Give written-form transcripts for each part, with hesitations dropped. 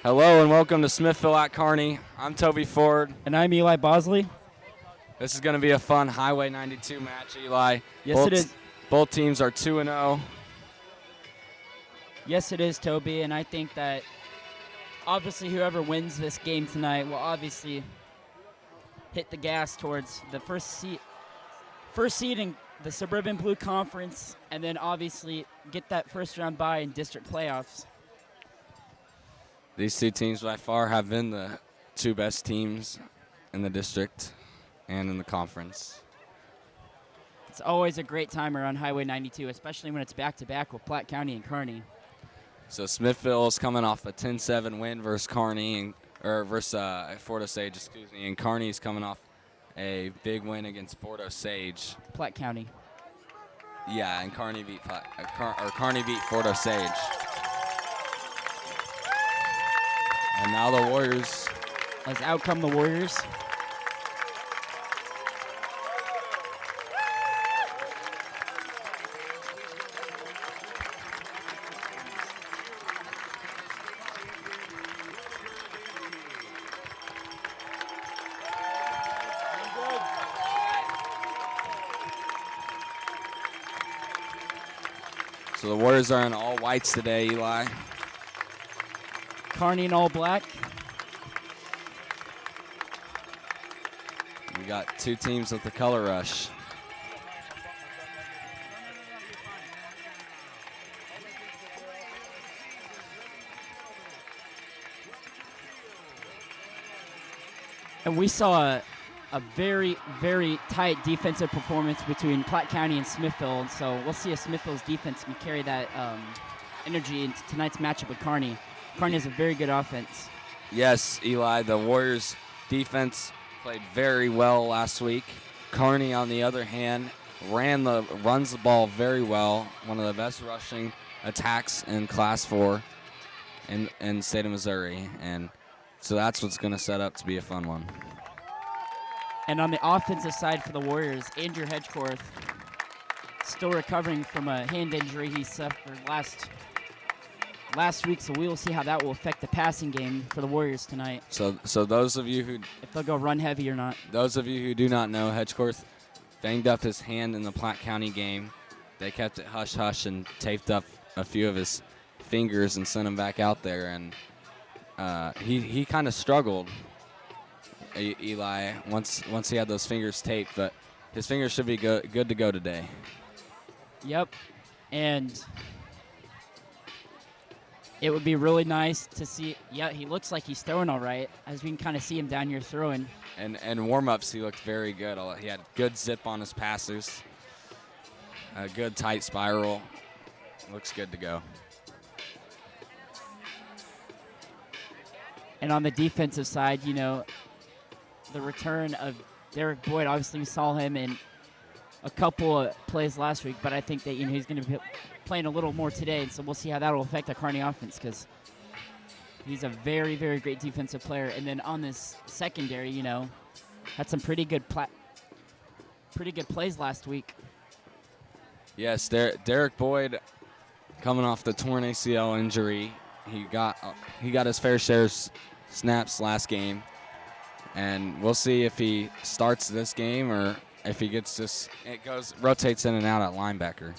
Hello and welcome to Smithville at Kearney. I'm Toby Ford. And I'm Eli Bosley. This is going to be a fun Highway 92 match, Eli. Yes, it is. Both teams are 2-0. Yes, it is, Toby, and I think that obviously whoever wins this game tonight will obviously hit the gas towards the first seed in the Suburban Blue Conference, and then obviously get that first round bye in district playoffs. These two teams by far have been the two best teams in the district and in the conference. It's always a great time around Highway 92, especially when it's back-to-back with Platte County and Kearney. So Smithville is coming off a 10-7 win versus Kearney, versus Fort Osage, and Kearney is coming off a big win against Fort Osage. Platte County. Yeah, and Kearney beat Kearney beat Fort Osage. And now the Warriors. As out come the Warriors. So the Warriors are in all whites today, Eli. Kearney in all black. We got two teams with the color rush. And we saw a very, very tight defensive performance between Platte County and Smithville. And so we'll see if Smithville's defense can carry that energy into tonight's matchup with Kearney. Kearney has a very good offense. Yes, Eli, the Warriors' defense played very well last week. Kearney, on the other hand, runs the ball very well. One of the best rushing attacks in Class 4 in the state of Missouri. And so that's what's going to set up to be a fun one. And on the offensive side for the Warriors, Andrew Hedgecorth still recovering from a hand injury he suffered last week, so we will see how that will affect the passing game for the Warriors tonight. So those of you who if they'll go run heavy or not. Those of you who do not know, Hedgecorth banged up his hand in the Platte County game. They kept it hush-hush and taped up a few of his fingers and sent him back out there, and he kind of struggled, Eli, once he had those fingers taped, but his fingers should be good to go today. Yep, and it would be really nice to see. Yeah, he looks like he's throwing all right, as we can kind of see him down here throwing. And warm-ups, he looked very good. He had good zip on his passes, a good tight spiral. Looks good to go. And on the defensive side, you know, the return of Derek Boyd. Obviously, we saw him in a couple of plays last week, but I think that he's going to be playing a little more today, and so we'll see how that will affect the Kearney offense, because he's a very, very great defensive player. And then on this secondary, you know, had some pretty good plays last week. Yes, Derek Boyd, coming off the torn ACL injury, he got his fair share of snaps last game, and we'll see if he starts this game or if he gets rotates in and out at linebacker.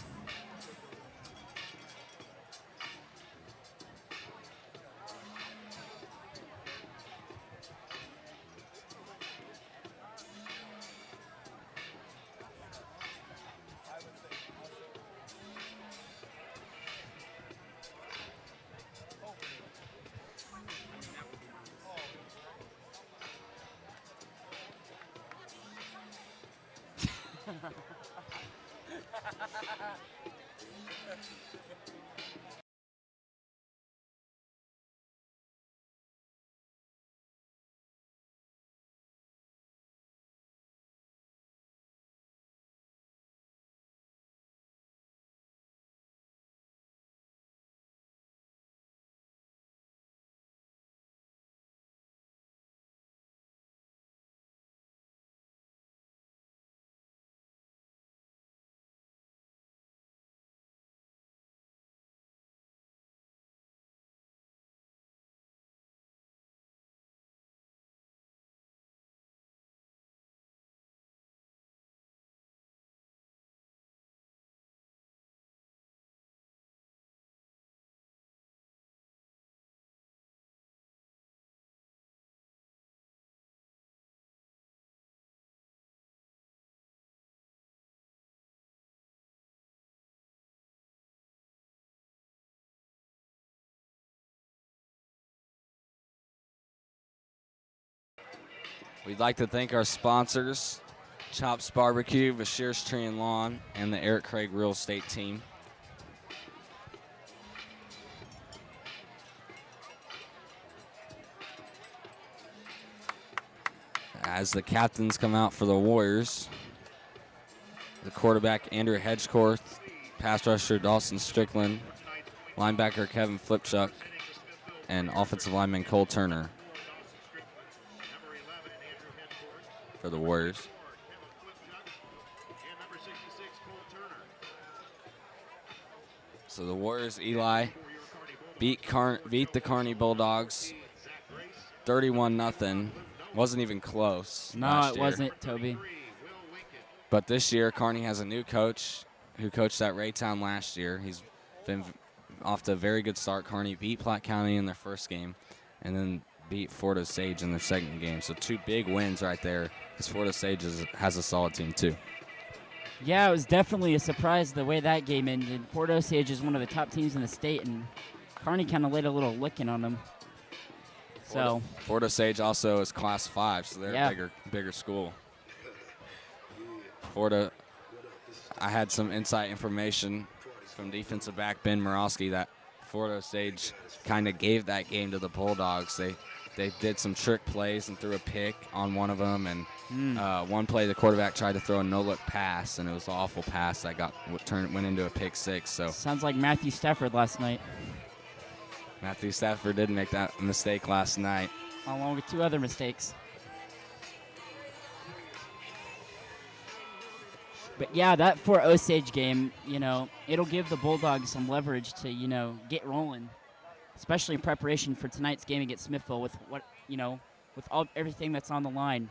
We'd like to thank our sponsors, Chops Barbecue, Bashir's Tree and Lawn, and the Eric Craig Real Estate team. As the captains come out for the Warriors, the quarterback Andrew Hedgecorth, pass rusher Dawson Strickland, linebacker Kevin Flipchuk, and offensive lineman Cole Turner for the Warriors. So the Warriors, Eli, beat the Kearney Bulldogs 31-0. Wasn't even close. No, it wasn't, Toby. But this year, Kearney has a new coach who coached at Raytown last year. He's been off to a very good start. Kearney beat Platte County in their first game and then beat Fort Osage in their second game. So 2 big wins right there, because Fort Osage has a solid team too. Yeah, it was definitely a surprise the way that game ended. Fort Osage is one of the top teams in the state, and Kearney kind of laid a little licking on them. So Fort Osage also is Class 5, so they're a bigger school. I had some inside information from defensive back Ben Morosky that Fort Osage kind of gave that game to the Bulldogs. They did some trick plays and threw a pick on one of them, and one play the quarterback tried to throw a no-look pass, and it was an awful pass that went into a pick 6. So sounds like Matthew Stafford last night. Matthew Stafford did make that mistake last night, along with 2 other mistakes. But yeah, that Fort Osage game, it'll give the Bulldogs some leverage to, get rolling, especially in preparation for tonight's game against Smithville with everything that's on the line.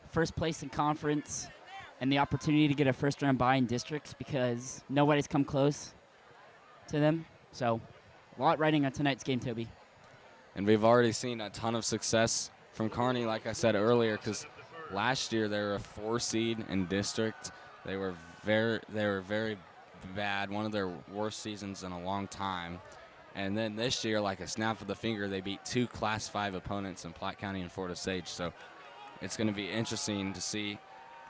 First place in conference and the opportunity to get a first-round bye in districts because nobody's come close to them. So a lot riding on tonight's game, Toby. And we've already seen a ton of success from Kearney, like I said earlier, because last year they were a 4 seed in district. They were very bad, one of their worst seasons in a long time. And then this year, like a snap of the finger, they beat 2 Class 5 opponents in Platte County and Fort Osage. So it's going to be interesting to see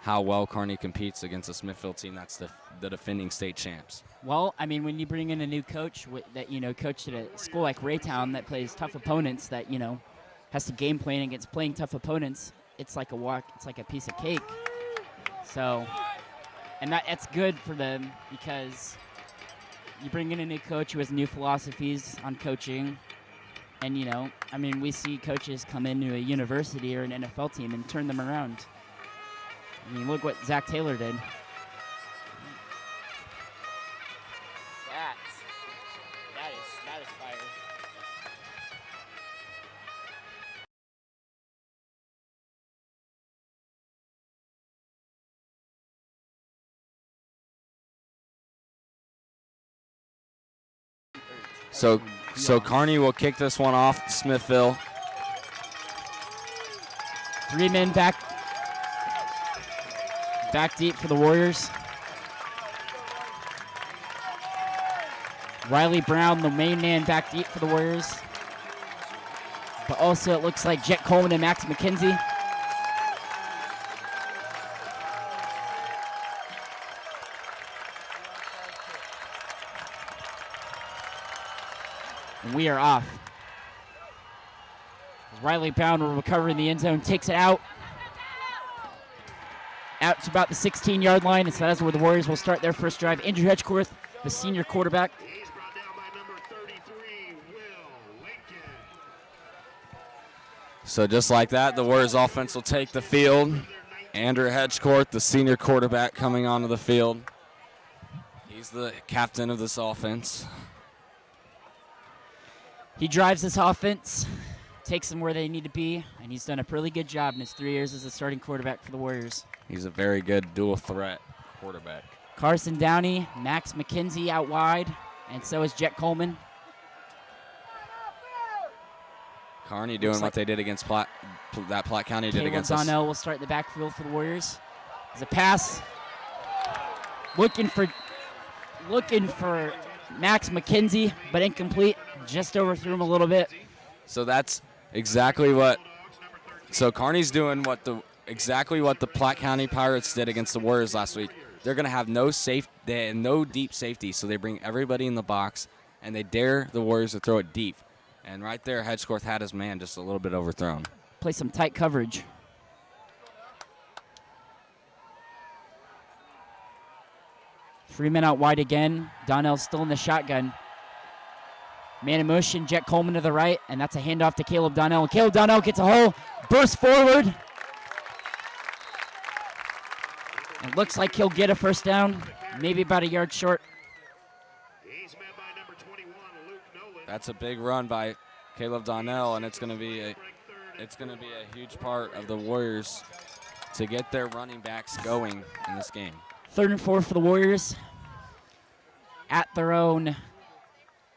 how well Kearney competes against a Smithville team that's the defending state champs. Well, I mean, when you bring in a new coach that, coached at a school like Raytown that plays tough opponents that, has to game plan against playing tough opponents, it's like a piece of cake. So, and that's good for them because you bring in a new coach who has new philosophies on coaching. And, we see coaches come into a university or an NFL team and turn them around. I mean, look what Zach Taylor did. That is fire. So Kearney will kick this one off to Smithville. 3 men back deep for the Warriors. Riley Brown, the main man, back deep for the Warriors. But also it looks like Jet Coleman and Max McKenzie. And we are off. Riley Brown will recover in the end zone, takes it out. Out to about the 16-yard line, and so that's where the Warriors will start their first drive. Andrew Hedgecorth, the senior quarterback. He's brought down by number 33, Will Lincoln. So just like that, the Warriors offense will take the field. Andrew Hedgecorth, the senior quarterback, coming onto the field. He's the captain of this offense. He drives this offense, takes them where they need to be, and he's done a really good job in his 3 years as a starting quarterback for the Warriors. He's a very good dual threat quarterback. Carson Downey, Max McKenzie out wide, and so is Jet Coleman. Kearney doing what they did against Platte County did against us. Donnell will start in the backfield for the Warriors. There's a pass. Looking for Max McKenzie, but incomplete. Just overthrew him a little bit. So that's exactly what So Kearney's doing exactly what the Platte County Pirates did against the Warriors last week. They're going to have no deep safety, so they bring everybody in the box, and they dare the Warriors to throw it deep. And right there, Hedgecorth had his man just a little bit overthrown. Play some tight coverage. 3 men out wide again. Donnell's still in the shotgun. Man in motion, Jet Coleman to the right, and that's a handoff to Caleb Donnell. Caleb Donnell gets a hole, bursts forward. It looks like he'll get a first down, maybe about a yard short. He's met by number 21, Luke Nolan. That's a big run by Caleb Donnell, and it's going to be a huge part of the Warriors to get their running backs going in this game. 3rd and 4 for the Warriors at their own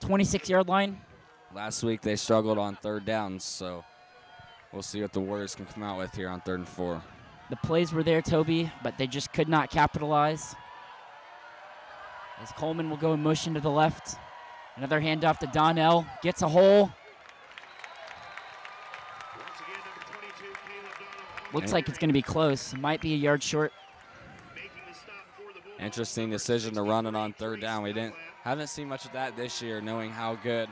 26-yard line. Last week they struggled on 3rd downs, so we'll see what the Warriors can come out with here on 3rd and 4. The plays were there, Toby, but they just could not capitalize. As Coleman will go in motion to the left. Another handoff to Donnell. Gets a hole. Once again, number 22, Caleb Donnell. Looks like it's going to be close. Might be a yard short. Making the stop for the Bulldogs. Interesting decision to run it on 3rd down. We haven't seen much of that this year, knowing how good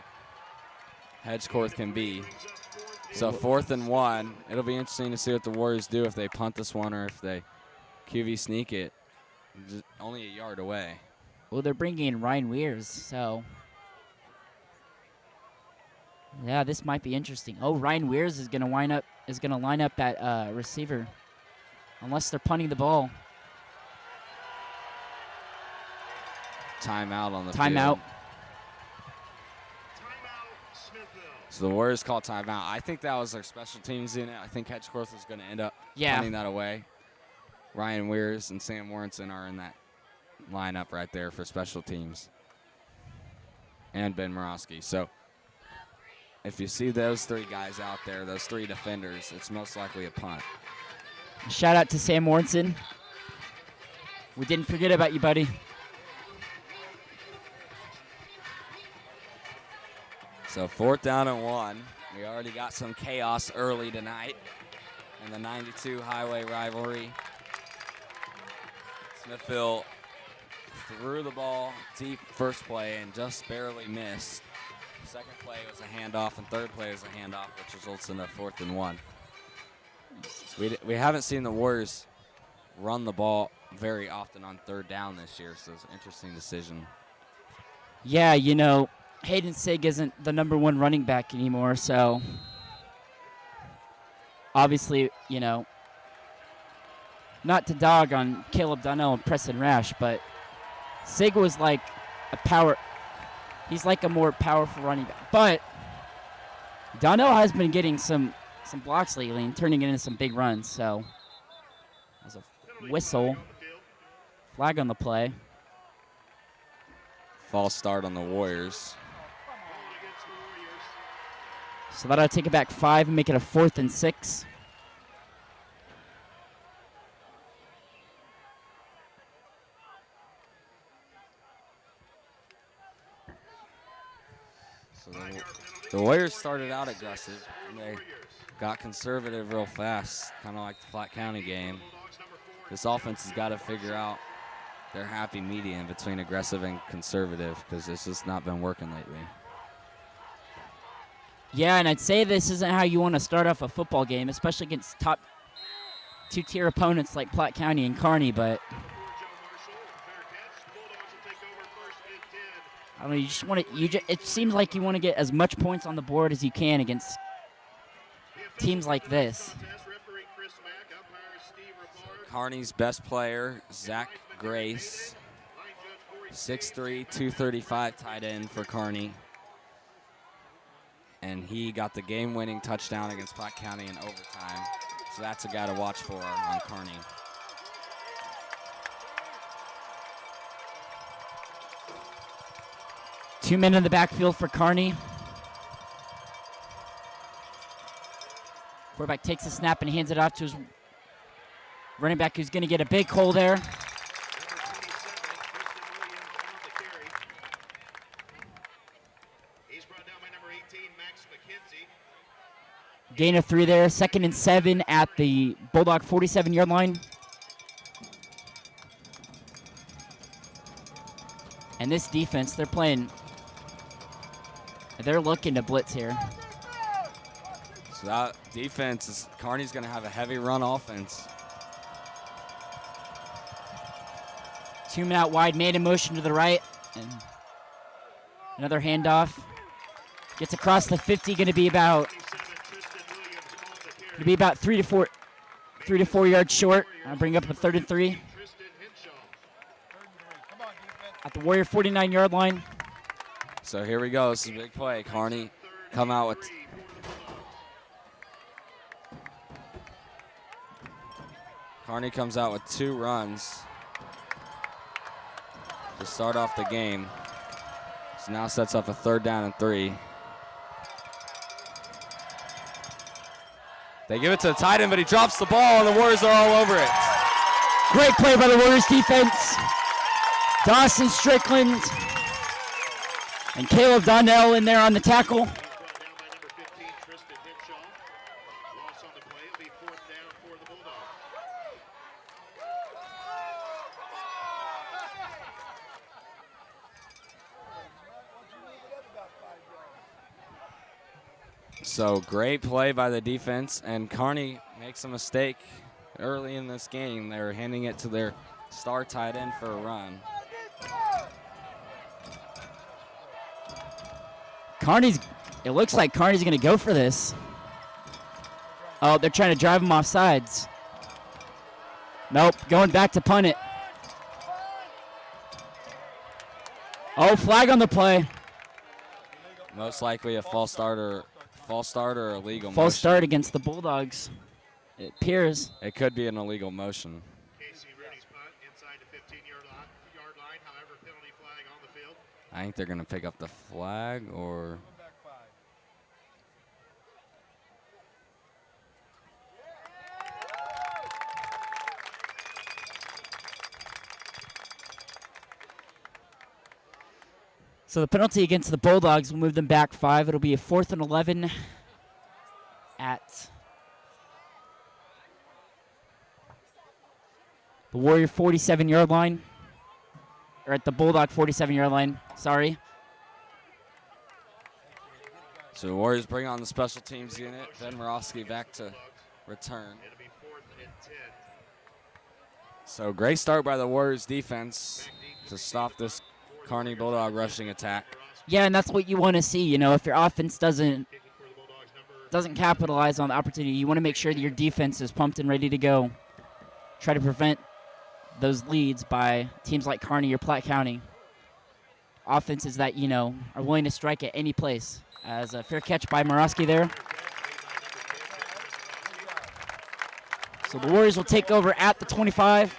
Hedgecorth can be. So 4th and 1. It'll be interesting to see what the Warriors do if they punt this one or if they QV sneak it. Just only a yard away. Well, they're bringing in Ryan Weirs, so yeah, this might be interesting. Oh, Ryan Weirs is going to line up at receiver, unless they're punting the ball. Timeout on the Timeout. field. Timeout, Smithville. So the Warriors call timeout. I think that was their special teams unit. I think Hedgecorth is going to end up punting that away. Ryan Weirs and Sam Warrenson are in that lineup right there for special teams. And Ben Morosky. So if you see those 3 guys out there, those 3 defenders, it's most likely a punt. Shout out to Sam Warrenson. We didn't forget about you, buddy. So 4th down and 1. We already got some chaos early tonight in the 92 highway rivalry. Smithville threw the ball deep first play and just barely missed. Second play was a handoff, and third play was a handoff, which results in a 4th and 1. We haven't seen the Warriors run the ball very often on 3rd down this year, so it's an interesting decision. Yeah, Hayden Sig isn't the number 1 running back anymore, so obviously, not to dog on Caleb Donnell and Preston Rash, but Sig was like he's like a more powerful running back. But Donnell has been getting some blocks lately and turning it into some big runs, so there's a whistle, flag on the play. False start on the Warriors. So that'll take it back 5 and make it a 4th and 6. So the Warriors started out aggressive, and they got conservative real fast, kind of like the Platte County game. This offense has got to figure out their happy medium between aggressive and conservative, because it's just not been working lately. Yeah, and I'd say this isn't how you want to start off a football game, especially against top 2-tier opponents like Platte County and Kearney, but I mean, it seems like you want to get as much points on the board as you can against teams like this. Kearney's best player, Zach Grace, 6'3", 235 tight end for Kearney. And he got the game-winning touchdown against Platte County in overtime. So that's a guy to watch for on Kearney. Two men in the backfield for Kearney. Quarterback takes the snap and hands it off to his running back, who's going to get a big hole there. Gain of 3 there. 2nd and 7 at the Bulldog 47-yard line. And this defense, they're looking to blitz here. So that defense Kearney's going to have a heavy run offense. 2-man out wide, man in motion to the right. And another handoff. Gets across the 50, going to be about 3 to 4 yards short. I'll bring up a 3rd and 3. At the Warrior 49-yard line. So here we go. This is a big play. Kearney come out with Kearney comes out with 2 runs to start off the game. So now sets up a 3rd down and 3. They give it to the tight end, but he drops the ball, and the Warriors are all over it. Great play by the Warriors defense. Dawson Strickland and Caleb Donnell in there on the tackle. So great play by the defense, and Kearney makes a mistake early in this game. They were handing it to their star tight end for a run. It looks like Kearney's going to go for this. Oh, they're trying to drive him off sides. Nope, going back to punt it. Oh, flag on the play. Most likely a false start or illegal False motion. start against the Bulldogs. It appears. It could be an illegal motion. I think they're going to pick up the flag or... So the penalty against the Bulldogs will move them back 5. It'll be a 4th and 11 at the Warrior 47-yard line. Or at the Bulldog 47-yard line, sorry. So the Warriors bring on the special teams unit. Ben Morosky back to return. So great start by the Warriors defense to stop this Kearney Bulldog rushing attack. Yeah, and that's what you want to see. You know, if your offense doesn't capitalize on the opportunity, you want to make sure that your defense is pumped and ready to go. Try to prevent those leads by teams like Kearney or Platte County. Offenses that, you know, are willing to strike at any place. As a fair catch by Morosky there. So the Warriors will take over at the 25.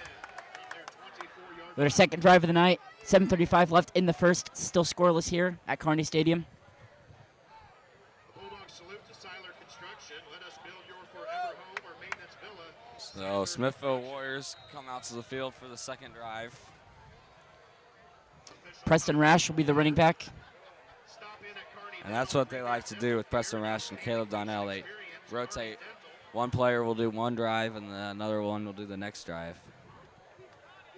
Their second drive of the night. 7:35 left in the first. Still scoreless here at Kearney Stadium. So Smithville Warriors come out to the field for the second drive. Preston Rash will be the running back. And that's what they like to do with Preston Rash and Caleb Donnell. They rotate. One player will do one drive, and another one will do the next drive.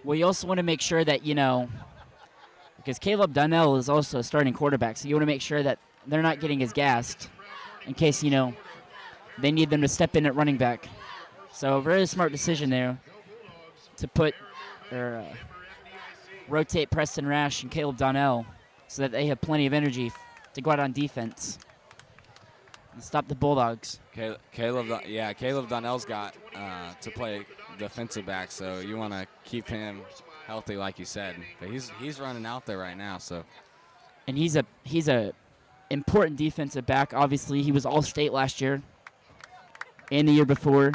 Well, you also want to make sure that, you know, because Caleb Donnell is also a starting quarterback, so you want to make sure that they're not getting as gassed in case, you know, they need them to step in at running back. So a very smart decision there to put or rotate Preston Rash and Caleb Donnell so that they have plenty of energy to go out on defense and stop the Bulldogs. Caleb Donnell's got to play defensive back, so you want to keep him healthy, like you said. But he's running out there right now, so. And he's a important defensive back. Obviously, he was All-State last year and the year before,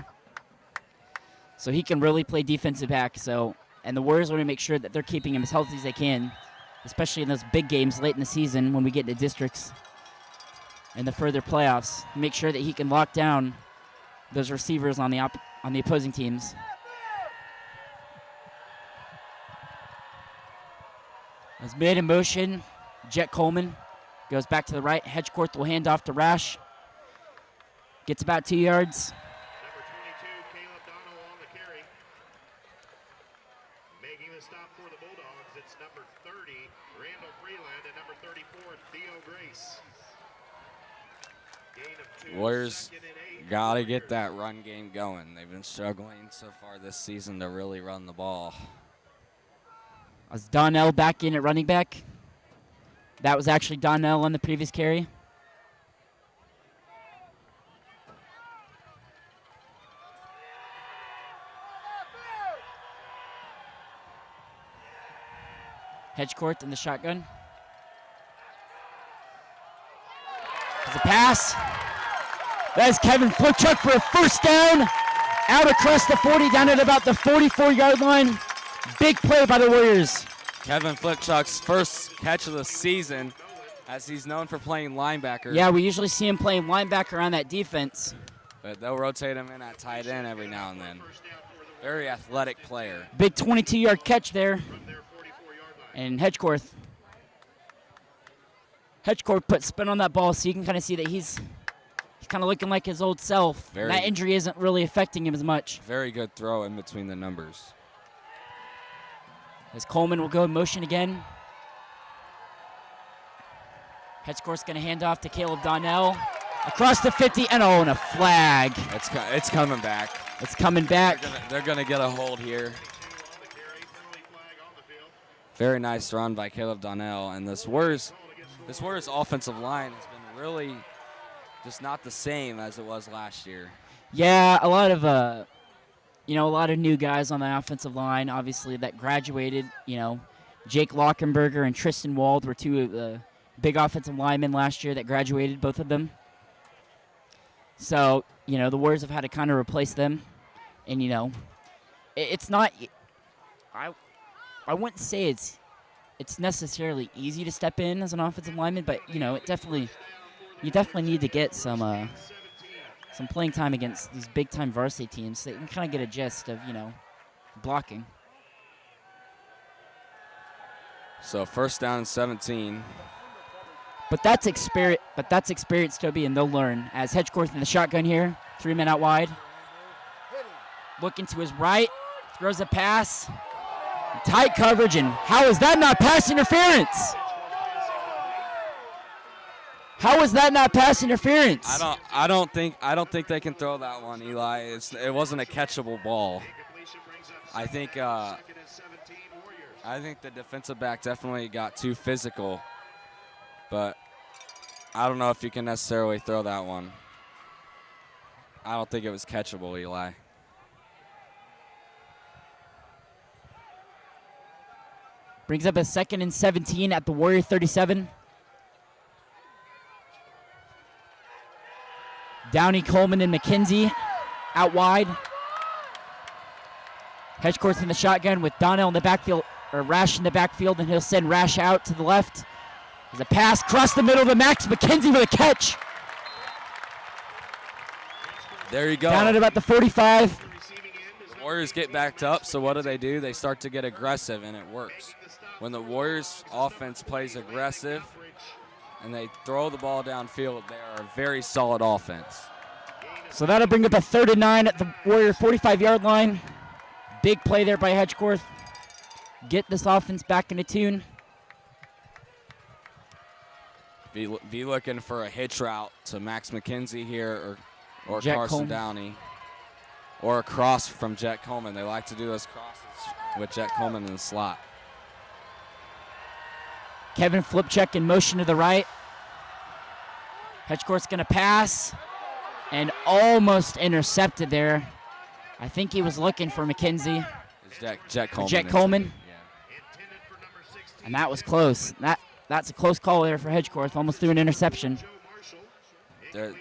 so he can really play defensive back. So, and the Warriors want to make sure that they're keeping him as healthy as they can, especially in those big games late in the season when we get into districts and the further playoffs. Make sure that he can lock down those receivers on the opposing teams. As made in motion, Jet Coleman goes back to the right. Hedgecourt will hand off to Rash. Gets about 2 yards. Number 22, Caleb Donald on the carry. Making the stop for the Bulldogs, it's number 30, Randall Freeland, and number 34, Theo Grace. Gain of 2, Warriors second and 8. got to get that run game going. They've been struggling so far this season to really run the ball. As Donnell back in at running back. That was actually Donnell on the previous carry. Hedgecourt in the shotgun. There's a pass. That is Kevin Flipchuk for a first down. Out across the 40, down at about the 44-yard line. Big play by the Warriors. Kevin Flipchuk's first catch of the season, as he's known for playing linebacker. Yeah, we usually see him playing linebacker on that defense. But they'll rotate him in at tight end every now and then. Very athletic player. Big 22-yard catch there. And Hedgecourt put spin on that ball, so you can kind of see that he's kind of looking like his old self. That injury isn't really affecting him as much. Very good throw in between the numbers. As Coleman will go in motion again. Hedgecourt's going to hand off to Caleb Donnell. Across the 50, and a flag. It's coming back. It's coming back. They're gonna get a hold here. Very nice run by Caleb Donnell, and this Warriors offensive line has been really just not the same as it was last year. Yeah, a lot of new guys on the offensive line, obviously, that graduated. Jake Lockenberger and Tristan Wald were two of the big offensive linemen last year that graduated, both of them. So, the Warriors have had to kind of replace them. And, it's not – I wouldn't say it's necessarily easy to step in as an offensive lineman, but, you definitely need to get some playing time against these big-time varsity teams so you can kind of get a gist of, blocking. So first down and 17. But that's experience, Toby, and they'll learn. As Hedgecourt in the shotgun here, 3 men out wide. Looking to his right, throws a pass. Tight coverage, and how is that not pass interference? How is that not pass interference? I don't think they can throw that one, Eli. It wasn't a catchable ball. I think the defensive back definitely got too physical, but I don't know if you can necessarily throw that one. I don't think it was catchable, Eli. Brings up a 2nd and 17 at the Warrior 37. Downey, Coleman, and McKenzie out wide. Hedgecourt's in the shotgun with Donnell in the backfield, or Rash in the backfield, and he'll send Rash out to the left. There's a pass across the middle to Max McKenzie with a catch. There you go. Down at about the 45. The Warriors get backed up, so what do? They start to get aggressive, and it works. When the Warriors offense plays aggressive and they throw the ball downfield, they are a very solid offense. So that'll bring up a 3rd and 9 at the Warrior 45-yard line. Big play there by Hedgecourt. Get this offense back into tune. Be looking for a hitch route to Max McKenzie here or Jet Carson Coleman. Downey. Or a cross from Jet Coleman. They like to do those crosses with Jet Coleman in the slot. Kevin Flipchuk in motion to the right. Hedgecourt's going to pass and almost intercepted there. I think he was looking for McKenzie. It's Jet Coleman. Jet Coleman. Yeah. And that was close. That's a close call there for Hedgecourt. Almost threw an interception. They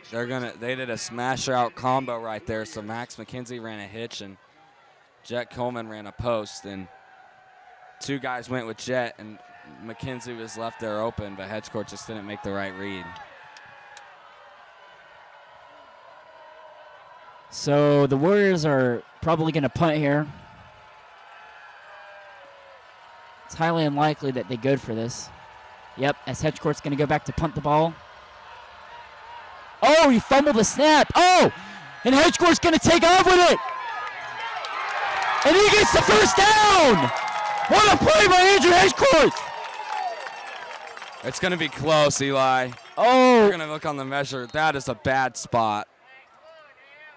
did a smash route combo right there. So Max McKenzie ran a hitch and Jet Coleman ran a post, and 2 guys went with Jet, and McKenzie was left there open, but Hedgecourt just didn't make the right read. So the Warriors are probably going to punt here. It's highly unlikely that they go for this. Yep, as Hedgecourt's going to go back to punt the ball. Oh, he fumbled the snap. Oh, and Hedgecourt's going to take off with it. And he gets the first down. What a play by Andrew Hedgecourt. It's going to be close, Eli. Oh. We're going to look on the measure. That is a bad spot.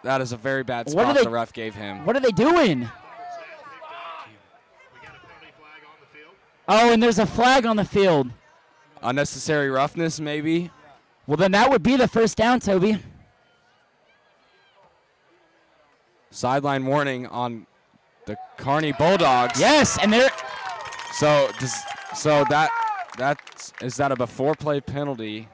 That is a very bad spot the ref gave him. What are they doing? Oh, and there's a flag on the field. Unnecessary roughness, maybe? Well, then that would be the first down, Toby. Sideline warning on the Kearney Bulldogs. Yes, and they're... Is that a before play penalty?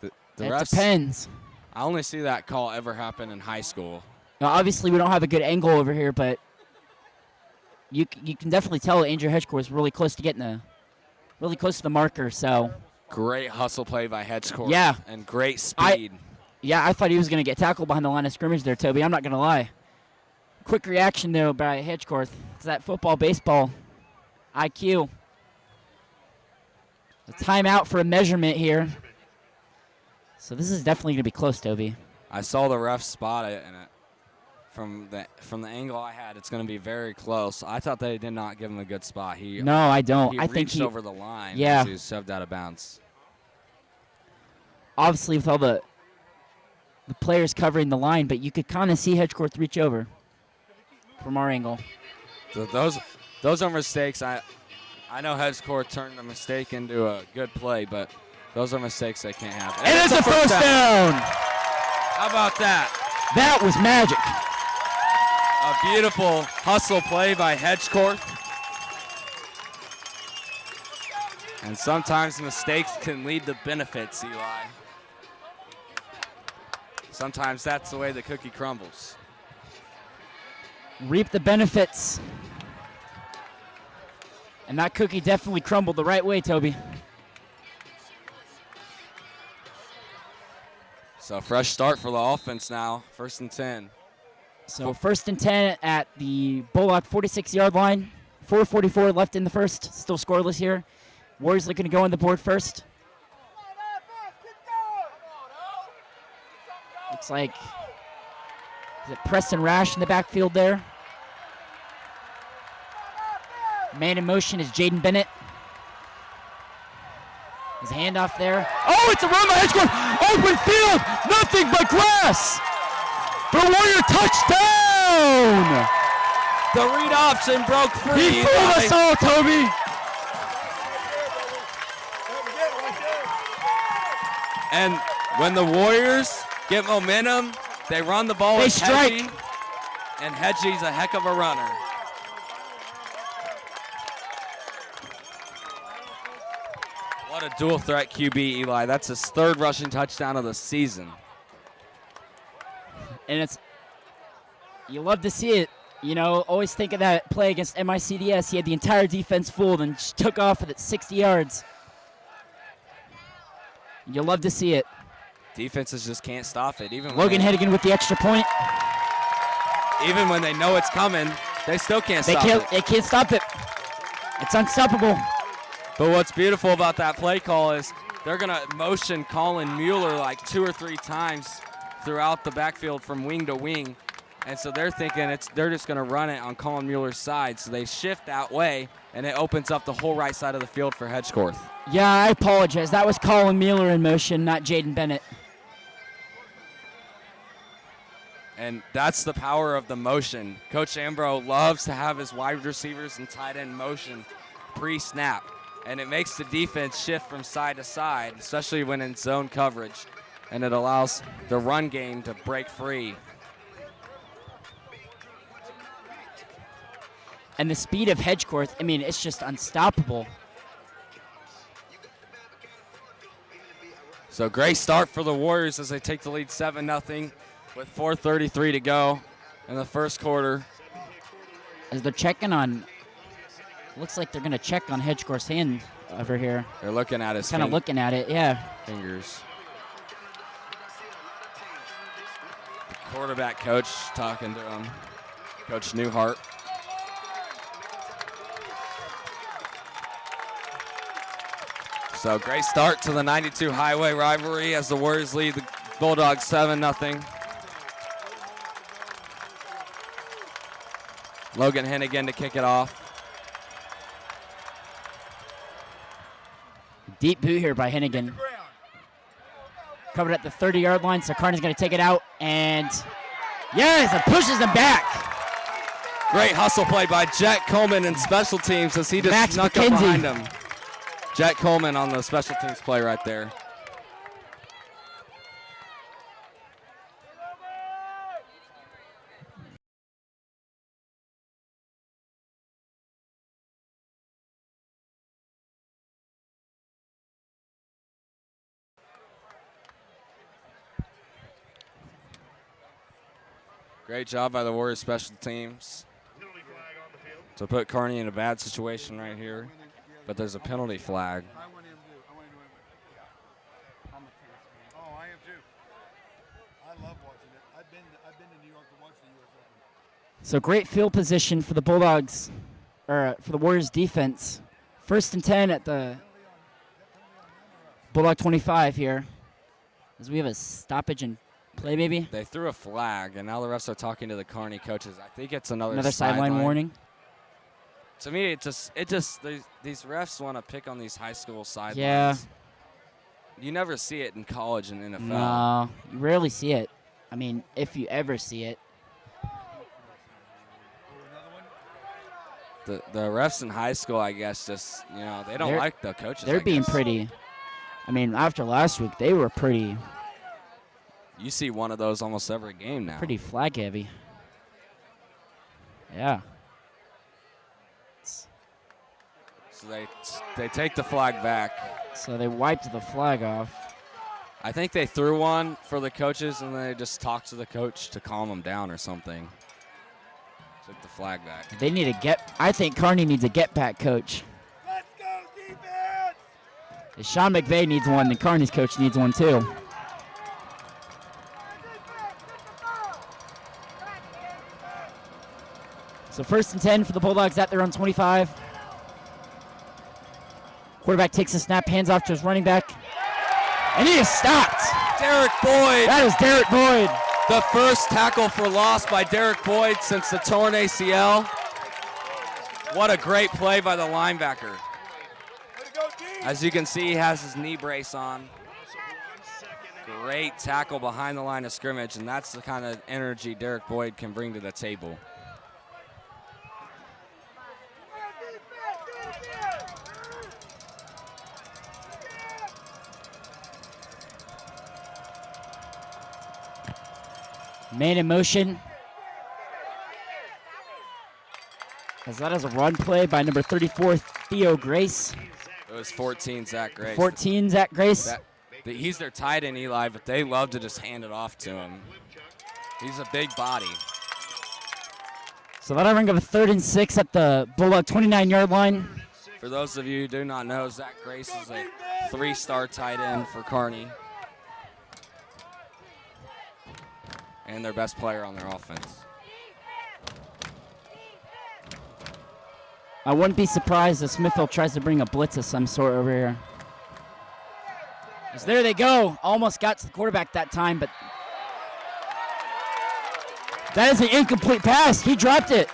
The it refs, depends. I only see that call ever happen in high school. Now, obviously, we don't have a good angle over here, but you can definitely tell that Andrew Hedgecourt is really close to getting really close to the marker. So great hustle play by Hedgecourt. Yeah, and great speed. I thought he was going to get tackled behind the line of scrimmage there, Toby. I'm not going to lie. Quick reaction though by Hedgecourt. It's that football baseball IQ. A timeout for a measurement here. So this is definitely going to be close, Toby. I saw the ref spot it, and from the angle I had, it's going to be very close. I thought they did not give him a good spot. No, I don't. I think he reached over the line. Yeah. As he was shoved out of bounds. Obviously, with all the players covering the line, but you could kind of see Hedgecourt reach over from our angle. So those are mistakes. I know Hedgecourt turned a mistake into a good play, but those are mistakes they can't have. And it's a first down. How about that? That was magic. A beautiful hustle play by Hedgecourt. And sometimes mistakes can lead to benefits, Eli. Sometimes that's the way the cookie crumbles. Reap the benefits. And that cookie definitely crumbled the right way, Toby. So fresh start for the offense now, 1st and 10. So 1st and 10 at the Bulldog 46-yard line. 4:44 left in the first, still scoreless here. Warriors looking to go on the board first. Looks like, is it Preston Rash in the backfield there? Man in motion is Jaden Bennett. His handoff there. Oh, it's a run by Hedgecourt. Open field, nothing but grass. The Warrior touchdown. The read option broke free. He fooled us all, Toby. And when the Warriors get momentum, they run the ball with strike. Hedgie, and Hedgie's a heck of a runner. What a dual threat QB, Eli. That's his 3rd rushing touchdown of the season. And you love to see it. You know, always think of that play against MICDS. He had the entire defense fooled and just took off with it 60 yards. You love to see it. Defenses just can't stop it. Even Logan Hennigan with the extra point. Even when they know it's coming, they still can't stop it. They can't stop it. It's unstoppable. But what's beautiful about that play call is they're going to motion Colin Mueller like 2 or 3 times throughout the backfield from wing to wing. And so they're thinking they're just going to run it on Colin Mueller's side. So they shift that way, and it opens up the whole right side of the field for Hedgecourt. Yeah, I apologize. That was Colin Mueller in motion, not Jaden Bennett. And that's the power of the motion. Coach Ambrose loves to have his wide receivers and tight end motion pre-snap. And it makes the defense shift from side to side, especially when in zone coverage. And it allows the run game to break free. And the speed of Hedgecourt, I mean, it's just unstoppable. So great start for the Warriors as they take the lead 7-0 with 4:33 to go in the first quarter. As they're checking on, looks like they're going to check on Hedgecourt's hand over here. They're looking at his kind of looking at it, yeah. Fingers. The quarterback coach talking to him, Coach Newhart. So great start to the 92 Highway rivalry as the Warriors lead the Bulldogs 7-0. Logan Hennigan to kick it off. Deep boot here by Hennigan. Covered at the 30-yard line, so Kearney's going to take it out, and yes, it pushes him back. Great hustle play by Jet Coleman in special teams as he just snuck up behind him. Jet Coleman on the special teams play right there. Great job by the Warriors special teams to put Kearney in a bad situation right here, but there's a penalty flag. Oh, I am too. I love watching it. I've been to New York to watch the U.S. Open. So great field position for the Bulldogs, or for the Warriors defense. 1st and 10 at the Bulldog 25 here, as we have a stoppage in play, maybe. They threw a flag, and now the refs are talking to the Kearney coaches. I think it's another sideline warning. To me, it just these refs want to pick on these high school sidelines. Yeah. You never see it in college and NFL. No, you rarely see it. I mean, if you ever see it. The refs in high school, I guess, just, they don't like the coaches. They're being pretty. I mean, after last week, they were pretty. You see one of those almost every game now. Pretty flag heavy. Yeah. So they take the flag back. So they wiped the flag off. I think they threw one for the coaches, and they just talked to the coach to calm them down or something. Took the flag back. They need I think Kearney needs a get-back coach. Let's go, defense! If Sean McVay needs one, then Kearney's coach needs one too. So 1st and 10 for the Bulldogs at their own 25. Quarterback takes a snap, hands off to his running back, and he is stopped. Derek Boyd. That is Derek Boyd. The first tackle for loss by Derek Boyd since the torn ACL. What a great play by the linebacker. As you can see, he has his knee brace on. Great tackle behind the line of scrimmage, and that's the kind of energy Derek Boyd can bring to the table. Man in motion. As that is a run play by number 34, Theo Grace. It was 14, Zach Grace. 14, Zach Grace. He's their tight end, Eli, but they love to just hand it off to him. He's a big body. So that'll bring up a 3rd and 6 at the Bulldog 29-yard line. For those of you who do not know, Zach Grace is a 3-star tight end for Kearney. And their best player on their offense. I wouldn't be surprised if Smithville tries to bring a blitz of some sort over here. As there they go. Almost got to the quarterback that time, but that is an incomplete pass. He dropped it.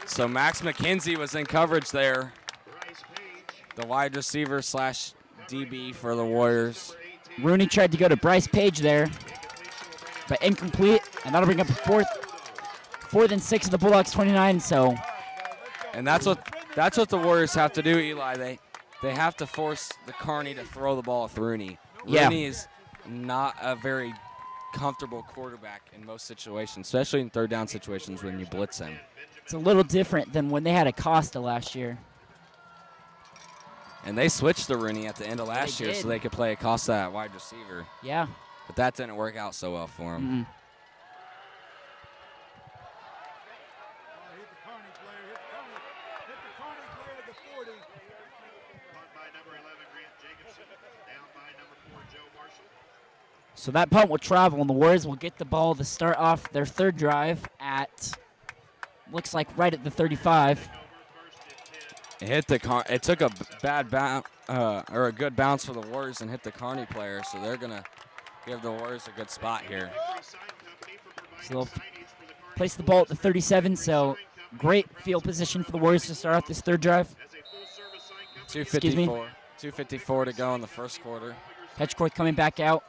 So Max McKenzie was in coverage there. The wide receiver / DB for the Warriors. Rooney tried to go to Bryce Page there, but incomplete, and that'll bring up a 4th and 6 of the Bulldogs 29. So, and that's what the Warriors have to do, Eli. They have to force the Kearney to throw the ball with Rooney. Yeah. Rooney is not a very comfortable quarterback in most situations, especially in 3rd down situations when you blitz him. It's a little different than when they had Acosta last year. And they switched to Rooney at the end of last year so they could play Acosta at wide receiver. Yeah. But that didn't work out so well for him. Mm-hmm. Hit the Kearney player, hit the Kearney player at the 40. Punt by number 11, Grant Jacobson. Down by number 4, Joe Marshall. So that punt will travel, and the Warriors will get the ball to start off their 3rd drive at, looks like right at the 35. It took a bad bounce or a good bounce for the Warriors and hit the Kearney player, so they're gonna give the Warriors a good spot here. So they'll place the ball at the 37. So great field position for the Warriors to start out this third drive. 2:54 to go in the first quarter. Hedgecourt coming back out.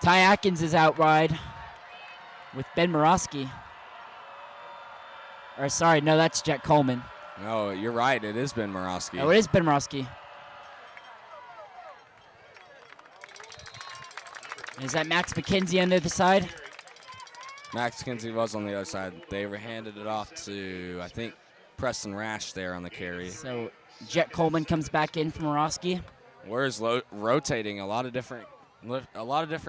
Ty Atkins is out wide with Ben Morosky. Or sorry, no, that's Jet Coleman. No, you're right. It is Ben Morosky. Oh, it is Ben Morosky. Is that Max McKenzie on the other side? Max McKenzie was on the other side. They handed it off to, I think, Preston Rash there on the carry. So Jet Coleman comes back in from Morosky. Warriors rotating a lot of different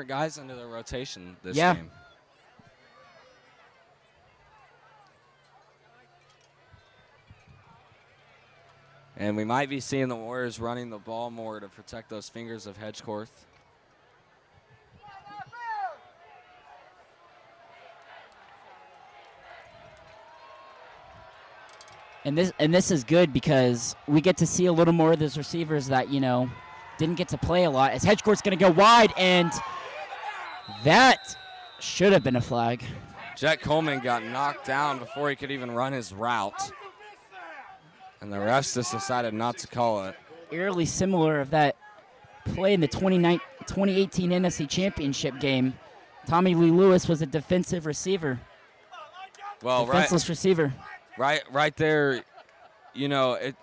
guys into their rotation this Yeah. game. And we might be seeing the Warriors running the ball more to protect those fingers of Hedgecourt. And this is good because we get to see a little more of those receivers that, didn't get to play a lot. As Hedgecourt's going to go wide, and that should have been a flag. Jet Coleman got knocked down before he could even run his route. And the refs just decided not to call it. Eerily similar of that play in the 2018 NFC Championship game. Tommy Lee Lewis was a defensive receiver. Well, defenseless receiver. Right there, the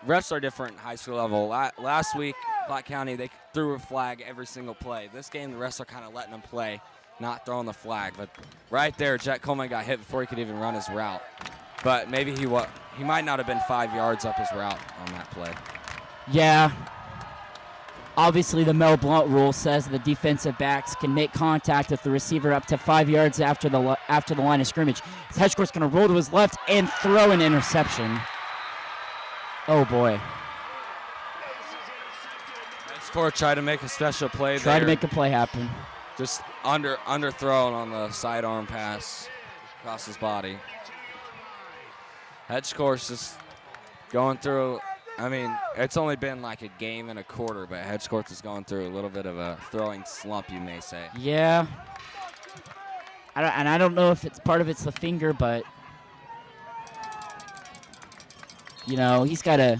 refs are different high school level. Last week, Platte County, they threw a flag every single play. This game, the refs are kind of letting them play, not throwing the flag. But right there, Jet Coleman got hit before he could even run his route. But maybe he might not have been 5 yards up his route on that play. Yeah. Obviously, the Mel Blount rule says the defensive backs can make contact with the receiver up to 5 yards after the line of scrimmage. Hedgecourt's going to roll to his left and throw an interception. Oh, boy. Hedgecourt tried to make a special play there. Tried to make a play happen. Just underthrown on the sidearm pass across his body. Hedgecourt's just going through. I mean, it's only been like a game and a quarter, but Hedgecourt is going through a little bit of a throwing slump, you may say. Yeah. I don't know if it's part of it's the finger, but he's got to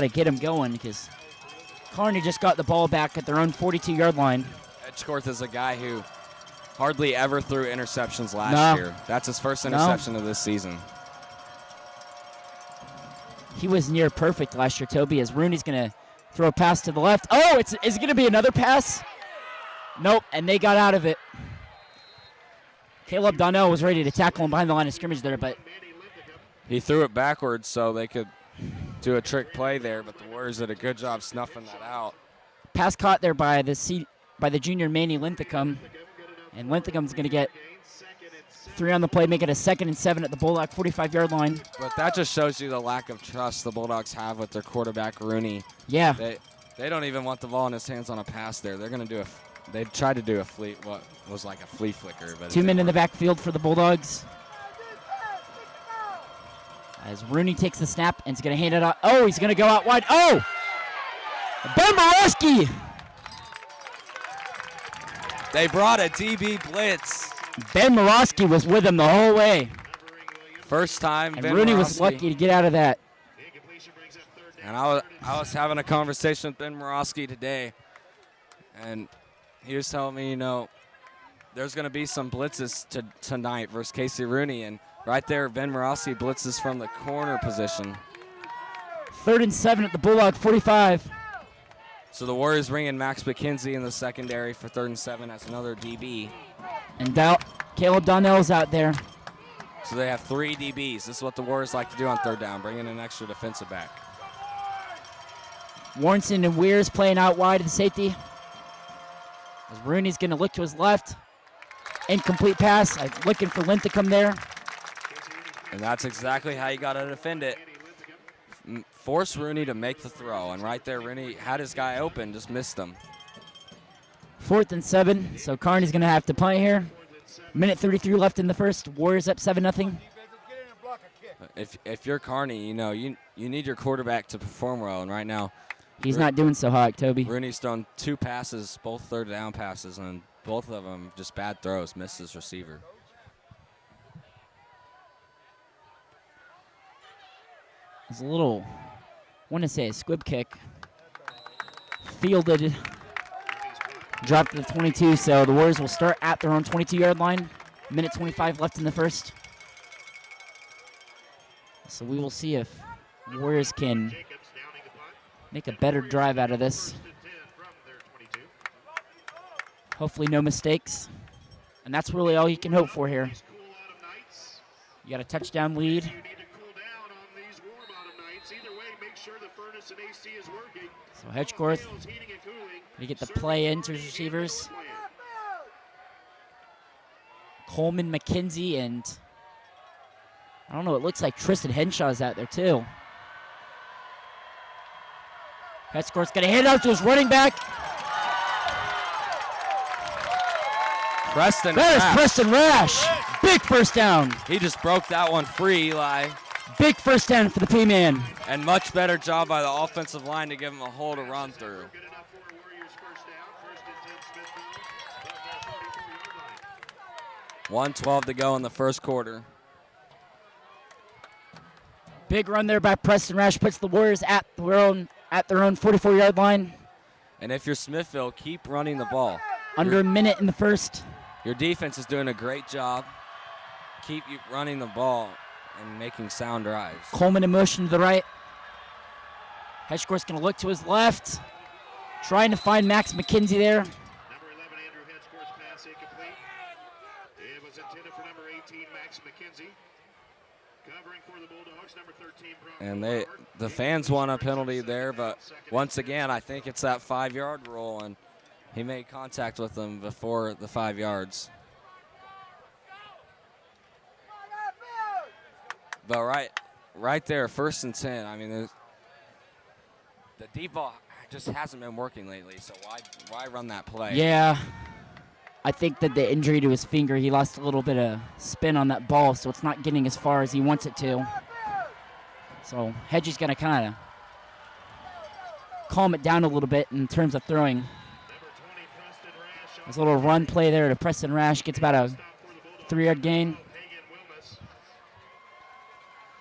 get him going because Kearney just got the ball back at their own 42-yard line. Hedgecourt is a guy who hardly ever threw interceptions last year. That's his first interception of this season. He was near perfect last year, Toby, as Rooney's going to throw a pass to the left. Oh, is it going to be another pass? Nope, and they got out of it. Caleb Donnell was ready to tackle him behind the line of scrimmage there, but he threw it backwards so they could do a trick play there, but the Warriors did a good job snuffing that out. Pass caught there by the junior Manny Linthicum, and Linthicum's going to get 3 on the play, make it a 2nd and 7 at the Bulldog 45-yard line. But that just shows you the lack of trust the Bulldogs have with their quarterback, Rooney. Yeah. They don't even want the ball in his hands on a pass there. They're going to do they tried to do what was like a flea flicker. But 2 men in the backfield for the Bulldogs. As Rooney takes the snap and is going to hand it out. Oh, he's going to go out wide. Oh! Ben Morosky! They brought a DB blitz. Ben Morosky was with him the whole way. First time, and Ben Rooney Morosky was lucky to get out of that. And I was having a conversation with Ben Morosky today, and he was telling me, there's going to be some blitzes tonight versus Casey Rooney, and right there, Ben Morosky blitzes from the corner position. 3rd and 7 at the Bulldog 45. So the Warriors bring in Max McKenzie in the secondary for 3rd and 7 as another DB. And Caleb Donnell's out there. So they have 3 DBs. This is what the Warriors like to do on 3rd down, bring in an extra defensive back. Warrenson and Weir's playing out wide of the safety. As Rooney's going to look to his left. Incomplete pass. Looking for Linthicum there. And that's exactly how you got to defend it. Force Rooney to make the throw. And right there, Rooney had his guy open, just missed him. 4th and 7, so Kearney's going to have to punt here. Minute 33 left in the first. Warriors up 7-0. Defense, let's get in and block a kick. If you're Kearney, you know you need your quarterback to perform well, and right now He's not doing so hot, Toby. Rooney's thrown 2 passes, both third down passes, and both of them just bad throws, missed his receiver. It's a little, I want to say a squib kick. Fielded, dropped to the 22, so the Warriors will start at their own 22-yard line. Minute 25 left in the first. So we will see if Warriors can make a better drive out of this. Hopefully no mistakes. And that's really all you can hope for here. You got a touchdown lead. So Hedgecorth, we get the play into his receivers. Coleman, McKenzie, and I don't know, it looks like Tristan Henshaw's out there too. Hedgecorth's gonna hand it out to his running back. Preston That is Rash. Preston Rash. Big first down. He just broke that one free, Eli. Big first down for the P-Man. And much better job by the offensive line to give him a hole to run through. 1:12 to go in the first quarter. Big run there by Preston Rash, puts the Warriors at their own 44-yard line. And if you're Smithville, keep running the ball. Under a minute in the first. Your defense is doing a great job. Keep you running the ball and making sound drives. Coleman in motion to the right. Hedgecorth's going to look to his left. Trying to find Max McKenzie there. Number 11, Andrew Hedgecorth's pass incomplete. It was intended for number 18, Max McKenzie. Covering for the Bulldogs, number 13, And the fans want a penalty there, but once again, I think it's that 5-yard rule, and he made contact with them before the 5 yards. But right there, 1st and 10. I mean, the deep ball just hasn't been working lately, so why run that play? Yeah. I think that the injury to his finger, he lost a little bit of spin on that ball, so it's not getting as far as he wants it to. So Hedge is going to kind of calm it down a little bit in terms of throwing. There's a little run play there to Preston Rash. Gets about a 3-yard gain.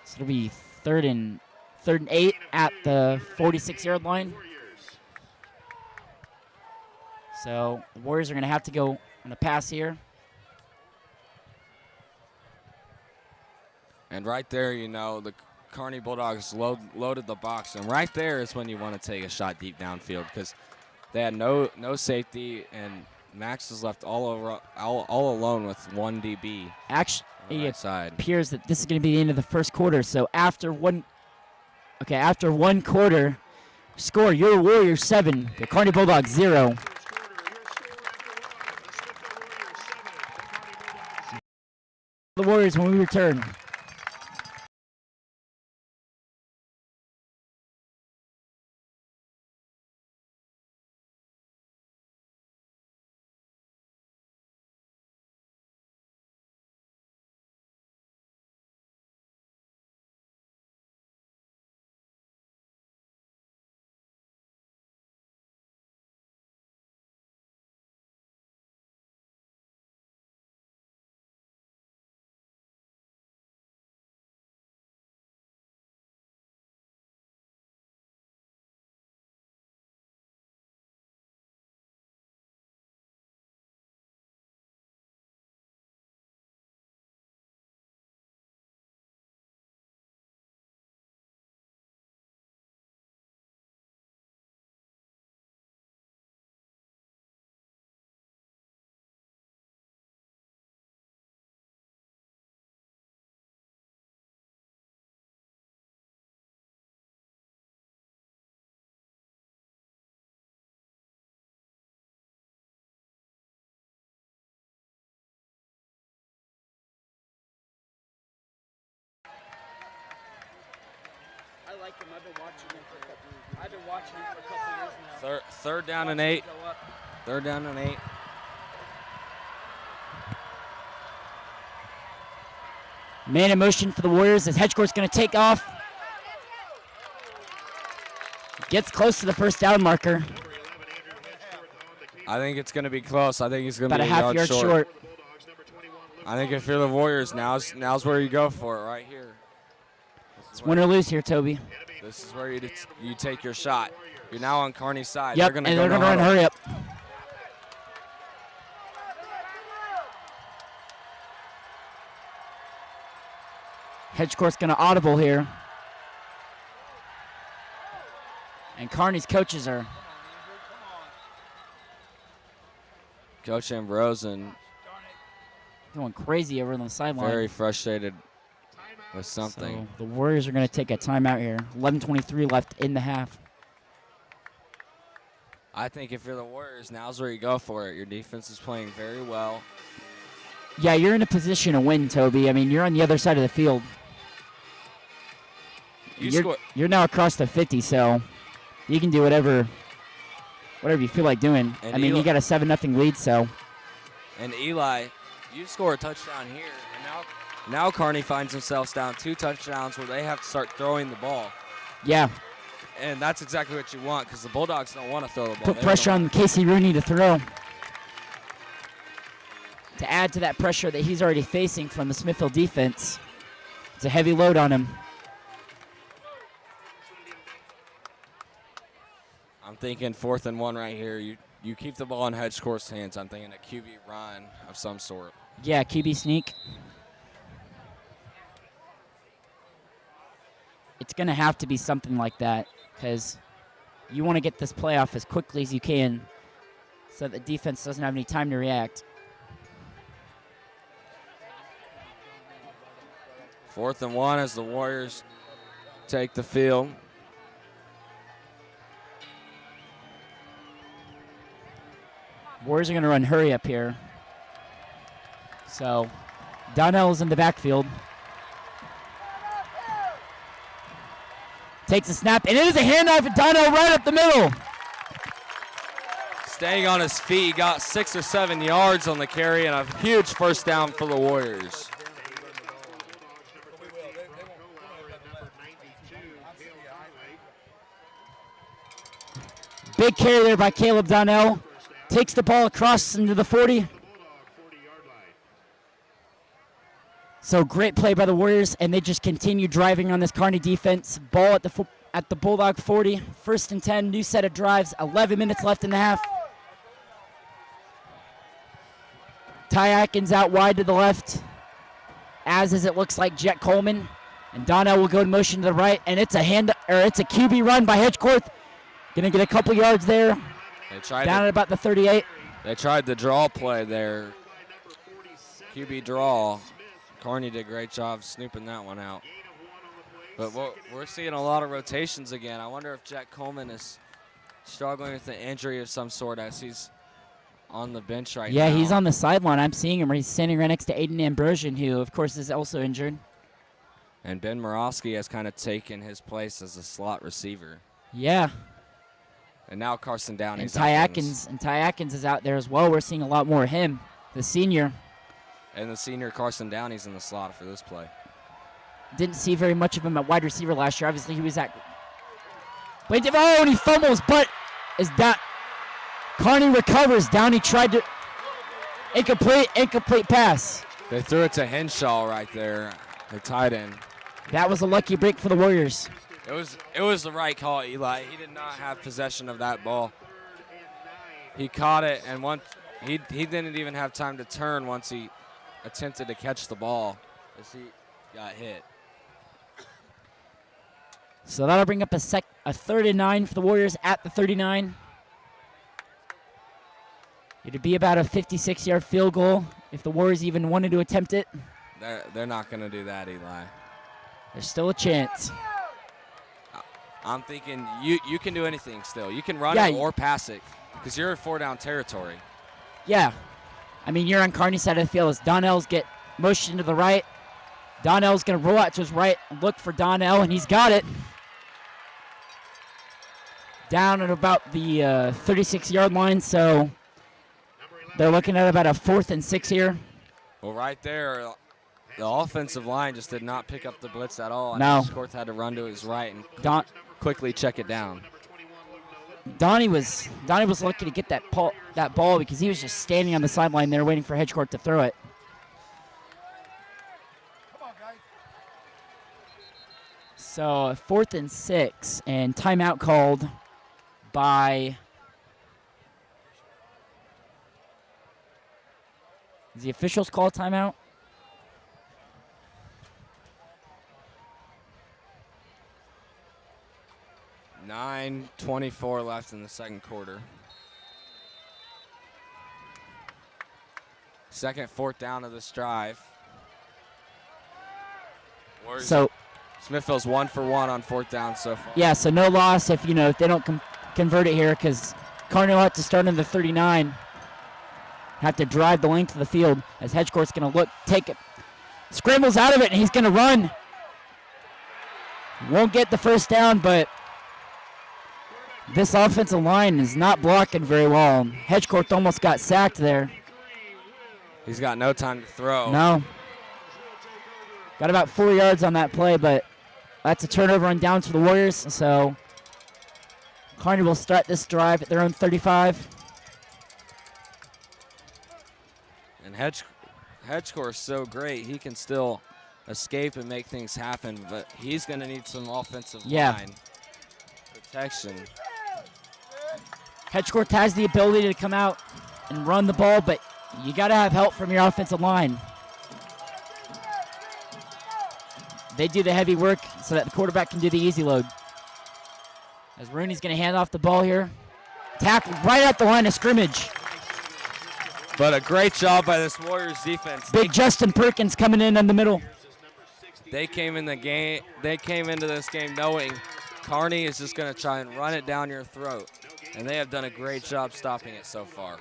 So it'll be third and 8 at the 46-yard line. So the Warriors are going to have to go on a pass here. And right there, you know, the Kearney Bulldogs loaded the box. And right there is when you want to take a shot deep downfield because they had no safety, and Max was left all alone with 1 DB. Actually, right side. Appears that this is going to be the end of the first quarter. So after one quarter, score your Warriors 7, the Kearney Bulldogs 0. The Warriors when we return. like him. I've been watching him for a couple years now. Third down and 8. Third down and 8. Man in motion for the Warriors as Hedgecourt's going to take off. Gets close to the first down marker. I think it's going to be close. I think he's going to About be a half yard short. I think if you're the Warriors, now's where you go for it right here. It's win or lose here, Toby. This is where you take your shot. You're now on Kearney's side. Yep, They're and they're going to run huddle. hurry up. Hedgecourt's going to audible here. And Kearney's coaches are Coach Ambrosen going crazy over on the sideline. very frustrated with something. So the Warriors are going to take a timeout here. 11:23 left in the half. I think if you're the Warriors, now's where you go for it. Your defense is playing very well. Yeah, you're in a position to win, Toby. I mean, you're on the other side of the field. You're now across the 50, so you can do whatever you feel like doing. And I mean, you got a 7-0 lead, so. And Eli, you score a touchdown here, and now Kearney finds themselves down 2 touchdowns where they have to start throwing the ball. Yeah. And that's exactly what you want because the Bulldogs don't want to throw the ball. Put pressure on Casey Rooney to throw. To add to that pressure that he's already facing from the Smithville defense. It's a heavy load on him. I'm thinking 4th and 1 right here. You keep the ball in Hedgecourt's hands. I'm thinking a QB run of some sort. Yeah, QB sneak. It's going to have to be something like that because you want to get this playoff as quickly as you can so that the defense doesn't have any time to react. 4th and 1 as the Warriors take the field. Warriors are going to run hurry up here. So Donnell's in the backfield. Takes a snap, and it is a handoff to Donnell right up the middle. Staying on his feet, he got 6 or 7 yards on the carry and a huge first down for the Warriors. Big carry there by Caleb Donnell. Takes the ball across into the 40. So great play by the Warriors, and they just continue driving on this Kearney defense. Ball at the Bulldog 40. 1st and 10, new set of drives. 11 minutes left in the half. Ty Atkins out wide to the left, as is it looks like Jet Coleman. And Donnell will go in motion to the right, and it's a QB run by Hedgecourt. Gonna get a couple yards there. Down at about the 38. They tried the draw play there. QB draw. Kearney did a great job snooping that one out. But we're seeing a lot of rotations again. I wonder if Jack Coleman is struggling with an injury of some sort as he's on the bench right now. Yeah, he's on the sideline. I'm seeing him. He's standing right next to Aiden Ambrosian, who, of course, is also injured. And Ben Morosky has kind of taken his place as a slot receiver. Yeah. And now Carson Downey's Ty Atkins is out there as well. We're seeing a lot more of him, the senior. And the senior Carson Downey's in the slot for this play. Didn't see very much of him at wide receiver last year. Obviously, he was at. But and he fumbles, but is that Kearney recovers. Downey tried to incomplete pass. They threw it to Henshaw right there, the tight end. That was a lucky break for the Warriors. It was the right call, Eli. He did not have possession of that ball. He caught it, and he didn't even have time to turn once he attempted to catch the ball as he got hit. So that'll bring up a 3rd and 9 for the Warriors at the 39. It'd be about a 56-yard field goal if the Warriors even wanted to attempt it. They're not going to do that, Eli. There's still a chance. I'm thinking you can do anything still. You can run it or pass it because you're in 4-down territory. Yeah. I mean, you're on Kearney's side of the field as Donnell's get motion to the right. Donnell's going to roll out to his right and look for Donnell, and he's got it. down at about the 36-yard line, so they're looking at about a 4th and 6 here. Well, right there, the offensive line just did not pick up the blitz at all. No. And Scorth had to run to his right and quickly check it down. Donnie was lucky to get that ball because he was just standing on the sideline there waiting for Hedgecourt to throw it. So 4th and 6, and timeout called by the officials call timeout. .24 left in the second quarter. Second 4th down of this drive. So Smithville's 1 for 1 on 4th down so far. Yeah, so no loss if they don't convert it here, because Kearney will have to start in the 39. Have to drive the length of the field as Hedgecourt's going to take it. Scrambles out of it, and he's going to run. Won't get the first down, but this offensive line is not blocking very well. Hedgecourt almost got sacked there. He's got no time to throw. No. Got about 4 yards on that play, but that's a turnover on downs for the Warriors. So Kearney will start this drive at their own 35. And Hedgecourt is so great. He can still escape and make things happen, but he's going to need some offensive line protection. Hedgecourt has the ability to come out and run the ball, but you got to have help from your offensive line. They do the heavy work so that the quarterback can do the easy load. As Rooney's going to hand off the ball here. Tackle right at the line of scrimmage. But a great job by this Warriors defense. Big Justin Perkins coming in the middle. They came into this game knowing Kearney is just going to try and run it down your throat. And they have done a great job stopping it so far.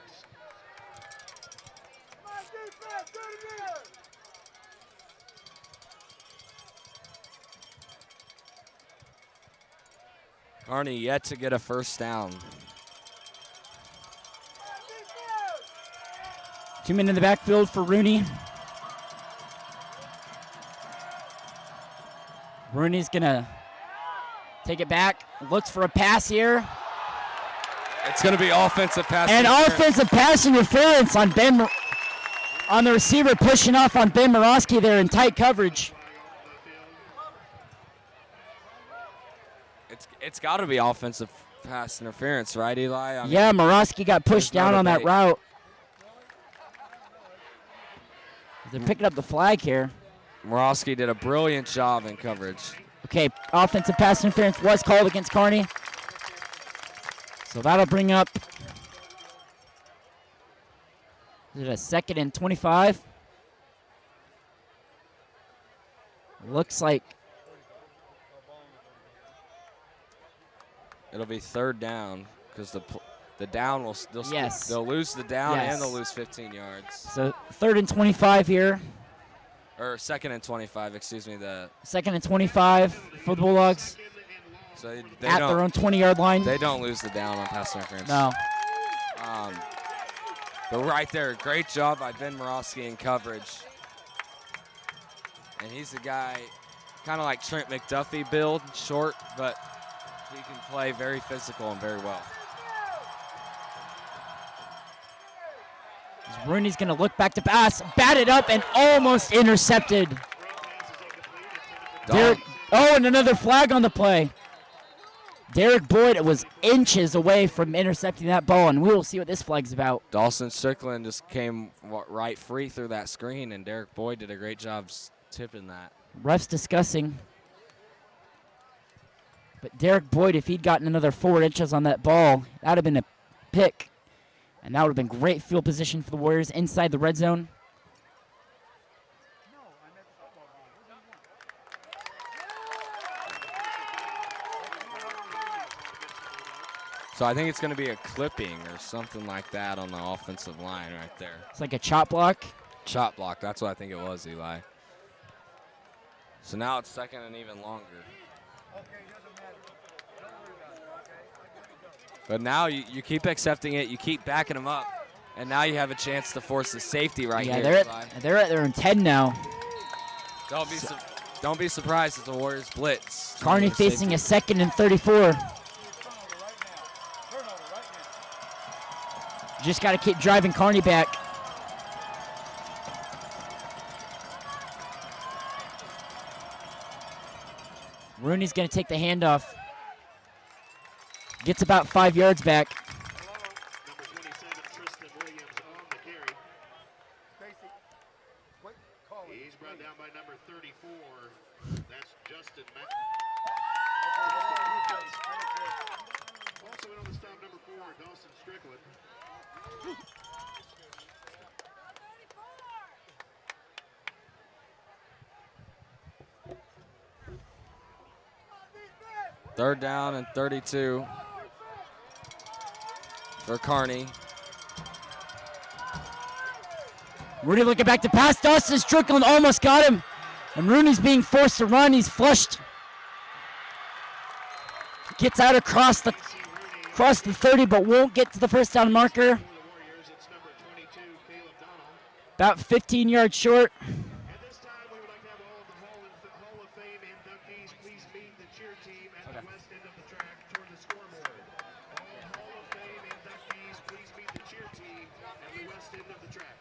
Kearney yet to get a first down. 2 men in the backfield for Rooney. Rooney's going to take it back. Looks for a pass here. It's going to be offensive pass and interference. Offensive pass interference on on the receiver, pushing off on Ben Morosky there in tight coverage. It's got to be offensive pass interference, right, Eli? I mean, yeah, Morosky got pushed down on that route. They're picking up the flag here. Morosky did a brilliant job in coverage. Okay, offensive pass interference was called against Kearney. So that'll bring up, is it a 2nd and 25? Looks like it'll be 3rd down because the down will still. Yes. They'll lose the down Yes. and they'll lose 15 yards. So 3rd and 25 here. Or 2nd and 25, excuse me. 2nd and 25 for the Bulldogs. So they at their own 20-yard line. They don't lose the down on pass interference. No. But right there, great job by Ben Morosky in coverage. And he's a guy kind of like Trent McDuffie build, short, but he can play very physical and very well. Rooney's going to look back to pass, batted up, and almost intercepted. And another flag on the play. Derek Boyd was inches away from intercepting that ball, and we will see what this flag's about. Dawson Strickland just came right free through that screen, and Derek Boyd did a great job tipping that. Refs discussing. But Derek Boyd, if he'd gotten another 4 inches on that ball, that would have been a pick. And that would have been great field position for the Warriors inside the red zone. So I think it's going to be a clipping or something like that on the offensive line right there. It's like a chop block? Chop block, that's what I think it was, Eli. So now it's 2nd and even longer. Okay, doesn't matter. Don't worry about it, okay? But now you keep accepting it. You keep backing them up. And now you have a chance to force the safety right here. They're at their own 10 now. Don't be surprised if the Warriors blitz. Kearney facing a 2nd and 34. Just got to keep driving Kearney back. Rooney's going to take the handoff. Gets about 5 yards back. He's brought down by number 34. That's Justin Mack. Also in on the stop, number 4, Dawson Strickland. Third down and 32 for Kearney. Rooney looking back to pass. Dawson Strickland almost got him. And Rooney's being forced to run. He's flushed. Gets out across the 30, but won't get to the first down marker. About 15 yards short. At this time, we would like to have all of the Hall of Fame inductees please meet the cheer team at the west end of the track toward the scoreboard. All Hall of Fame inductees please meet the cheer team at the west end of the track.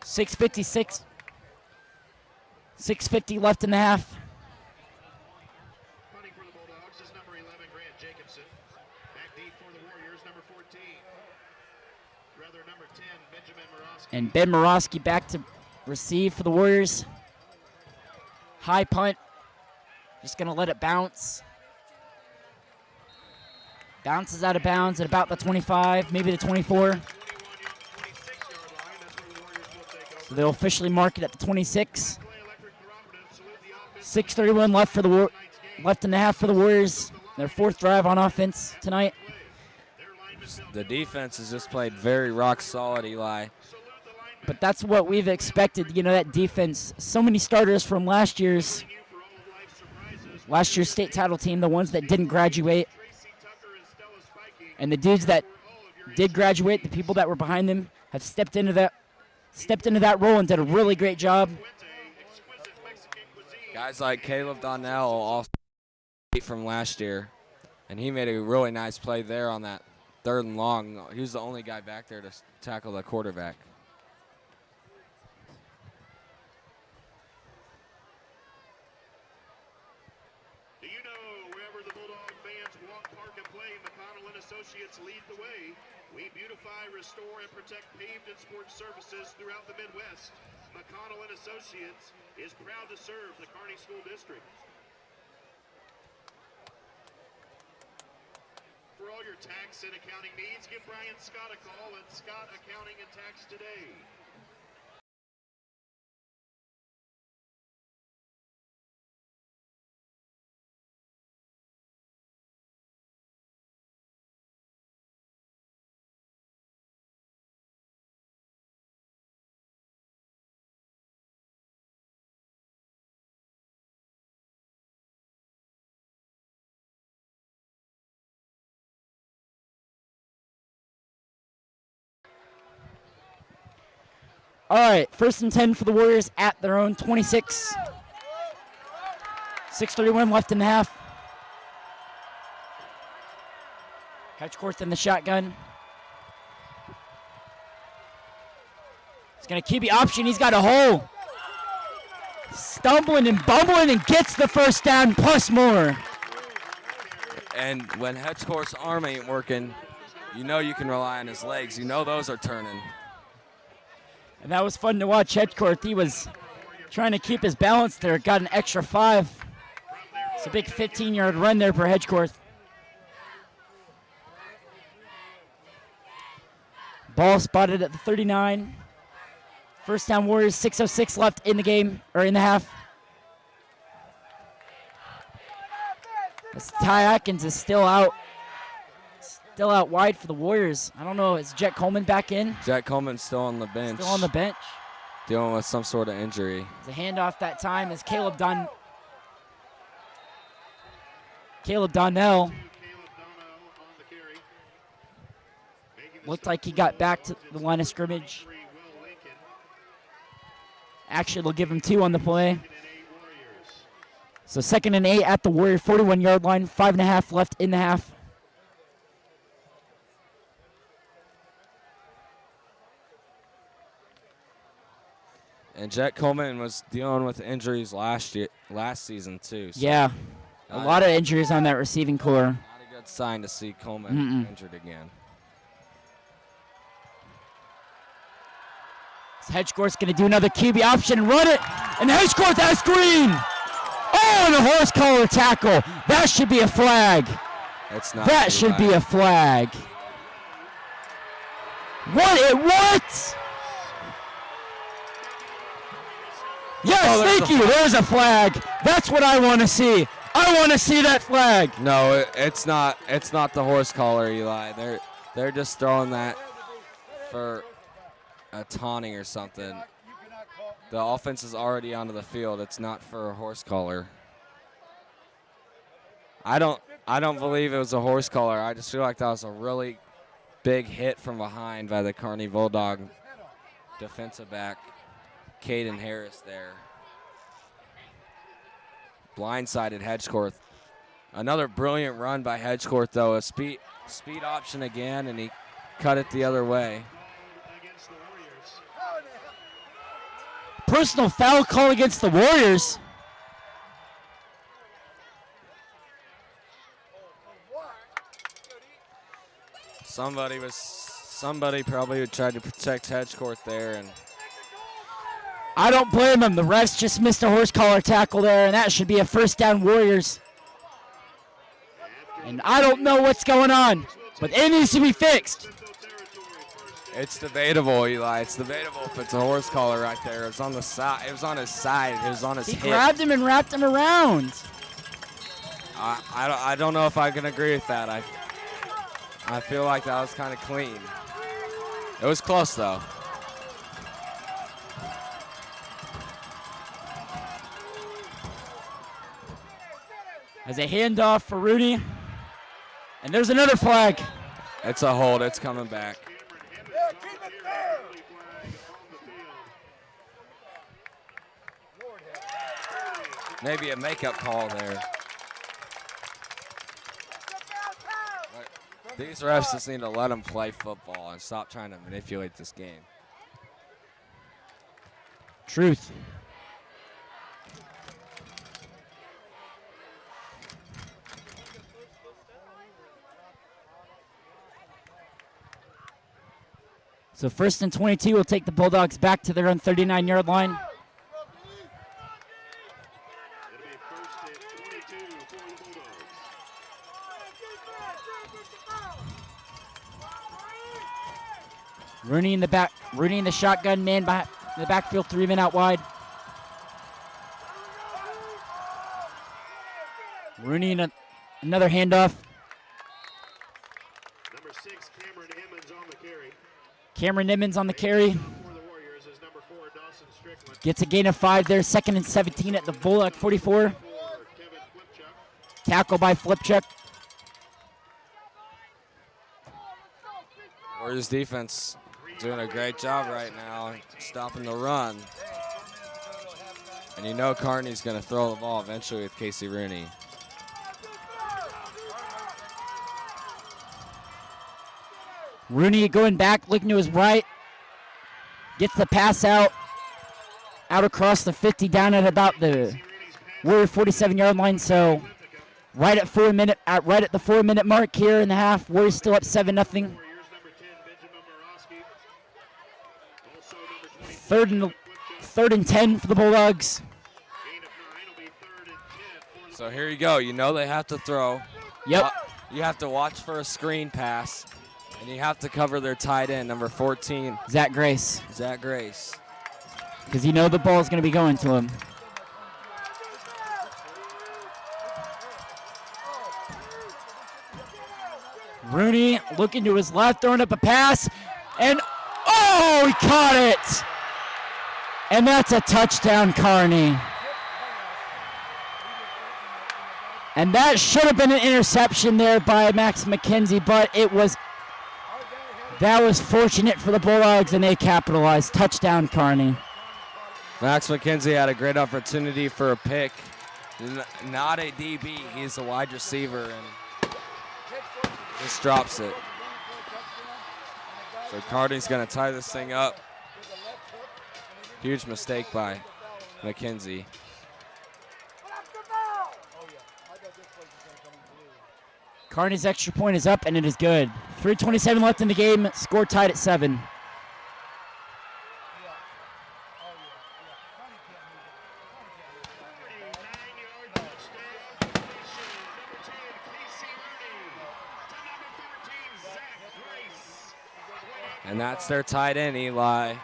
6:56. 6:50 left in the half. Punting for the Bulldogs is number 11, Grant Jacobson. Back deep for the Warriors, number 14. Rather, number 10, Benjamin Morosky. And Ben Morosky back to receive for the Warriors. High punt. Just going to let it bounce. Bounces out of bounds at about the 25, maybe the 24. So they'll officially mark it at the 26. 6:31 left for the left in the half for the Warriors. Their 4th drive on offense tonight. The defense has just played very rock solid, Eli. But that's what we've expected. You know, that defense. So many starters from last year's state title team, the ones that didn't graduate, and the dudes that did graduate, the people that were behind them, have stepped into that role and did a really great job. Guys like Caleb Donnell, also from last year, and he made a really nice play there on that 3rd and long. He was the only guy back there to tackle the quarterback. Do you know wherever the Bulldog fans walk, park, and play, McConnell and Associates lead the way. We beautify, restore, and protect paved and sports surfaces throughout the Midwest. McConnell and Associates is proud to serve the Kearney School District. For all your tax and accounting needs, give Brian Scott a call at Scott Accounting and Tax today. All right, 1st and 10 for the Warriors at their own 26. 6:31 left in the half. Hedgecourt in the shotgun. He's going to keep the option. He's got a hole. Stumbling and bumbling and gets the first down plus more. And when Hedgecourt's arm ain't working, you know you can rely on his legs. You know those are turning. And that was fun to watch. Hedgecourt, he was trying to keep his balance there. Got an extra 5. It's a big 15-yard run there for Hedgecourt. Ball spotted at the 39. First down Warriors, 6:06 left in the game, or in the half. As Ty Atkins is still out wide for the Warriors. I don't know, is Jet Coleman back in? Jet Coleman's still on the bench. Still on the bench. Dealing with some sort of injury. The handoff that time is Caleb Donnell. Looked like he got back to the line of scrimmage. Actually, they'll give him 2 on the play. So 2nd and 8 at the Warrior 41-yard line. 5.5 left in the half. And Jet Coleman was dealing with injuries last season too. So Yeah, a lot of injuries on that receiving core. Not a good sign to see Coleman injured again. Hedgecourt's going to do another QB option, run it, and Hedgecourt has green. Oh, and a horse collar tackle. That should be a flag. It's not. That should be a flag. What? Yes, thank you. There's a flag. That's what I want to see. I want to see that flag. No, it's not. It's not the horse collar, Eli. They're just throwing that for a taunting or something. The offense is already onto the field. It's not for a horse collar. I don't believe it was a horse collar. I just feel like that was a really big hit from behind by the Kearney Bulldog defensive back, Caden Harris there. Blindsided Hedgecourt. Another brilliant run by Hedgecourt, though. A speed option again, and he cut it the other way. Personal foul call against the Warriors. Somebody probably tried to protect Hedgecourt there, and I don't blame him. The refs just missed a horse collar tackle there, and that should be a first down Warriors. And I don't know what's going on, but it needs to be fixed. it's debatable, Eli. It's debatable if it's a horse collar right there. It's on the side. It was on his side. It was on his hip. He grabbed him and wrapped him around. I don't know if I can agree with that. I feel like that was kind of clean. It was close, though. As a handoff for Rooney. And there's another flag. It's a hold. It's coming back. Maybe a makeup call there. These refs just need to let them play football and stop trying to manipulate this game. Truth. So 1st and 22 will take the Bulldogs back to their own 39-yard line. Rooney in the back. Rooney in the shotgun, man behind the backfield, 3 men out wide. Rooney in another handoff. Number 6, Cameron Emmons on the carry. Cameron Emmons on the carry. For the Warriors is number 4, Dawson Strickland. Gets a gain of 5 there. 2nd and 17 at the Bulldog 44. For Kevin Flipchuk. Tackle by Flipchuk. Warriors defense doing a great job right now, stopping the run. And you know Kearney's going to throw the ball eventually with Casey Rooney. Rooney going back, looking to his right. Gets the pass out across the 50, down at about the Warrior 47-yard line. So right at the 4-minute mark here in the half. Warriors still up 7-0. Third and 10 for the Bulldogs. So here you go. You know they have to throw. Yep. You have to watch for a screen pass, and you have to cover their tight end, number 14. Zach Grace. Because you know the ball is going to be going to him. Rooney looking to his left, throwing up a pass, and oh, he caught it! And that's a touchdown, Kearney. And that should have been an interception there by Max McKenzie, but it was That was fortunate for the Bulldogs, and they capitalized. Touchdown, Kearney. Max McKenzie had a great opportunity for a pick. Not a DB, he's a wide receiver, and just drops it. So Kearney's going to tie this thing up. Huge mistake by McKenzie. Kearney's extra point is up, and it is good. 3:27 left in the game. Score tied at 7. And that's their tight end, Eli.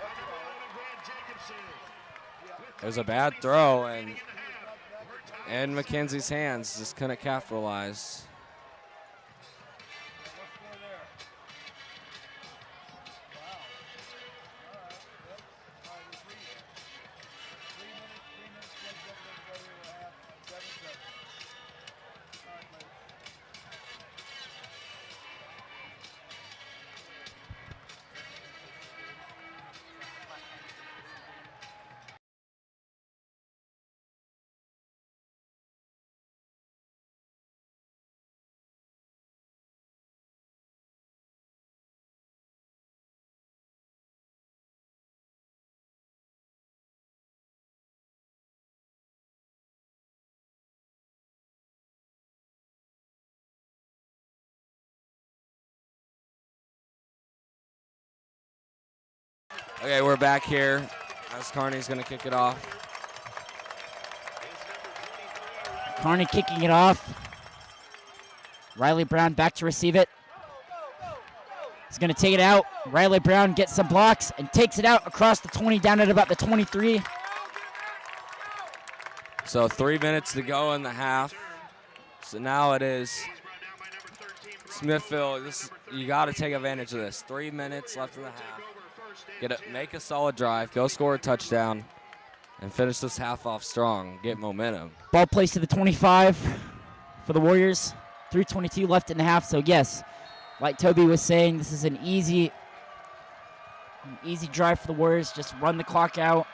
It was a bad throw, and McKenzie's hands just couldn't capitalize. Okay, we're back here as Kearney's going to kick it off. Kearney kicking it off. Riley Brown back to receive it. He's going to take it out. Riley Brown gets some blocks and takes it out across the 20, down at about the 23. So 3 minutes to go in the half. So now it is Smithville. You got to take advantage of this. 3 minutes left in the half. Make a solid drive, go score a touchdown, and finish this half off strong. Get momentum. Ball placed to the 25 for the Warriors. 3:22 left in the half. So yes, like Toby was saying, this is an easy drive for the Warriors. Just run the clock out.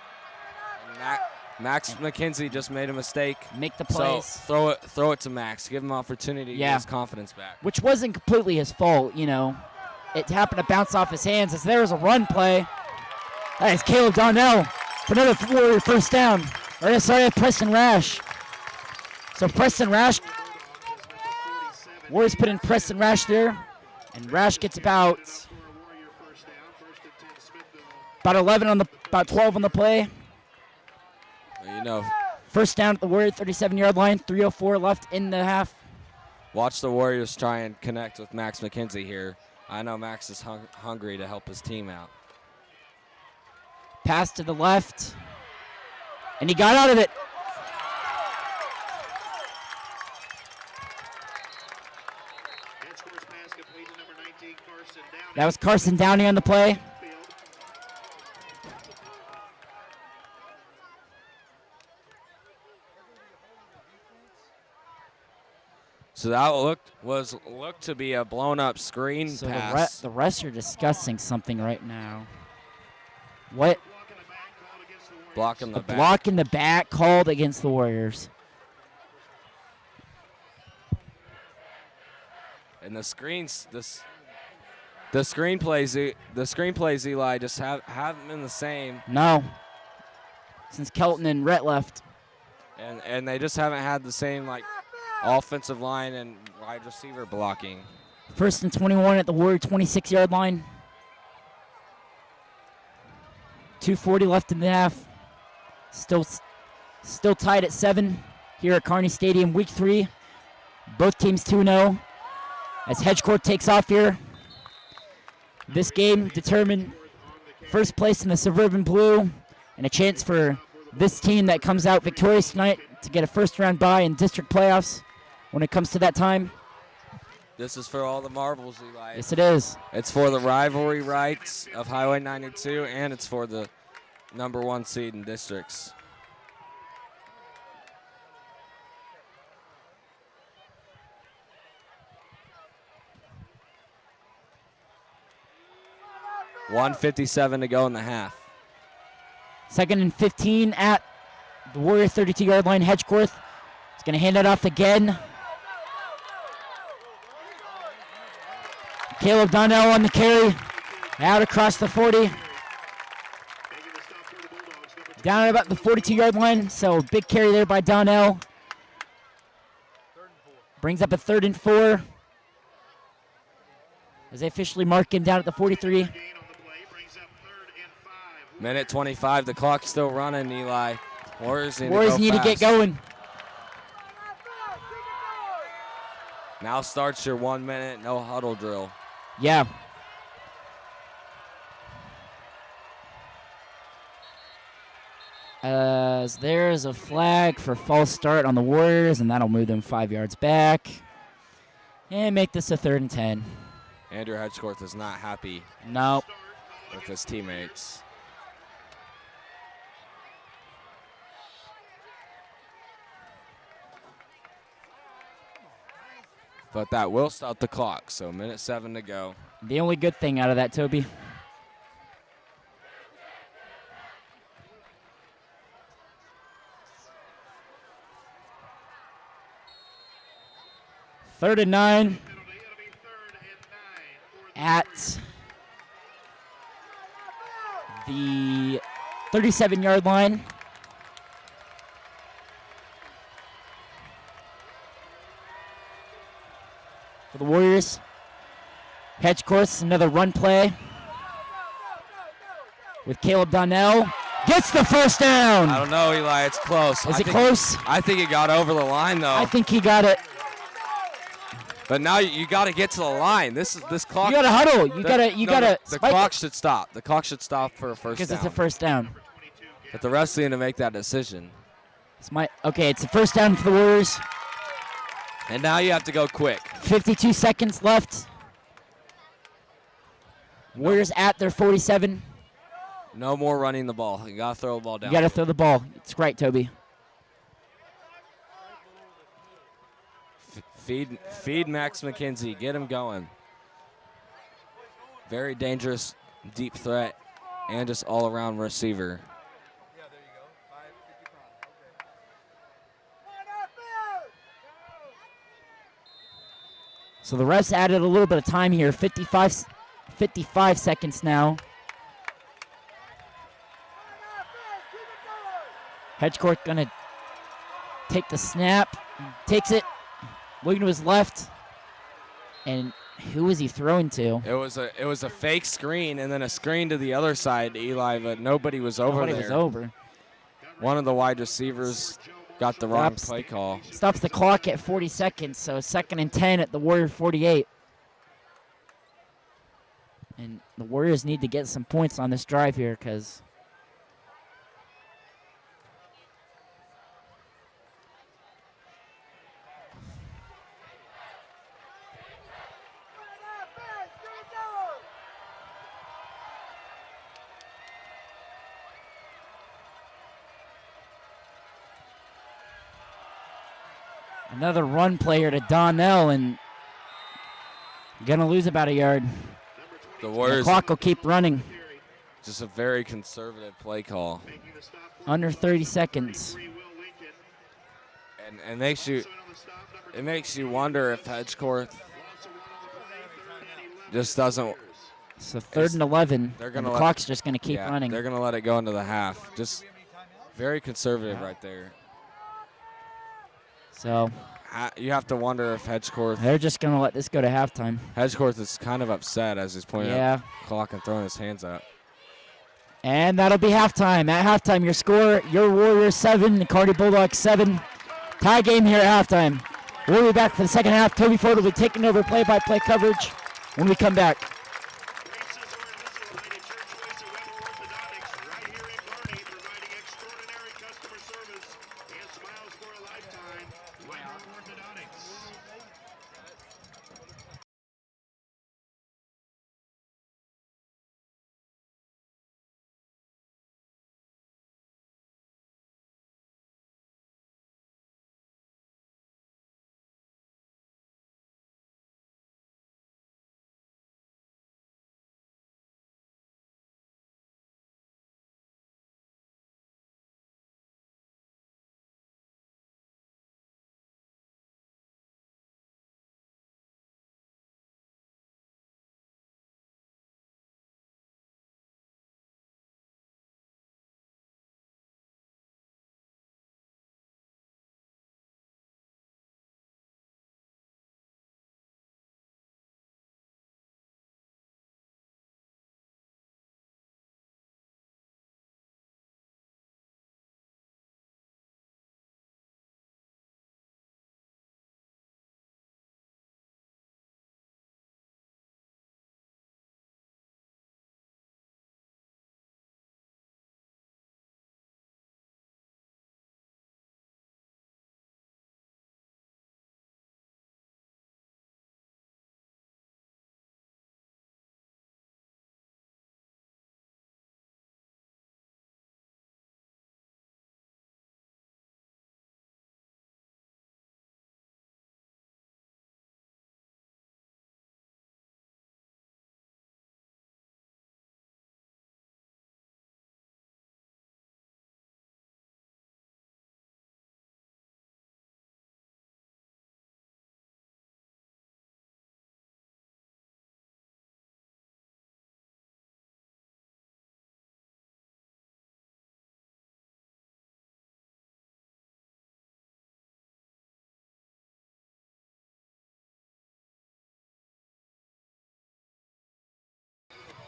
Max McKenzie just made a mistake. Make the plays. So throw it to Max. Give him an opportunity to get his confidence back. Which wasn't completely his fault, you know. It happened to bounce off his hands as there was a run play. That is Caleb Donnell for another Warrior first down. Or sorry, Preston Rash. So Preston Rash, Warriors put in Preston Rash there, and Rash gets about 11 on about 12 on the play. Well, you know, first down at the Warrior 37-yard line. 3:04 left in the half. Watch the Warriors try and connect with Max McKenzie here. I know Max is hungry to help his team out. Pass to the left, and he got out of it. That was Carson Downey on the play. So that looked to be a blown up screen so pass. The refs are discussing something right now. What? Block in the back. Block in the back called against the Warriors. And the screenplays, Eli, just haven't been the same. No. Since Kelton and Rhett left. And they just haven't had the same offensive line and wide receiver blocking. 1st and 21 at the Warrior 26-yard line. 2:40 left in the half. Still tied at 7 here at Kearney Stadium, Week 3. Both teams 2-0. As Hedgecourt takes off here. This game determined first place in the Suburban Blue and a chance for this team that comes out victorious tonight to get a first-round bye in district playoffs when it comes to that time. This is for all the marbles, Eli. Yes, it is. It's for the rivalry rights of Highway 92, and it's for the #1 seed in districts. 1:57 to go in the half. 2nd and 15 at the Warrior 32-yard line. Hedgecorth is going to hand it off again. Caleb Donnell on the carry. Out across the 40. Down at about the 42-yard line. So big carry there by Donnell. Brings up a 3rd and 4. As they officially mark him down at the 43. Minute 25. The clock's still running, Eli. Warriors need to get going. Now starts your 1 minute no huddle drill. Yeah. As there's a flag for false start on the Warriors, and that'll move them 5 yards back. And make this a 3rd and 10. Andrew Hedgecorth is not happy Nope. with his teammates. But that will stop the clock, so minute 7 to go. The only good thing out of that, Toby. Third and 9 at the 37-yard line. For the Warriors. Hedgecorth, another run play with Caleb Donnell. Gets the first down. I don't know, Eli. It's close. Is it close? I think it got over the line, though. I think he got it. But now you got to get to the line. This clock. You got to huddle. You got to. The clock should stop. The clock should stop for a first down. Because it's a first down. But the refs need to make that decision. Okay, it's a first down for the Warriors. And now you have to go quick. 52 seconds left. Warriors at their 47. No more running the ball. You got to throw the ball down. You got to throw the ball. It's right, Toby. Feed Max McKenzie. Get him going. Very dangerous, deep threat, and just all-around receiver. Yeah, there you go. 5:55. Okay. So the refs added a little bit of time here. 55 seconds now. Hedgecorth going to take the snap. Takes it. Looking to his left. And who is he throwing to? It was a fake screen and then a screen to the other side, Eli, but nobody was over there. Nobody was over. One of the wide receivers got the wrong play call. Stops the clock at 40 seconds, so 2nd and 10 at the Warrior 48. And the Warriors need to get some points on this drive here because another run player to Donnell, and gonna lose about a yard. The Warriors. The clock will keep running. Just a very conservative play call. Under 30 seconds. And it makes you wonder if Hedgecorth just doesn't. So 3rd and 11. They're and gonna the clock's just gonna keep running. They're gonna let it go into the half. Just very conservative right there. So you have to wonder if Hedgecorth. They're just gonna let this go to halftime. Hedgecorth is kind of upset as he's pointing at the clock and throwing his hands up. And that'll be halftime. At halftime, your score, your Warriors 7, the Kearney Bulldogs 7. Tie game here at halftime. We'll be back for the second half. Toby Ford will be taking over play-by-play coverage when we come back.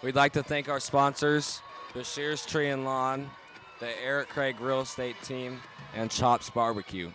We'd like to thank our sponsors, Bashir's Tree and Lawn, the Eric Craig Real Estate Team, and Chops Barbecue.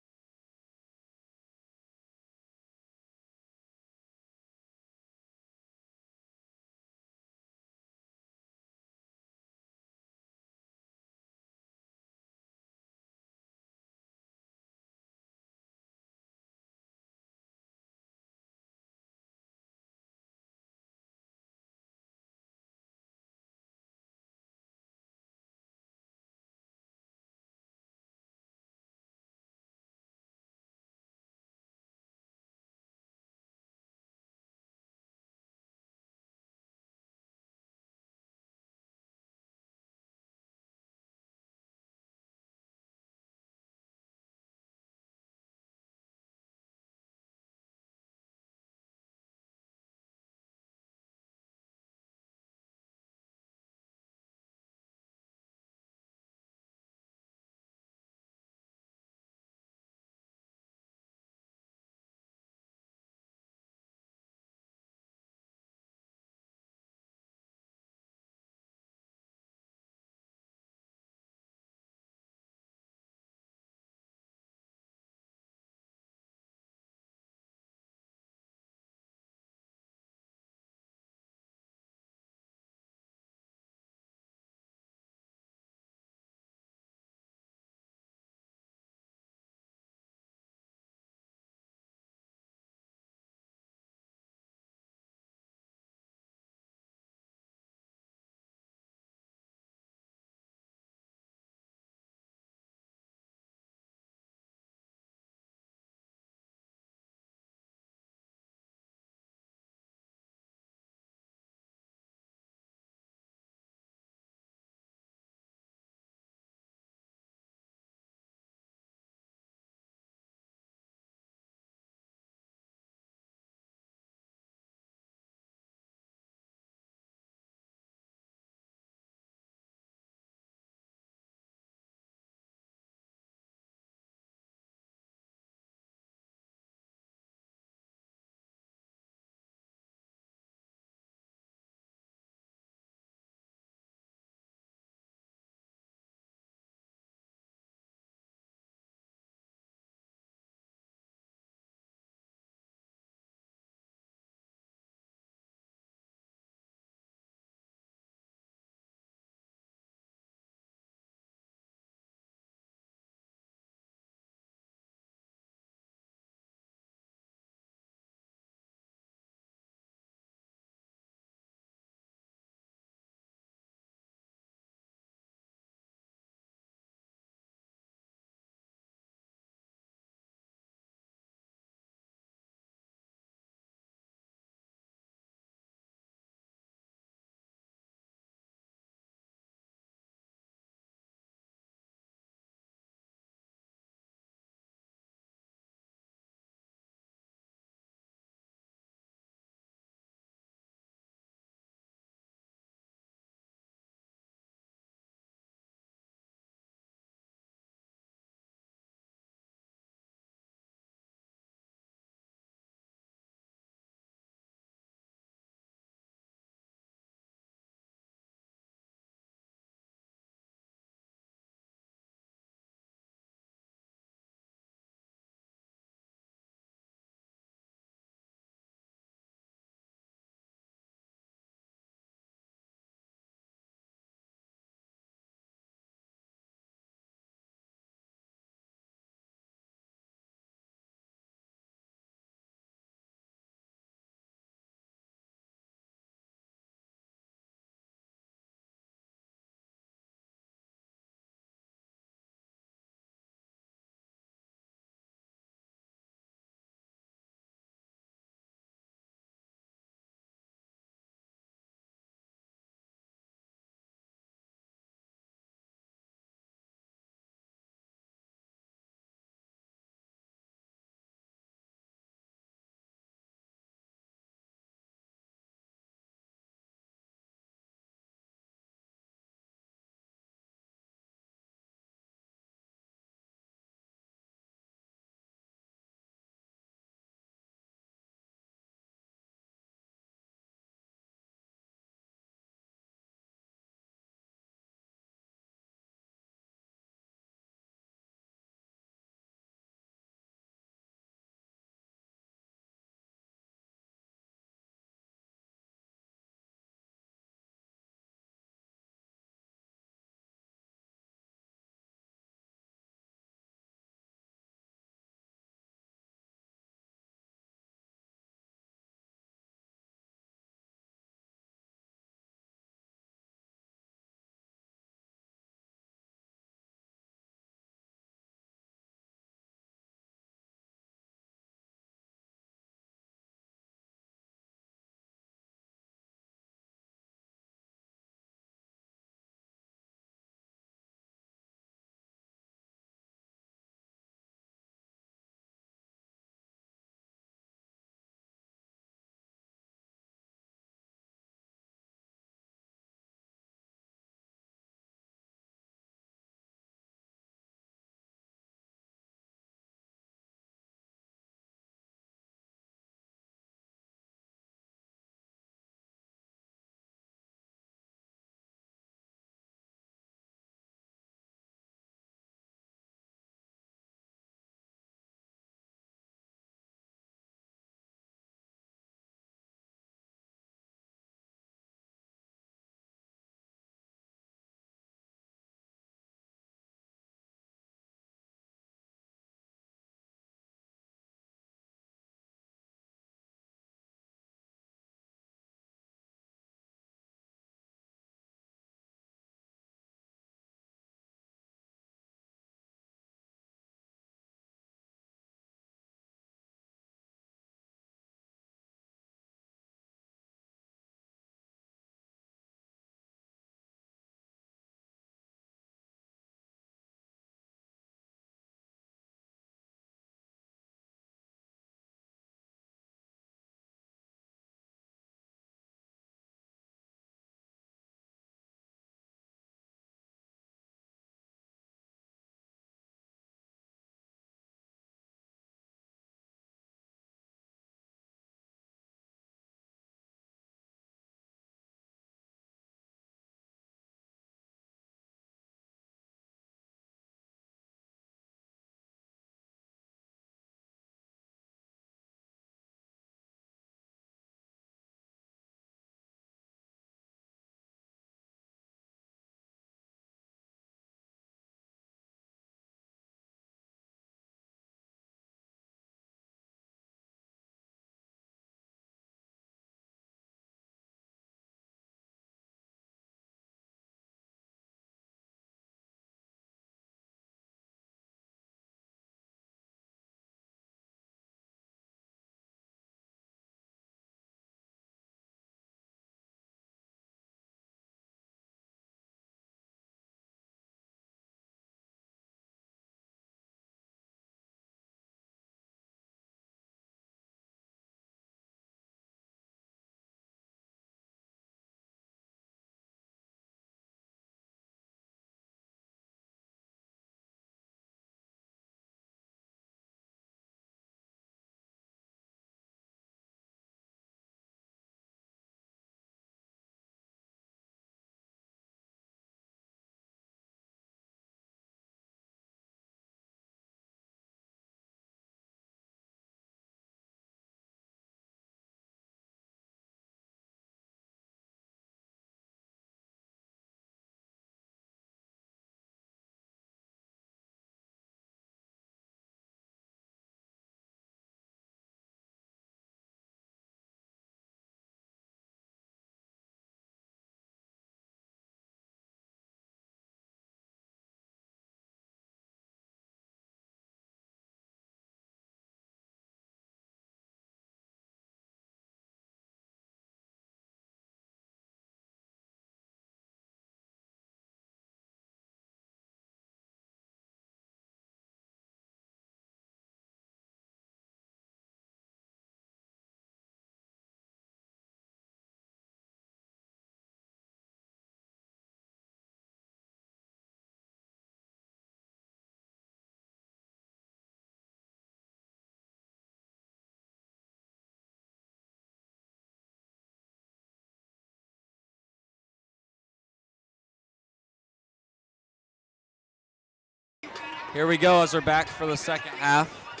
Here we go as we're back for the second half.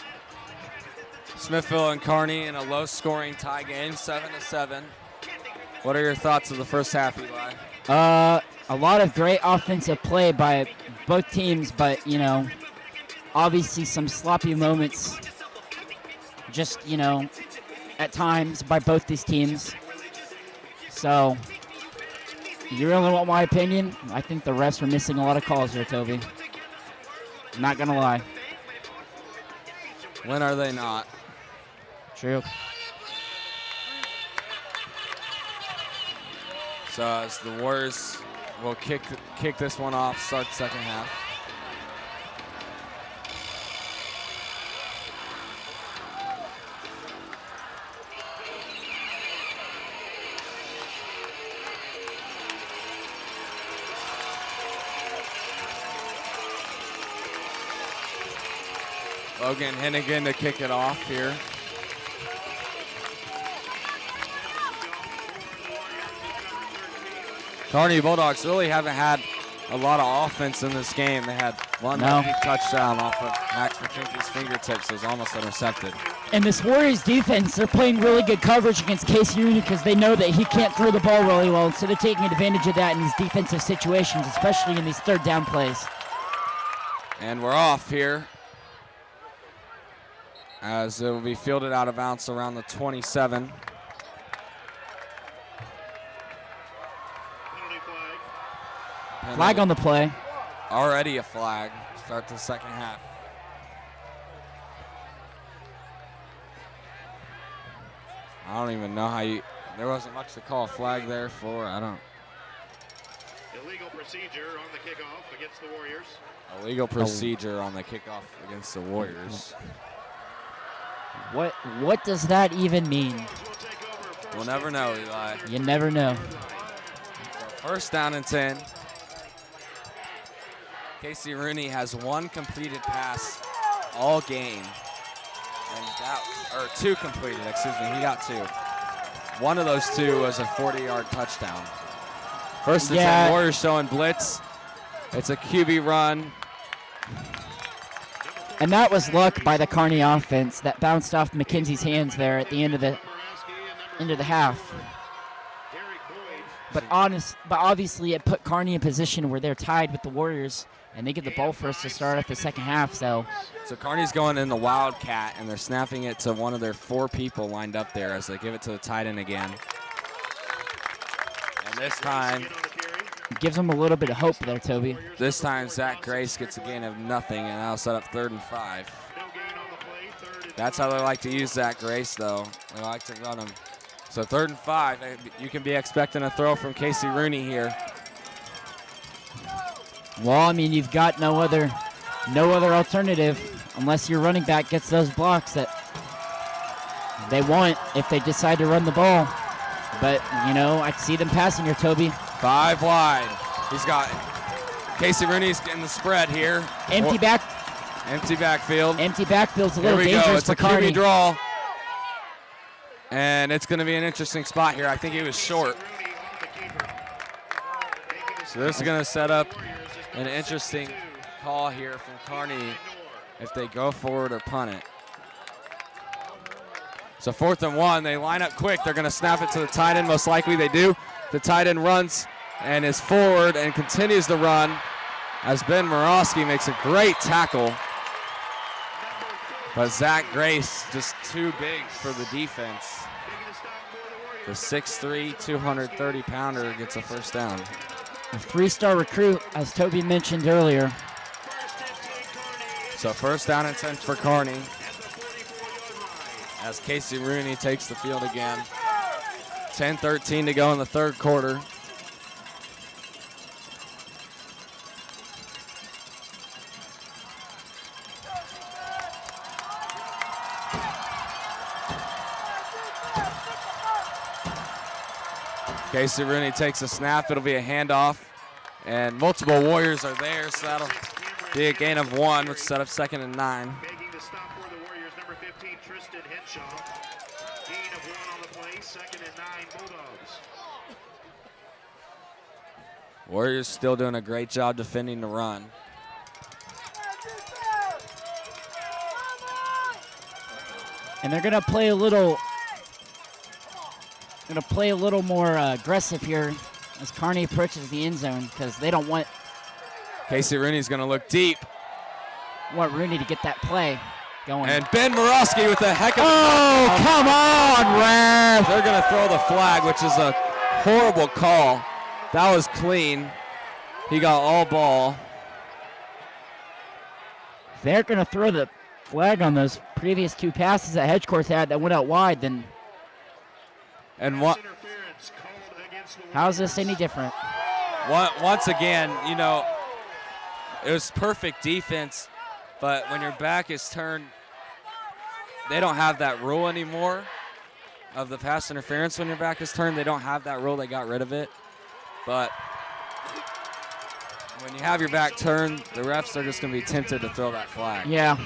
Smithville and Kearney in a low-scoring tie game, 7-7. What are your thoughts of the first half, Eli? A lot of great offensive play by both teams, but, you know, obviously some sloppy moments just, you know, at times by both these teams. So, you really want my opinion? I think the refs are missing a lot of calls here, Toby. I'm not going to lie. When are they not? True. So as the Warriors will kick this one off, start the second half. Logan Hennigan to kick it off here. Kearney Bulldogs really haven't had a lot of offense in this game. They had one lucky touchdown off of Max McKenzie's fingertips. It was almost intercepted. And this Warriors defense, they're playing really good coverage against Casey Rooney because they know that he can't throw the ball really well. So they're taking advantage of that in these defensive situations, especially in these third down plays. And we're off here, as it will be fielded out of bounds around the 27. Flag on the play. Already a flag. Start the second half. I don't even know how you. There wasn't much to call a flag there for. I don't. Illegal procedure on the kickoff against the Warriors. Illegal procedure on the kickoff against the Warriors. What does that even mean? We'll never know, Eli. You never know. So first down and 10. Casey Rooney has one completed pass all game. Or two completed, excuse me. He got two. One of those two was a 40-yard touchdown. First and 10, Warriors showing blitz. It's a QB run. And that was luck by the Kearney offense that bounced off McKenzie's hands there at the end of the half. But obviously it put Kearney in a position where they're tied with the Warriors, and they get the ball first to start off the second half. So Kearney's going in the Wildcat, and they're snapping it to one of their four people lined up there as they give it to the tight end again. And this time, it gives them a little bit of hope there, Toby. This time, Zach Grace gets a gain of nothing, and that'll set up 3rd and 5. That's how they like to use Zach Grace, though. They like to run him. So 3rd and 5, you can be expecting a throw from Casey Rooney here. Well, I mean, you've got no other alternative unless your running back gets those blocks that they want if they decide to run the ball. But, you know, I see them passing here, Toby. 5 wide. He's got Casey Rooney's getting the spread here. Empty backfield. Empty backfield's a little dangerous for Kearney. It's a QB draw. And it's going to be an interesting spot here. I think he was short. So this is going to set up an interesting call here from Kearney if they go forward or punt it. So 4th and 1, they line up quick. They're going to snap it to the tight end. Most likely they do. The tight end runs and is forward and continues to run as Ben Morosky makes a great tackle. But Zach Grace just too big for the defense. The 6'3", 230-pounder gets a first down. A 3-star recruit, as Toby mentioned earlier. So first down and 10 for Kearney, as Casey Rooney takes the field again. 10-13 to go in the third quarter. Casey Rooney takes a snap. It'll be a handoff, and multiple Warriors are there, so that'll be a gain of 1, which set up 2nd and 9. Making the stop for the Warriors, number 15, Tristan Henshaw. Gain of 1 on the play, 2nd and 9, Bulldogs. Warriors still doing a great job defending the run. And they're gonna play a little more aggressive here as Kearney approaches the end zone because they don't want Casey Rooney's going to look deep. Rooney to get that play going. And Ben Morosky with a heck of a oh, come on, ref! They're going to throw the flag, which is a horrible call. That was clean. He got all ball. They're going to throw the flag on those previous 2 passes that Hedgecourt had that went out wide. Then, and what? How is this any different? Once again, you know, it was perfect defense, but when your back is turned, they don't have that rule anymore of the pass interference when your back is turned. They don't have that rule. They got rid of it. But when you have your back turned, the refs are just going to be tempted to throw that flag. Yeah.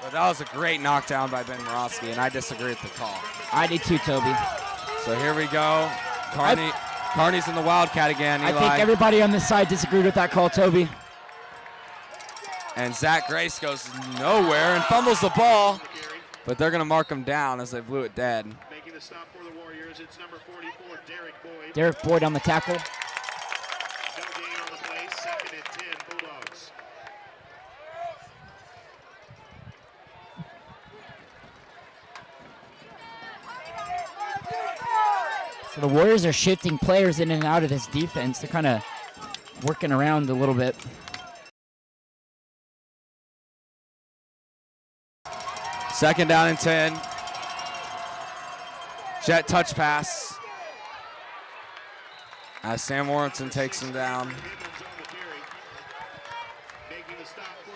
But that was a great knockdown by Ben Morosky, and I disagree with the call. I do too, Toby. So here we go. Kearney's in the Wildcat again, Eli. I think everybody on this side disagreed with that call, Toby. And Zach Grace goes nowhere and fumbles the ball, but they're going to mark him down as they blew it dead. Making the stop for the Warriors, it's number 44, Derek Boyd. Derek Boyd on the tackle. No gain on the play, 2nd and 10, Bulldogs. So the Warriors are shifting players in and out of this defense. They're kind of working around a little bit. Second down and 10. Jet touch pass. As Sam Warrington takes him down.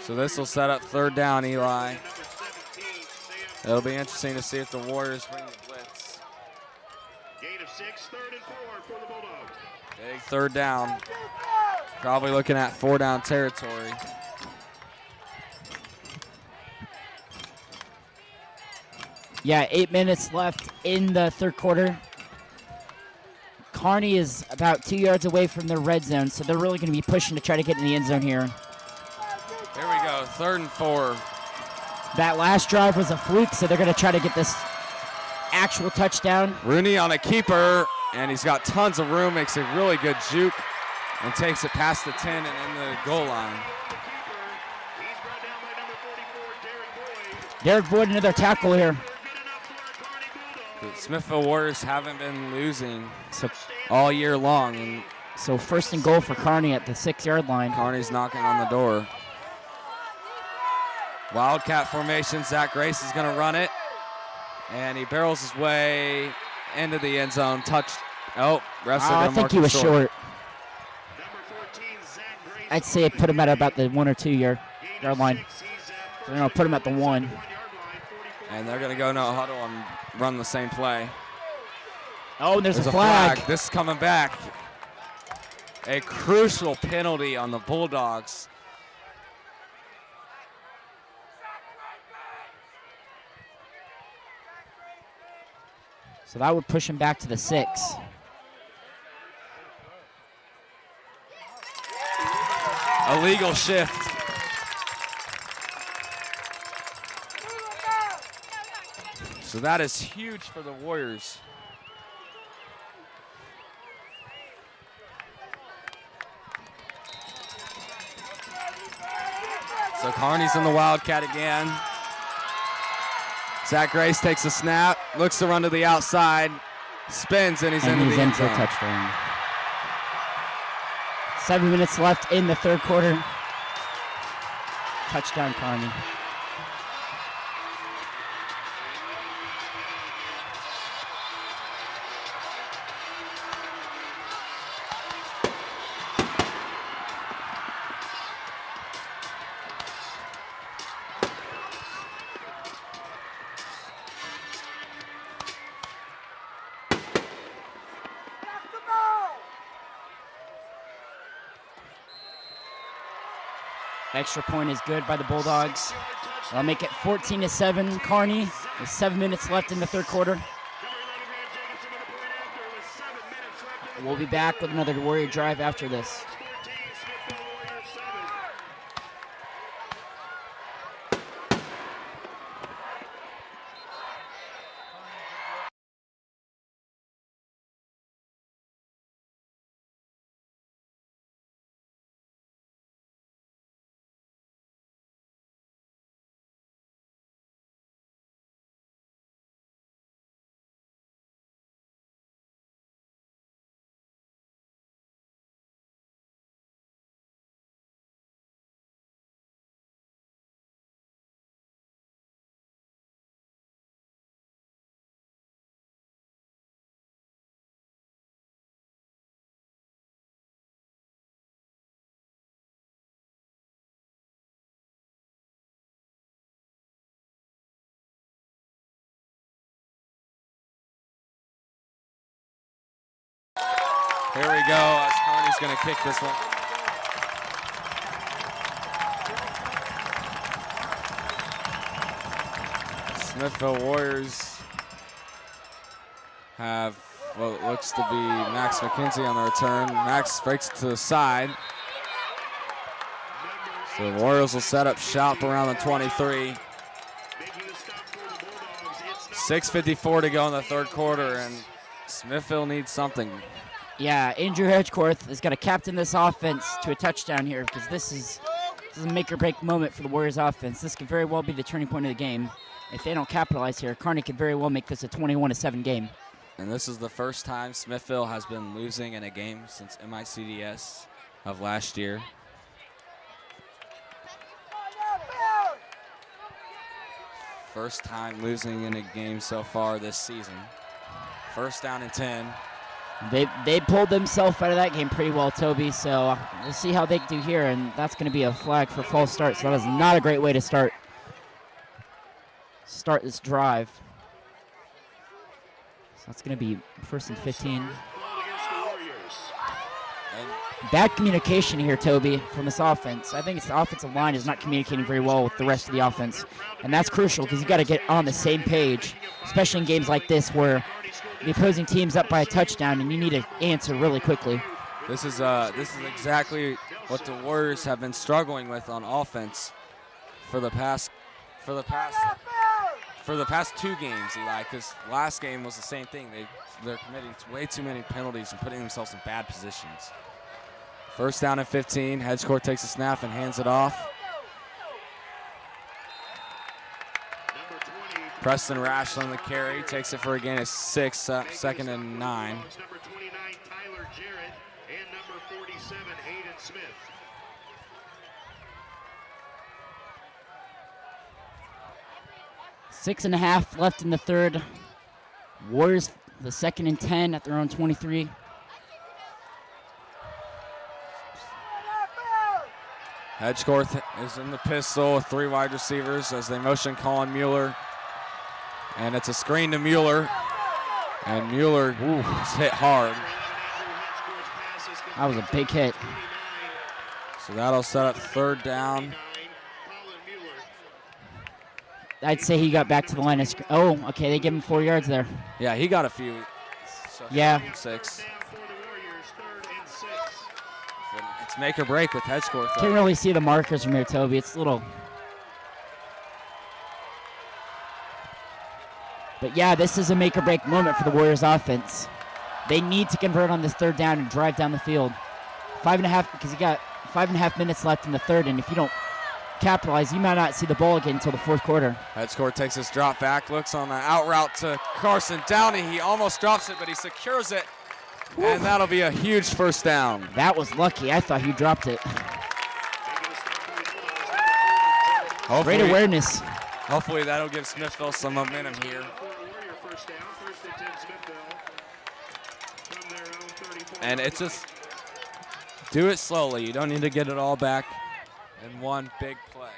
So this will set up 3rd down, Eli. It'll be interesting to see if the Warriors bring the blitz. Gain of 6, 3rd and 4 for the Bulldogs. Big 3rd down. Probably looking at 4-down territory. Yeah, 8 minutes left in the 3rd quarter. Kearney is about 2 yards away from their red zone, so they're really going to be pushing to try to get in the end zone here. Here we go, 3rd and 4. That last drive was a fluke, so they're going to try to get this actual touchdown. Rooney on a keeper, and he's got tons of room, makes a really good juke, and takes it past the 10 and in the goal line. He's brought down by number 44, Derek Boyd. Derek Boyd, another tackle here. The Smithville Warriors haven't been losing all year long, and So 1st and goal for Kearney at the 6-yard line. Kearney's knocking on the door. Wildcat formation, Zach Grace is going to run it, and he barrels his way into the end zone. Touch. Oh, refs are I going to think mark he him was short. Number 14, Zach Grace. I'd say put him at about the 1 or 2 yard line. They're going to put him at the 1. And they're going to go no huddle and run the same play. Oh, and there's a flag. This is coming back. A crucial penalty on the Bulldogs. So that would push him back to the 6. Illegal shift. So that is huge for the Warriors. So Kearney's in the Wildcat again. Zach Grace takes a snap, looks to run to the outside, spins, and he's into the end for a zone. touchdown. 7 minutes left in the 3rd quarter. Touchdown, Kearney. Extra point is good by the Bulldogs. That'll make it 14-7 Kearney with 7 minutes left in the 3rd quarter. We'll be back with another Warrior drive after this. Here we go, as Kearney's going to kick this one. Smithville Warriors have what looks to be Max McKenzie on the return. Max fakes to the side. So the Warriors will set up shop around the 23. 6:54 to go in the third quarter, and Smithville needs something. Yeah, Andrew Hedgecorth is going to captain this offense to a touchdown here because this is a make-or-break moment for the Warriors offense. This could very well be the turning point of the game. If they don't capitalize here, Kearney could very well make this a 21-7 game. And this is the first time Smithville has been losing in a game since MICDS of last year. First time losing in a game so far this season. First down and 10. They pulled themselves out of that game pretty well, Toby, so we'll see how they do here, and that's going to be a flag for false start, so that is not a great way to start this drive. So that's going to be 1st and 15. Bad communication here, Toby, from this offense. I think it's the offensive line is not communicating very well with the rest of the offense, and that's crucial because you got to get on the same page, especially in games like this where the opposing team's up by a touchdown and you need to answer really quickly. This is exactly what the Warriors have been struggling with on offense for the past 2 games, Eli, because last game was the same thing. They're committing way too many penalties and putting themselves in bad positions. First down and 15. Hedgecourt takes a snap and hands it off. Preston Rash on the carry, takes it for a gain of 6, 2nd and 9. Number 29, Tyler Jarrett, and number 47, Hayden Smith. Six and a half left in the third. Warriors, the 2nd and 10 at their own 23. Hedgecourt is in the pistol with 3 wide receivers as they motion Colin Mueller. And it's a screen to Mueller. And Mueller is hit hard. That was a big hit. So that'll set up 3rd down. I'd say he got back to the line of scrimmage. Oh, okay, they give him 4 yards there. Yeah, he got a few. So yeah. 6. It's make or break with Hedgecourt. Can't really see the markers from here, Toby. It's a little. But yeah, this is a make or break moment for the Warriors offense. They need to convert on this 3rd down and drive down the field. 5.5, because you got 5.5 minutes left in the third, and if you don't capitalize, you might not see the ball again until the 4th quarter. Hedgecourt takes his drop back, looks on the out route to Carson Downey. He almost drops it, but he secures it. Woo. And that'll be a huge 1st down. That was lucky. I thought he dropped it. Great awareness. Hopefully that'll give Smithville some momentum here. And it's just do it slowly. You don't need to get it all back in one big play.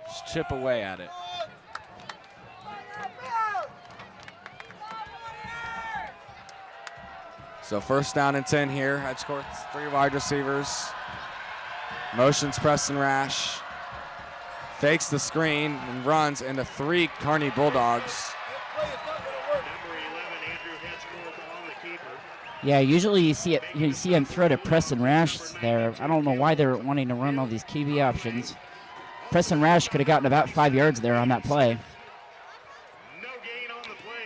Just chip away at it. So 1st down and 10 here. Hedgecourt's 3 wide receivers. Motions Preston Rash. Fakes the screen and runs into 3 Kearney Bulldogs. Yeah, usually you see him throw to Preston Rash there. I don't know why they're wanting to run all these QB options. Preston Rash could have gotten about 5 yards there on that play.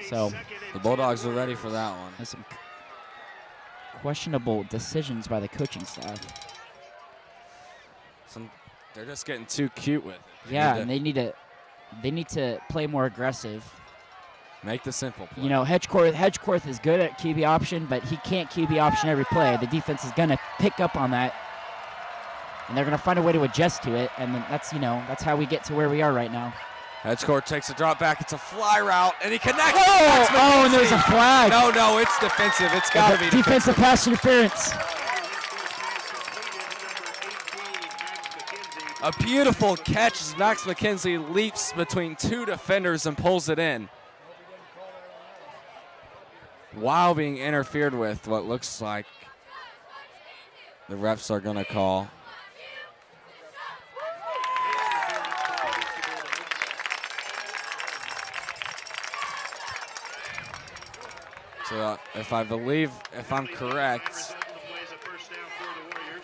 So the Bulldogs are ready for that one. There's some questionable decisions by the coaching staff. They're just getting too cute with it. Yeah, and they need to play more aggressive. Make the simple play. You know, Hedgecorth is good at QB option, but he can't QB option every play. The defense is going to pick up on that, and they're going to find a way to adjust to it, and that's how we get to where we are right now. Hedgecourt takes a drop back. It's a fly route, and he connects. Oh, and there's a flag. No, it's defensive. It's got to be defensive pass interference. A beautiful catch as Max McKenzie leaps between 2 defenders and pulls it in. while being interfered with, what looks like the refs are going to call. So if I'm correct,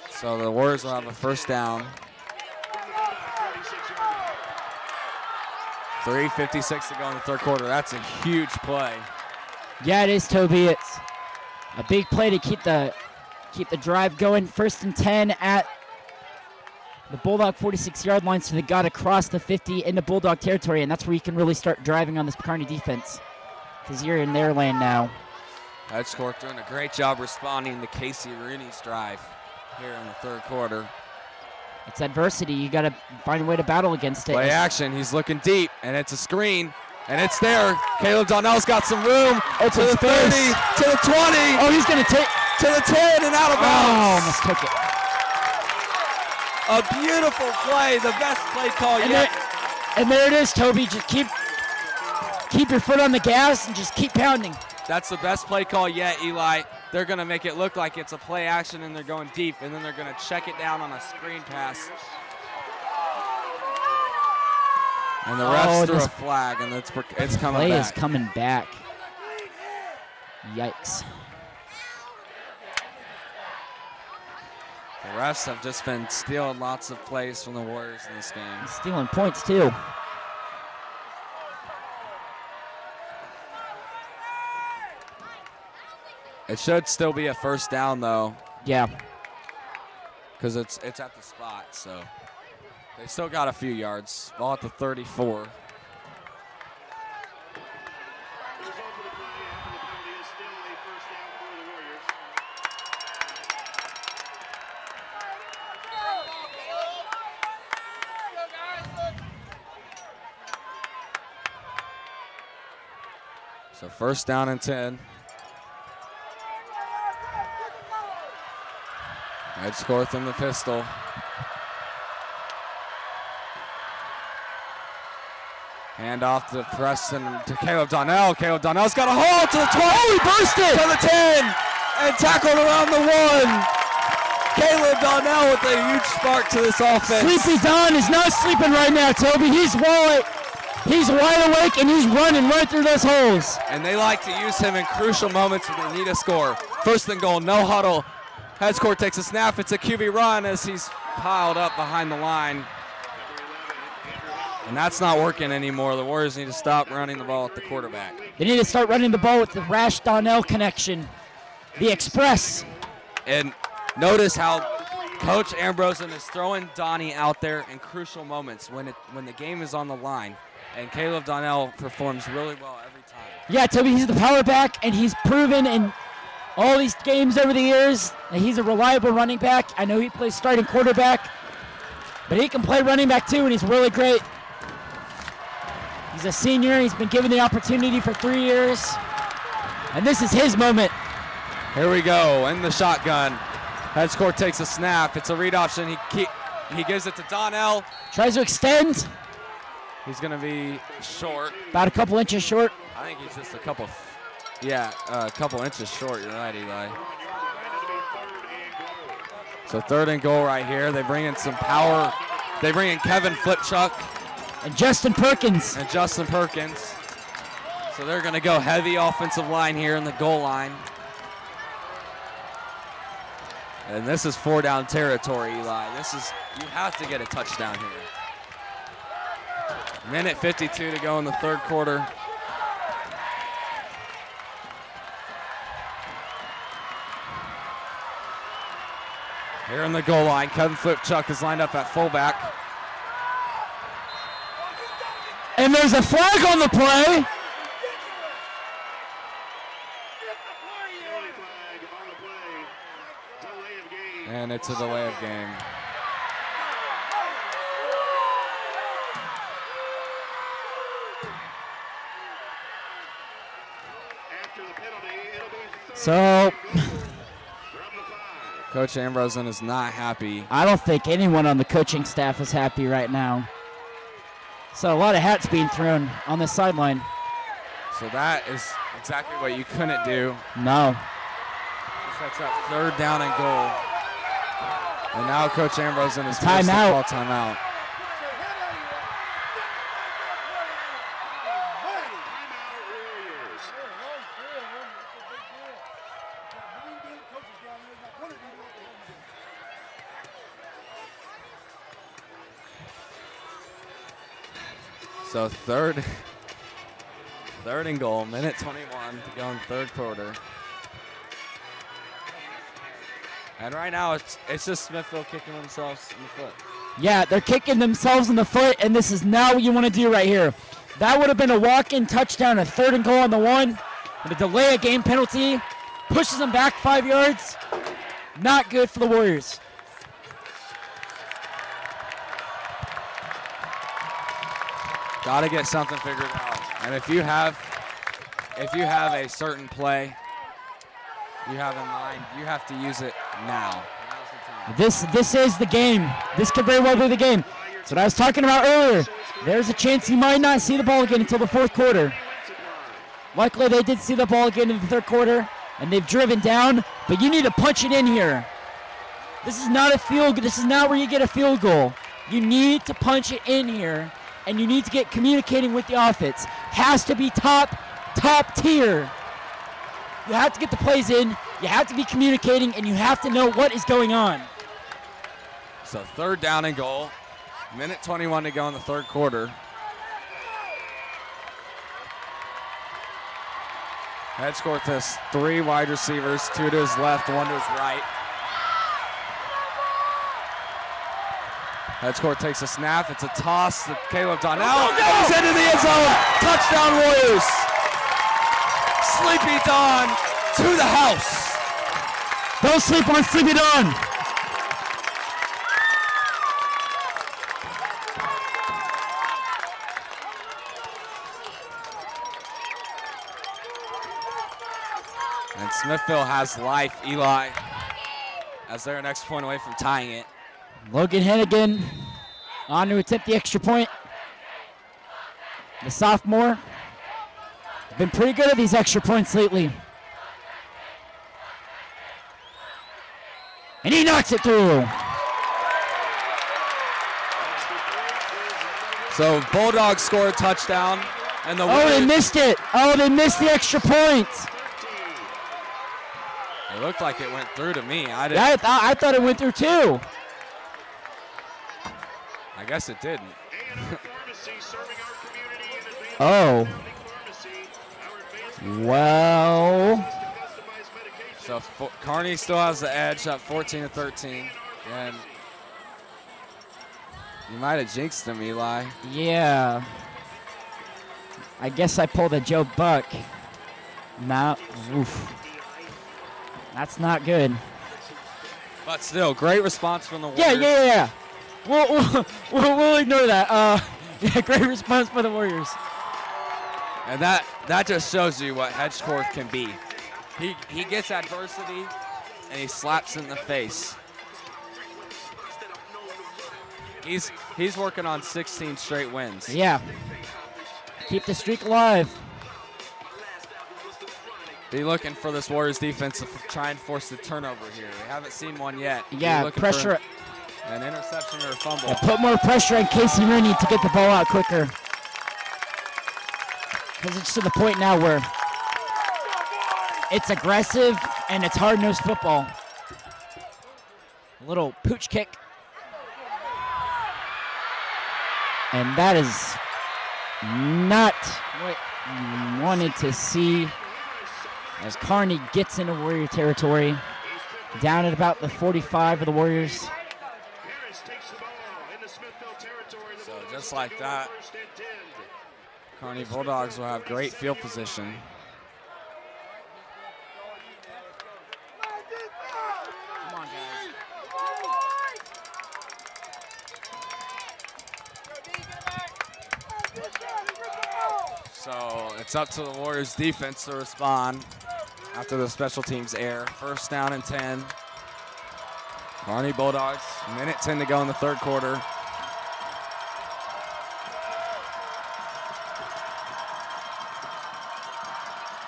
so the Warriors will have a first down. 3:56 to go in the third quarter. That's a huge play. Yeah, it is, Toby. It's a big play to keep the drive going. 1st and 10 at the Bulldog 46-yard line, so they got to cross the 50 into Bulldog territory, and that's where you can really start driving on this Kearney defense, because you're in their lane now. Edge Court doing a great job responding to Casey Rooney's drive here in the third quarter. It's adversity. You got to find a way to battle against it. Play action. He's looking deep, and it's a screen, and it's there. Caleb Donnell's got some room. To the 30, to the 20. Oh, he's going to take to the 10 and out of bounds. Oh, almost took it. A beautiful play, the best play call yet. And there it is, Toby. Just keep your foot on the gas and just keep pounding. That's the best play call yet, Eli. They're going to make it look like it's a play action and they're going deep, and then they're going to check it down on a screen pass. And the refs threw a flag, and it's coming back. Play is back. coming back. Yikes. The refs have just been stealing lots of plays from the Warriors in this game. Stealing points, too. It should still be a first down, though. Yeah. Because it's at the spot, so they still got a few yards. Ball at the 34. So first down and 10. Edgecourt in the pistol. Hand off to Preston to Caleb Donnell. Caleb Donnell's got a hold to the 12. Oh, he burst it! To the 10 and tackled around the 1. Caleb Donnell with a huge spark to this offense. Sleepy Don is not sleeping right now, Toby. He's wide awake and he's running right through those holes. And they like to use him in crucial moments when they need a score. First and goal, no huddle. Edgecourt takes a snap. It's a QB run as he's piled up behind the line. And that's not working anymore. The Warriors need to stop running the ball at the quarterback. They need to start running the ball with the Rash Donnell connection. The express. And notice how Coach Ambrosen is throwing Donnie out there in crucial moments when the game is on the line. And Caleb Donnell performs really well every time. Yeah, Toby, he's the power back, and he's proven in all these games over the years that he's a reliable running back. I know he plays starting quarterback, but he can play running back too, and he's really great. He's a senior. He's been given the opportunity for 3 years, and this is his moment. Here we go in the shotgun. Edgecourt takes a snap. It's a read option. He gives it to Donnell. Tries to extend. He's going to be short. About a couple inches short. I think he's just a couple inches short. You're right, Eli. So third and goal right here. They bring in some power. They bring in Kevin Flipchuck. And Justin Perkins. So they're going to go heavy offensive line here in the goal line. And this is 4-down territory, Eli. You have to get a touchdown here. Minute 52 to go in the third quarter. Here in the goal line, Kevin Flipchuck is lined up at fullback. And there's a flag on the play. And it's a delay of game. So Coach Ambrosen is not happy. I don't think anyone on the coaching staff is happy right now. So a lot of hats being thrown on the sideline. So that is exactly what you couldn't do. No. Sets up 3rd down and goal. And now Coach Ambrose in his first Timeout. call timeout. So third and goal, minute 21 to go in 3rd quarter. And right now it's just Smithville kicking themselves in the foot. Yeah, they're kicking themselves in the foot, and this is not what you want to do right here. That would have been a walk-in touchdown, a 3rd and goal on the 1. But a delay a game penalty pushes them back 5 yards. Not good for the Warriors. Got to get something figured out. And if you have a certain play you have in mind, you have to use it now. This is the game. This could very well be the game. That's what I was talking about earlier. There's a chance you might not see the ball again until the 4th quarter. Luckily, they did see the ball again in the 3rd quarter, and they've driven down, but you need to punch it in here. This is not a field. This is not where you get a field goal. You need to punch it in here, and you need to get communicating with the offense. Has to be top tier. You have to get the plays in, you have to be communicating, and you have to know what is going on. So 3rd down and goal. Minute 21 to go in the 3rd quarter. Hedge court has 3 wide receivers, 2 to his left, 1 to his right. Hedge court takes a snap. It's a toss to Caleb Don. Now goes into the end zone. Touchdown Warriors. Sleepy Don to the house. Don't sleep on Sleepy Don. And Smithville has life. Eli, as their next point away from tying it. Logan Hennigan on to attempt the extra point. The sophomore been pretty good at these extra points lately. And he knocks it through. So Bulldogs score a touchdown, and the Oh, they missed it. Oh, they missed the extra point. It looked like it went through to me. Yeah, I thought it went through too. I guess it didn't. Oh. Well. So Kearney still has the edge at 14-13, and you might have jinxed him, Eli. Yeah. I guess I pulled a Joe Buck. Now, oof. That's not good. But still, great response from the Warriors. Yeah. We'll ignore that. Yeah, great response by the Warriors. And that just shows you what Hedgecorth can be. He gets adversity and he slaps it in the face. He's working on 16 straight wins. Yeah. Keep the streak alive. Be looking for this Warriors defense to try and force the turnover here. We haven't seen one yet. Yeah, pressure. An interception or a fumble. Yeah, put more pressure on Casey Rooney to get the ball out quicker. Because it's to the point now where it's aggressive and it's hard-nosed football. A little pooch kick. And that is not what you wanted to see as Kearney gets into Warrior territory. Down at about the 45 of the Warriors. So just like that, Kearney Bulldogs will have great field position. Come on, guys. So it's up to the Warriors defense to respond after the special teams error. First down and 10. Kearney Bulldogs, minute 10 to go in the third quarter.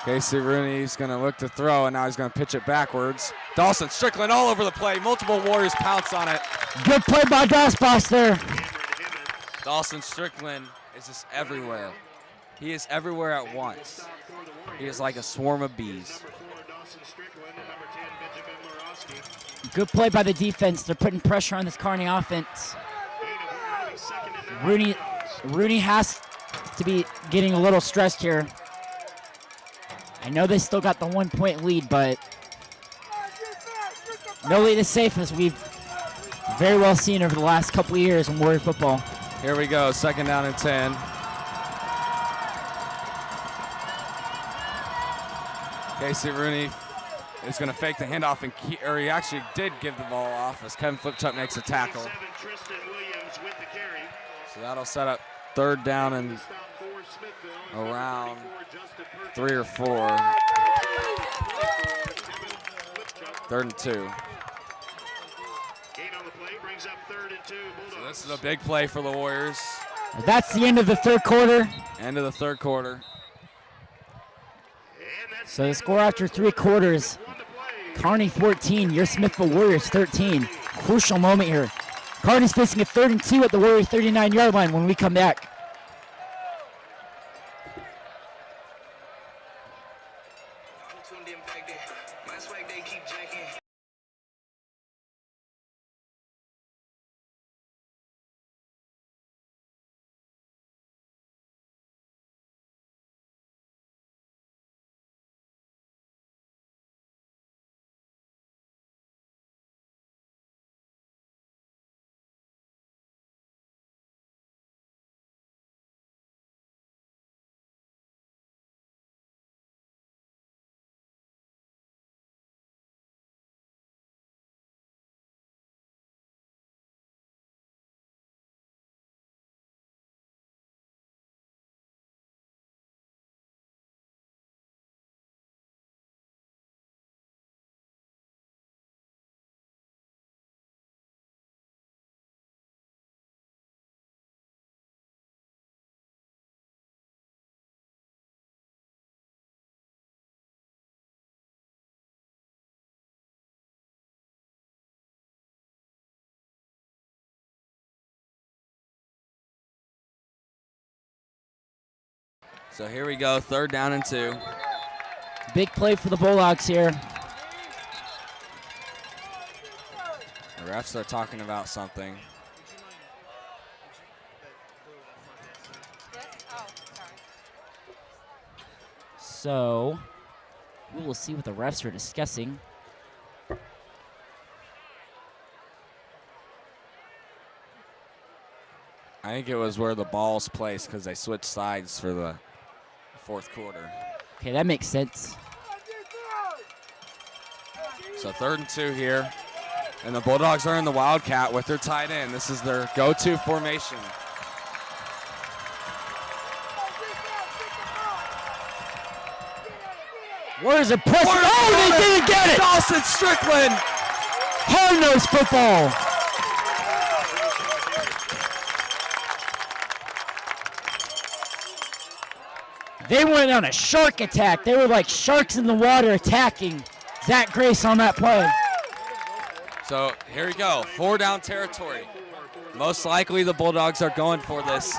Casey Rooney's going to look to throw, and now he's going to pitch it backwards. Dawson Strickland all over the play. Multiple Warriors pounce on it. Good play by Boss there. Dawson Strickland is just everywhere. He is everywhere at once. He is like a swarm of bees. Good play by the defense. They're putting pressure on this Kearney offense. Rooney has to be getting a little stressed here. I know they still got the 1-point lead, but no lead is safe, as we've very well seen over the last couple of years in Warrior football. Here we go, 2nd down and 10. Casey Rooney is going to fake the handoff, and he actually did give the ball off as Kevin Flipchuck makes a tackle. So that'll set up 3rd down and around 3 or 4. 3rd and 2. So this is a big play for the Warriors. That's the end of the 3rd quarter. End of the 3rd quarter. So the score after 3 quarters, Kearney 14, your Smithville Warriors 13. Crucial moment here. Kearney's facing a 3rd and 2 at the Warrior 39-yard line when we come back. So here we go, 3rd down and 2. Big play for the Bulldogs here. The refs are talking about something. So we will see what the refs are discussing. I think it was where the ball's placed because they switched sides for the 4th quarter. Okay, that makes sense. So 3rd and 2 here. And the Bulldogs are in the Wildcat with their tight end. This is their go-to formation. Where's the press? Oh, they didn't get it! Dawson Strickland! Hard-nosed football. They went on a shark attack. They were like sharks in the water attacking Zach Grace on that play. So here we go, 4 down territory. Most likely the Bulldogs are going for this.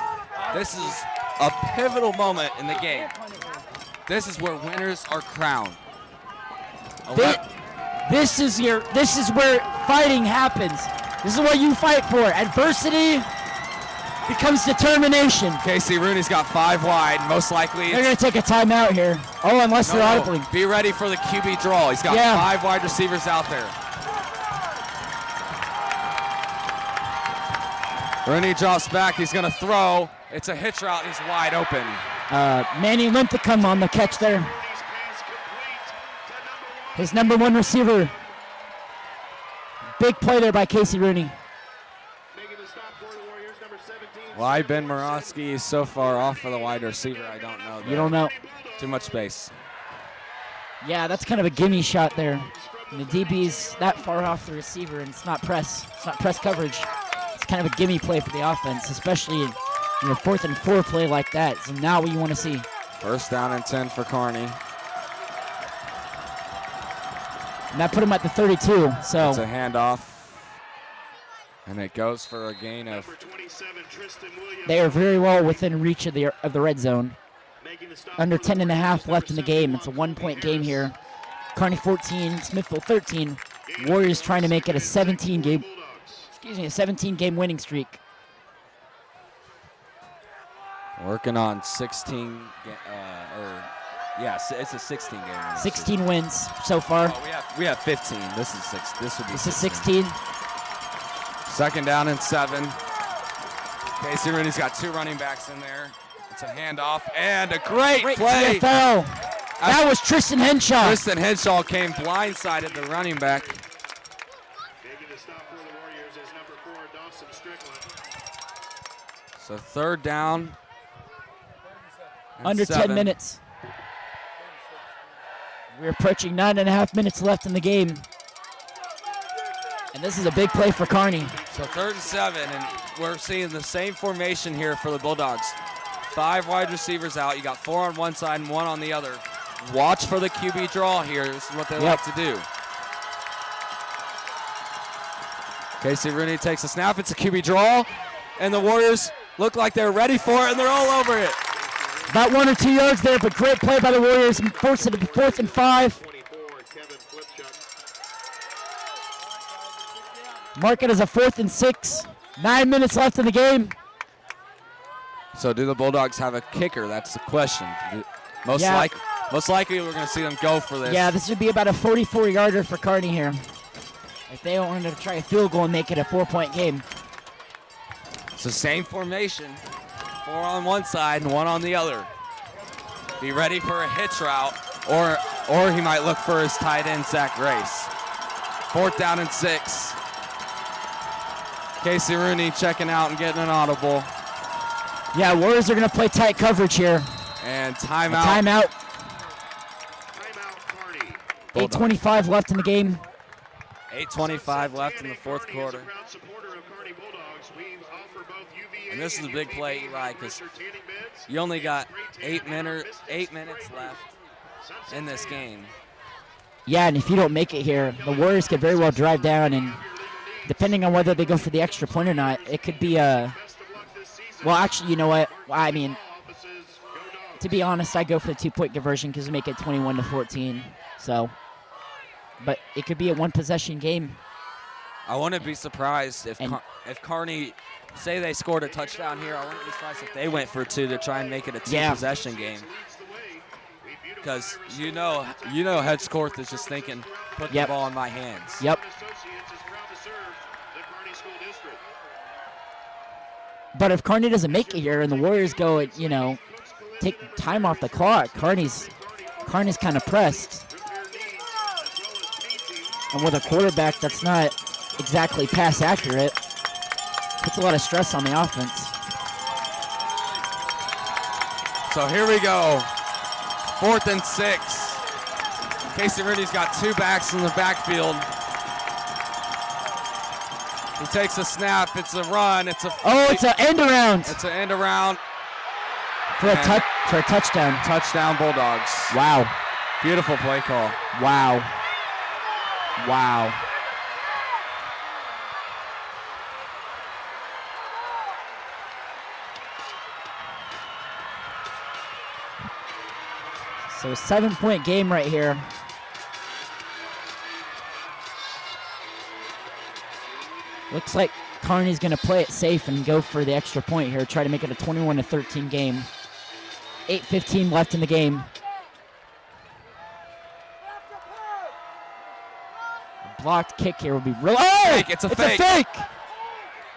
This is a pivotal moment in the game. This is where winners are crowned. This is where fighting happens. This is what you fight for. Adversity becomes determination. Casey Rooney's got 5 wide. Most likely They're going to take a timeout here. Oh, unless they're audibling. Be ready for the QB draw. He's got 5 wide receivers out there. Rooney drops back. He's going to throw. It's a hitch route. He's wide open. Manny Linthicum on the catch there. His number 1 receiver. Big play there by Casey Rooney. Why Ben Morawski is so far off for the wide receiver, I don't know. You don't know. Too much space. Yeah, that's kind of a gimme shot there. And the DB's that far off the receiver, and it's not press. It's not press coverage. It's kind of a gimme play for the offense, especially in your 4th and 4 play like that. So now what you want to see. 1st down and 10 for Kearney. And that put him at the 32. So it's a handoff. And it goes for a gain of. They are very well within reach of the red zone. Under 10.5 left in the game. It's a 1-point game here. Kearney 14, Smithville 13. Warriors trying to make it a 17-game winning streak. Working on 16. It's a 16 game. 16 wins so far. Oh, we have 15. This is 6. This would be. This is 16. Second down and 7. Casey Rooney's got 2 running backs in there. It's a handoff and a great play. TFL. That was Tristan Henshaw. Tristan Henshaw came blindsided the running back. Making the stop for the Warriors is number 4, Dawson Strickland. So third down. and Under 7. 10 minutes. We're approaching 9.5 minutes left in the game. And this is a big play for Kearney. So third and 7, and we're seeing the same formation here for the Bulldogs. 5 wide receivers out. You got 4 on one side and 1 on the other. Watch for the QB draw here. This is what they like to do. Casey Rooney takes a snap. It's a QB draw, and the Warriors look like they're ready for it, and they're all over it. About 1 or 2 yards there, but great play by the Warriors. Force it to 4th and 5. Mark it as a 4th and 6. 9 minutes left in the game. So do the Bulldogs have a kicker? That's the question. Most likely we're going to see them go for this. Yeah, this would be about a 44-yarder for Kearney here. If they don't want to try a field goal and make it a 4-point game. It's the same formation. 4 on one side and 1 on the other. Be ready for a hitch route, or he might look for his tight end, Zach Grace. 4th down and 6. Casey Rooney checking out and getting an audible. Yeah, Warriors are going to play tight coverage here. And timeout. Timeout. Kearney. 8:25 left in the game. 8:25 left in the 4th quarter. And this is a big play, Eli, because you only got 8 minutes left in this game. Yeah, and if you don't make it here, the Warriors could very well drive down, and depending on whether they go for the extra point or not, it could be a. Well, actually, you know what? I mean, to be honest, I go for the 2-point conversion because we make it 21-14. So, but it could be a 1-possession game. I wouldn't be surprised if Kearney, say they scored a touchdown here, I wouldn't be surprised if they went for 2 to try and make it a 2-possession game. Because you know Hedgecourt is just thinking, put the ball in my hands. Yep. But if Kearney doesn't make it here and the Warriors go, take time off the clock, Kearney's kind of pressed. And with a quarterback that's not exactly pass accurate, puts a lot of stress on the offense. So here we go. 4th and 6. Casey Rooney's got 2 backs in the backfield. He takes a snap. It's a run. It's an end around. It's an end around. For a touchdown. Touchdown Bulldogs. Wow. Beautiful play call. Wow. So 7-point game right here. Looks like Kearney's going to play it safe and go for the extra point here, try to make it a 21-13 game. 8:15 left in the game. A blocked kick here will be really. Oh! It's a fake.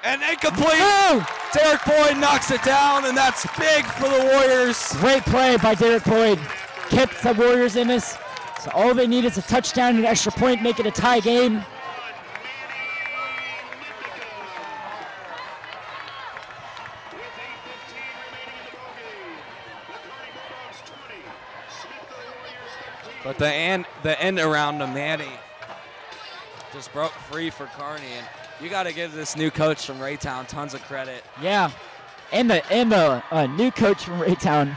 And incomplete. Oh! Derek Boyd knocks it down, and that's big for the Warriors. Great play by Derek Boyd. Kept the Warriors in this. So all they need is a touchdown and an extra point, make it a tie game. But the end around him, Manny, just broke free for Kearney, and you got to give this new coach from Raytown tons of credit. Yeah, and the new coach from Raytown.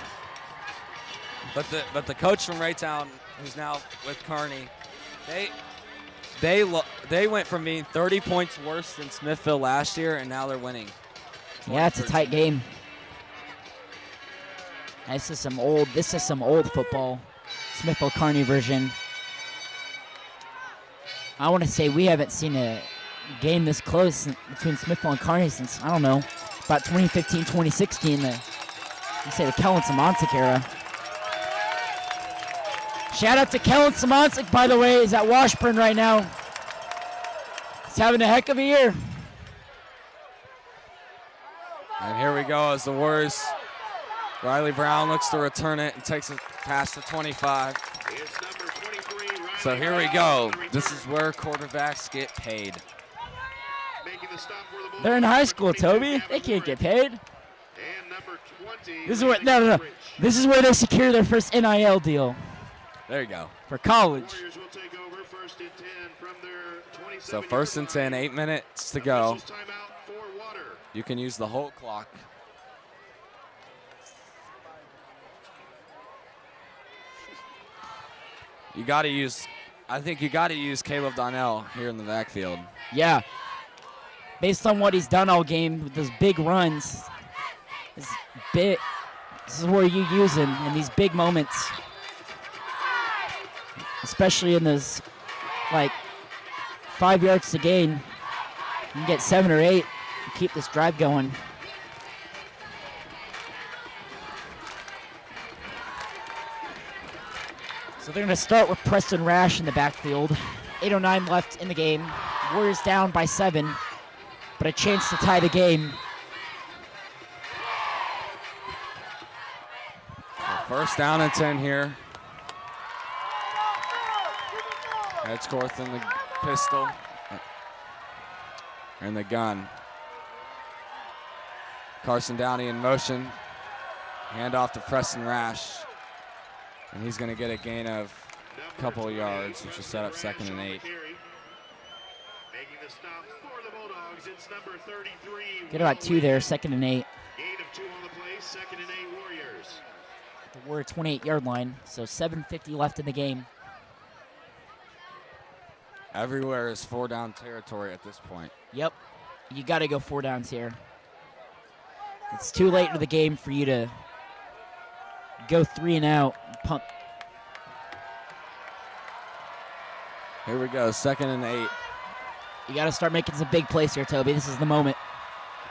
But the coach from Raytown, who's now with Kearney, they went from being 30 points worse than Smithville last year, and now they're winning. Yeah, it's a tight game. This is some old football. Smithville Kearney version. I want to say we haven't seen a game this close between Smithville and Kearney since, I don't know, about 2015, 2016, you say the Kellen Simoncic era. Shout out to Kellen Simoncic, by the way. He's at Washburn right now. He's having a heck of a year. And here we go as the Warriors. Riley Brown looks to return it and takes it past the 25. So here we go. This is where quarterbacks get paid. They're in high school, Toby. They can't get paid. This is where no. This is where they secure their first NIL deal. There you go. For college. So 1st and 10, 8 minutes to go. You can use the whole clock. I think you got to use Caleb Donnell here in the backfield. Yeah. Based on what he's done all game with those big runs, this is where you use him in these big moments. Especially in those, 5 yards to gain. You can get 7 or 8 and keep this drive going. So they're going to start with Preston Rash in the backfield. 8:09 left in the game. Warriors down by 7, but a chance to tie the game. So 1st down and 10 here. Edgeworth in the pistol. And the gun. Carson Downey in motion. Hand off to Preston Rash. And he's going to get a gain of a couple of yards, which will set up 2nd and 8. Get about 2 there, 2nd and 8. Gain of 2 on the play, 2nd and 8 Warriors. The Warrior 28-yard line, so 7:50 left in the game. Everywhere is 4-down territory at this point. Yep, you got to go 4 downs here. It's too late in the game for you to go 3 and out. Punt. Here we go, 2nd and 8. You got to start making some big plays here, Toby. This is the moment.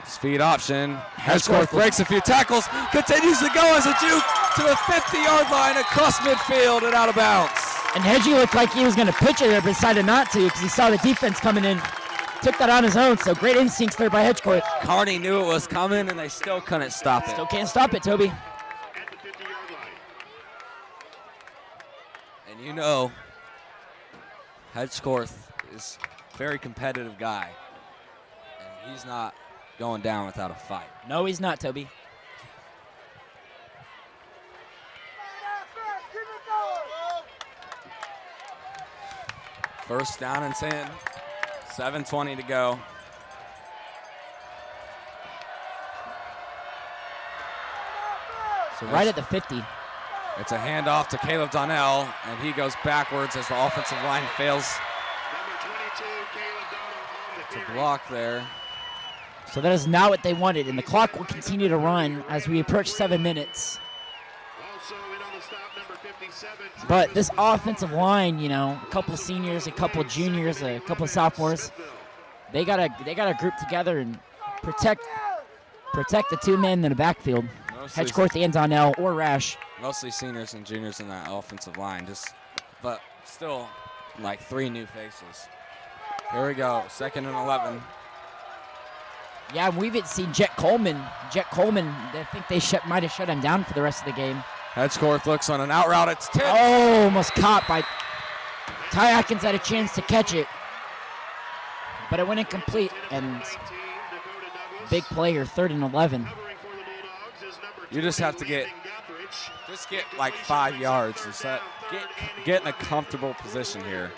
Speed option. Edgeworth breaks a few tackles, continues to go as a juke to the 50-yard line across midfield and out of bounds. And Hedgie looked like he was going to pitch it there, but decided not to because he saw the defense coming in. Took that on his own, so great instincts there by Hedgeworth. Kearney knew it was coming, and they still couldn't stop it. Still can't stop it, Toby. At the 50-yard line. And you know, Hedgeworth is a very competitive guy, and he's not going down without a fight. No, he's not, Toby. First down and 10, 7:20 to go. So right at the 50. It's a handoff to Caleb Donnell, and he goes backwards as the offensive line fails Number 22, Caleb Donald on the to carry. block there. So that is not what they wanted, and the clock will continue to run as we approach 7 minutes. Also in on the stop, number 57. But this offensive line, you know, a couple of seniors, a couple of juniors, a couple of sophomores, they gotta group together and protect the 2 men in the backfield. Hedgeworth and Donnell or Rash. Mostly seniors and juniors in that offensive line, but still like 3 new faces. Here we go, 2nd and 11. Yeah, we've seen Jet Coleman. I think they might have shut him down for the rest of the game. Hedgeworth looks on an out route. It's tipped. Oh, almost caught by Ty Atkins. Had a chance to catch it, but it went incomplete. And big player, 3rd and 11. You just have to get like 5 yards and get in a comfortable position here.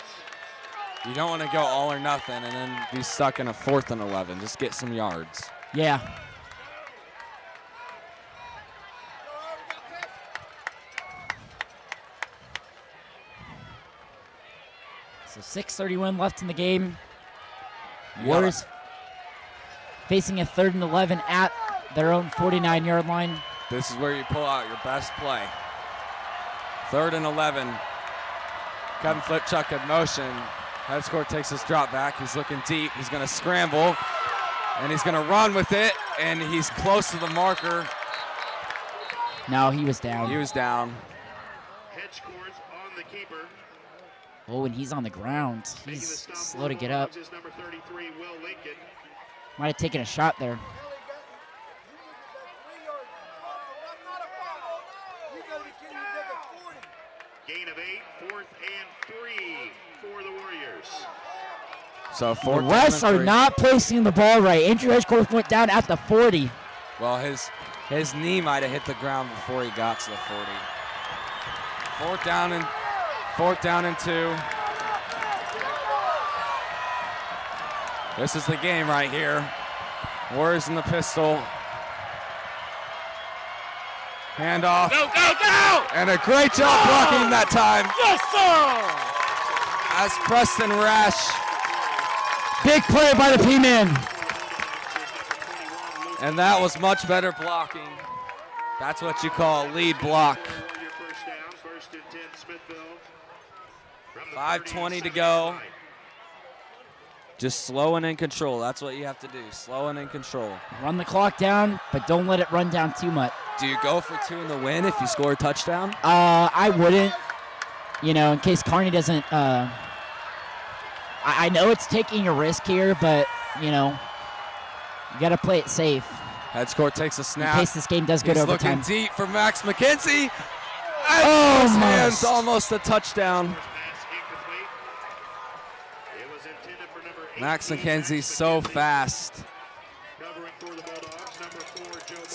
You don't want to go all or nothing and then be stuck in a 4th and 11. Just get some yards. Yeah. So 6:31 left in the game. Warriors facing a 3rd and 11 at their own 49-yard line. This is where you pull out your best play. 3rd and 11. Kevin Flipchuck in motion. Head court takes his drop back. He's looking deep. He's going to scramble, and he's going to run with it, and he's close to the marker. No, he was down. He was down. Hedge court on the keeper. Oh, and he's on the ground. He's slow to get up. Is number 33, Will Lincoln. Might have taken a shot there. Gain of 8, 4th and 3 for the Warriors. So The 4th West and are 3. not placing the ball right. Andrew Hedgecourt went down at the 40. Well, his knee might have hit the ground before he got to the 40. 4th down and 2. This is the game right here. Warriors in the pistol. Handoff. Go, go, go! And a great job blocking that time. Yes, sir! As Preston Rash. Big play by the P-man. And that was much better blocking. That's what you call a lead block. 5:20 to go. Just slow and in control. That's what you have to do. Slow and in control. Run the clock down, but don't let it run down too much. Do you go for 2 in the win if you score a touchdown? I wouldn't. In case Kearney doesn't. I know it's taking a risk here, but you got to play it safe Head court takes a in snap. case this game does go to He's overtime. looking deep for Max McKenzie. Almost. His hands almost a touchdown. Max McKenzie's so fast.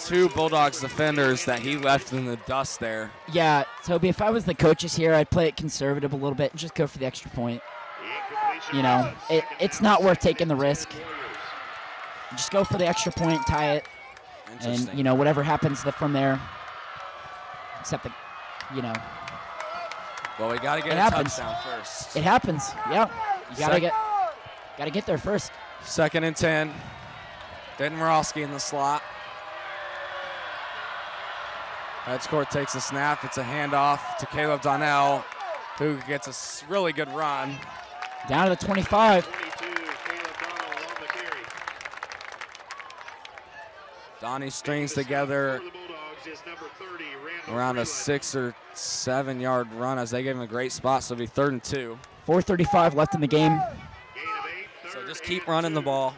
2 Bulldogs defenders that he left in the dust there. Yeah, Toby, if I was the coaches here, I'd play it conservative a little bit and just go for the extra point. It's not worth taking the risk. Just go for the extra point, tie it, and whatever happens from there. Except Well, we got to get it a happens. touchdown first. It happens. Yeah, you gotta get there first. 2nd and 10. Denmarowski in the slot. Heads court takes a snap. It's a handoff to Caleb Donnell, who gets a really good run. Down to the 25. 22, Caleb Donnell on the carry. Donnie strings together For the Bulldogs is number 30, Randall around a Freeland. 6 or 7 yard run as they gave him a great spot. So it'll be 3rd and 2. 4:35 left in the game. Gain of 8, So 3rd just keep and running 2. the ball.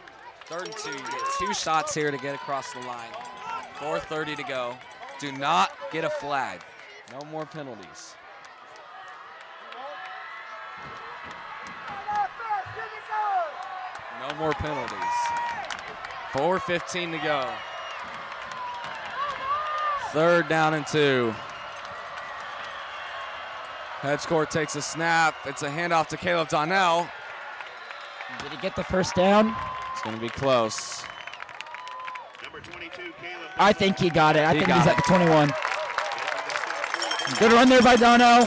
3rd and 2. You get 2 shots here to get across the line. 4:30 to go. Do not get a flag. No more penalties. No more penalties. 4:15 to go. 3rd down and 2. Head court takes a snap. It's a handoff to Caleb Donnell. Did he get the first down? It's going to be close. Number 22, Caleb I think he got it. I He think got he's it. at the 21. Good run there by Donnell.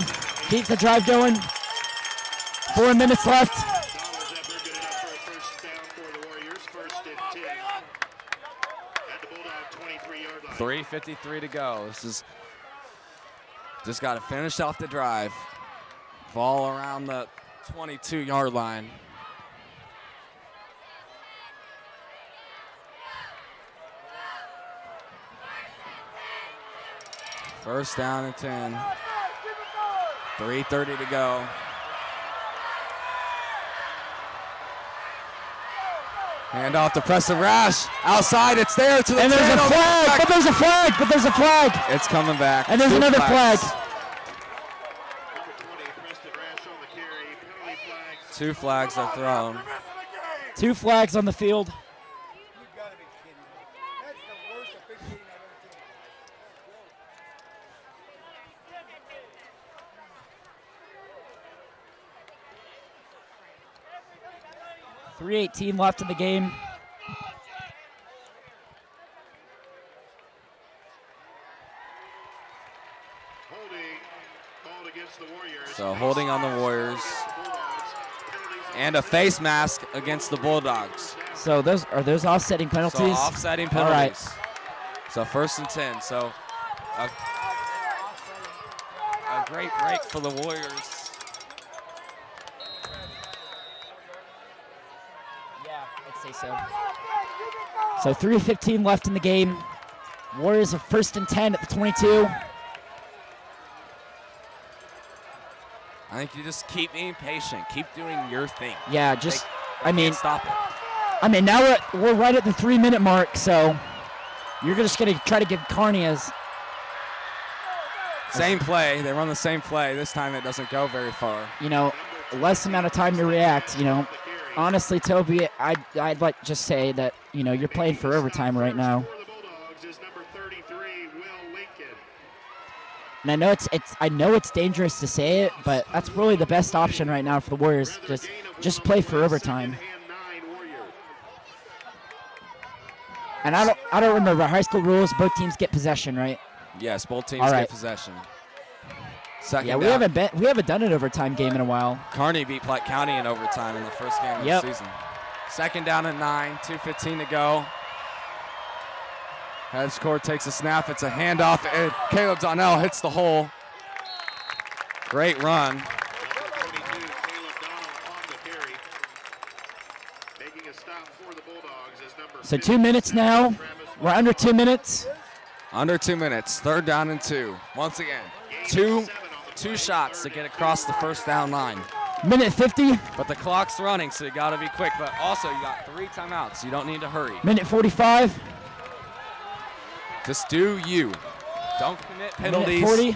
Keeps the drive going. 4 minutes left. Donald's ever good enough for a first down for the Warriors. 1st and 10 at the Bulldog 23-yard line. 3:53 to go. This is just got to finish off the drive. Ball around the 22-yard line. First down and 10. 3:30 to go. Hand off to Preston Rash. Outside, it's there to the And there's a 10. flag, but there's a flag, but there's a flag. It's coming back. And there's 2 another flags. flag. Number 20, Preston Rash on the carry. Penalty flags. 2 flags are thrown. 2 flags on the field. You gotta be kidding me. That's the worst officiating I've ever seen. 3:18 left in the game. Holding called against the Warriors. So holding on the Warriors. Bulldogs. Penalty And a face mask against the Bulldogs. So those are those offsetting penalties? So offsetting penalties. All right. So 1st and 10. So a great break for the Warriors. Yeah, I'd say so. So 3:15 left in the game. Warriors are 1st and 10 at the 22. I think you just keep being patient. Keep doing your thing. Yeah, just, I mean, stop it. I mean, now we're right at the 3-minute mark, so you're just going to try to give Kearney as... Same play. They run the same play. This time it doesn't go very far. You know, less amount of time to react, you know. Honestly, Toby, I'd like to just say that, you know, you're playing for overtime right now. And I know it's dangerous to say it, but that's really the best option right now for the Warriors. Just play for overtime. And I don't remember high school rules. Both teams get possession, right? Yes, both teams get possession. Yeah, we haven't done an overtime game in a while. Kearney beat Platte County in overtime in the first game of the season. 2nd down and 9, 2:15 to go. Head court takes a snap. It's a handoff, and Caleb Donnell hits the hole. Great run. So 2 minutes now. We're under 2 minutes. Under 2 minutes. 3rd down and 2. Once again, two shots to get across the 1st down line. Minute 50. But the clock's running, so you got to be quick. But also, you got 3 timeouts. You don't need to hurry. Minute 45. Just do you. Don't commit penalties. Minute 40.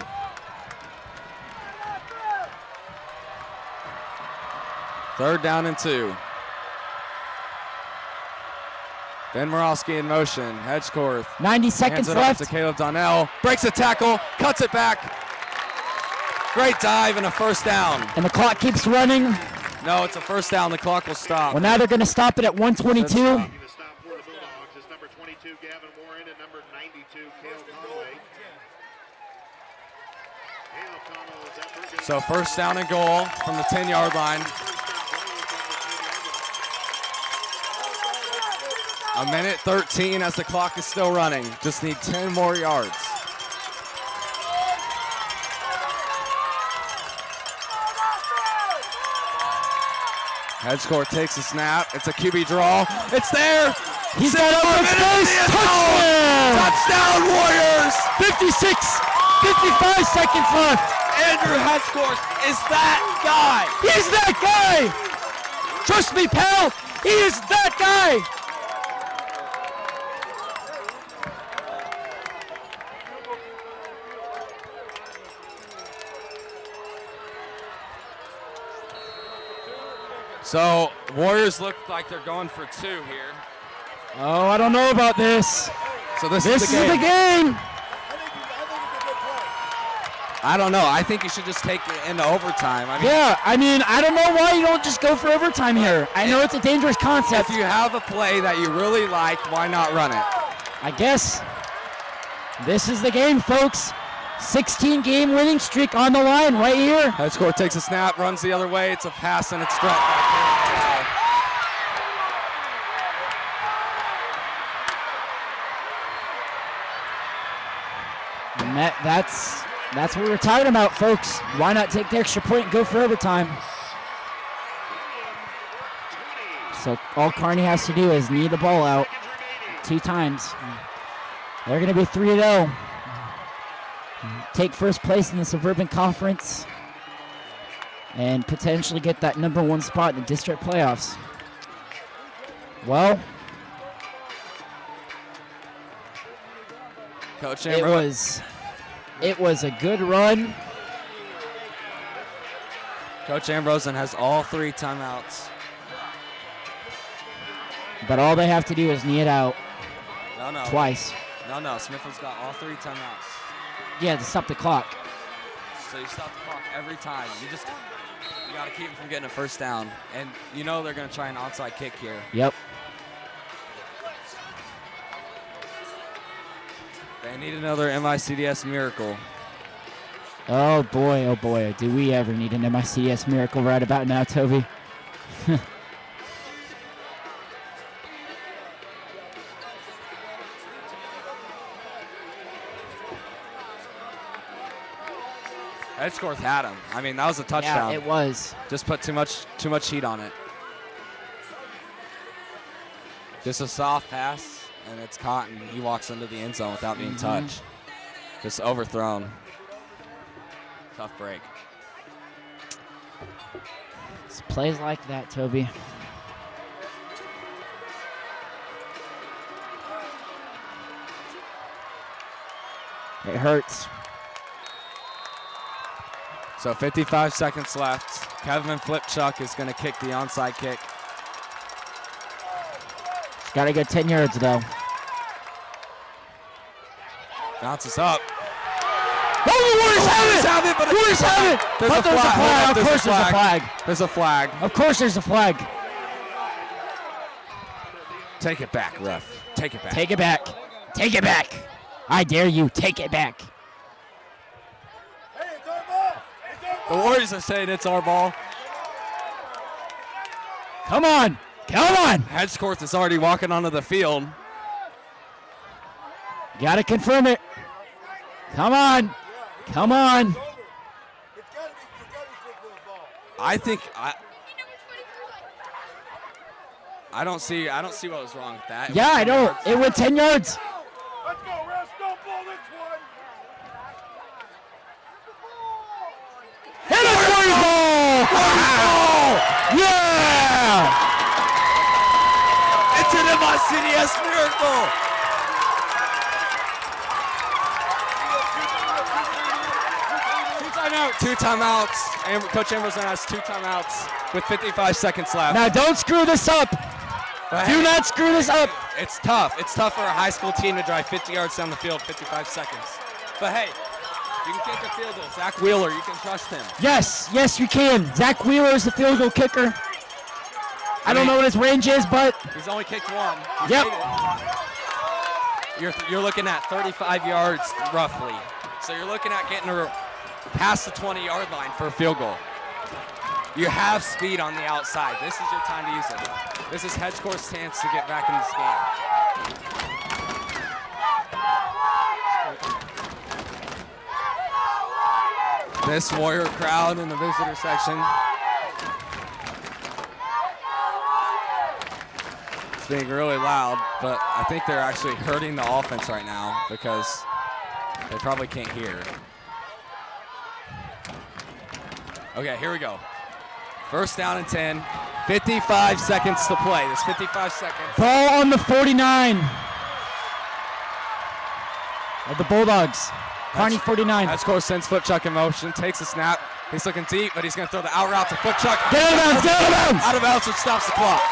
3rd down and 2. Ben Morowski in motion. Hedgecorth. 90 seconds hands it left. Off to Caleb Donnell. Breaks a tackle. Cuts it back. Great dive and a 1st down. And the clock keeps running. No, it's a 1st down. The clock will stop. Well, now they're going to stop it at 1:22. So 1st down and goal from the 10-yard line. A minute 13 as the clock is still running. Just need 10 more yards. Hedgecourt takes a snap. It's a QB draw. It's there. He's got open space. Touchdown! Touchdown Warriors! 55 seconds left. Andrew Hedgecourt is that guy. He's that guy. Trust me, pal. He is that guy. So Warriors look like they're going for 2 here. Oh, I don't know about this. So this is the game. I don't know. I think you should just take it into overtime. I mean, I don't know why you don't just go for overtime here. I know it's a dangerous concept. If you have a play that you really like, why not run it? I guess this is the game, folks. 16-game winning streak on the line right here. Hedgecourt takes a snap, runs the other way. It's a pass, and it's dropped back. And that's what we're talking about, folks. Why not take the extra point and go for overtime? So all Kearney has to do is knee the ball out 2 times. They're going to be 3-0. Take 1st place in the Suburban Conference and potentially get that #1 spot in the district playoffs. Well, Coach it was a good run. Coach Ambrosen has all 3 timeouts. But all they have to do is knee it out twice. No, Smithville's got all 3 timeouts. Yeah, to stop the clock. So you stop the clock every time. You got to keep them from getting a 1st down. And you know they're going to try an onside kick here. Yep. They need another MICDS miracle. Oh boy, do we ever need an MICDS miracle right about now, Toby. Edgeworth had him. I mean, that was a touchdown. Yeah, it was. Just put too much heat on it. Just a soft pass, and it's caught, and he walks into the end zone without being touched. Just overthrown. Tough break. It's plays like that, Toby. It hurts. So 55 seconds left. Kevin Flipchuck is going to kick the onside kick. It's got to go 10 yards, though. Bounces up. Oh, the Warriors have it! But Warriors have it! There's a There's a flag. flag. Of course there's a flag. There's a flag. Of course there's a flag. Take it back, ref. Take it back. Take it back. Take it back. I dare you. Take it back. Hey, it's our ball. It's our The ball. Warriors are saying it's our ball. Come on. Come on. Hedgecourt is already walking onto the field. Got to confirm it. Come on. Come on. It's gotta be Smithville's ball. I don't see what was wrong with that. Yeah, I know. It went 10 yards. Let's go, refs. Don't blow this one. Hit it, Warriors ball! Yeah! It's an MICDS miracle. Two timeouts. And Coach Amberson has 2 timeouts with 55 seconds left. Now don't screw this up. But Do hey, not screw this up. It's tough. It's tough for a high school team to drive 50 yards down the field, 55 seconds. But hey, you can kick a field goal. Zach Wheeler, you can trust him. Yes, yes, you can. Zach Wheeler is the field goal kicker. I don't know what his range is, but He's only kicked 1. He's Yep. made it. You're looking at 35 yards roughly. So you're looking at getting past the 20-yard line for a field goal. You have speed on the outside. This is your time to use it. This is Hedgecourt's chance to get back in this game. This Warrior crowd in the visitor section. It's being really loud, but I think they're actually hurting the offense right now because they probably can't hear. Okay, here we go. First down and 10. 55 seconds to play. There's 55 seconds. ball on the 49 of the Bulldogs. Kearney 49. Hedgecourt sends Flipchuck in motion, takes a snap. He's looking deep, but he's going to throw the out route to Flipchuck. Get out of bounds, get out of bounds. Out of bounds, which stops the clock.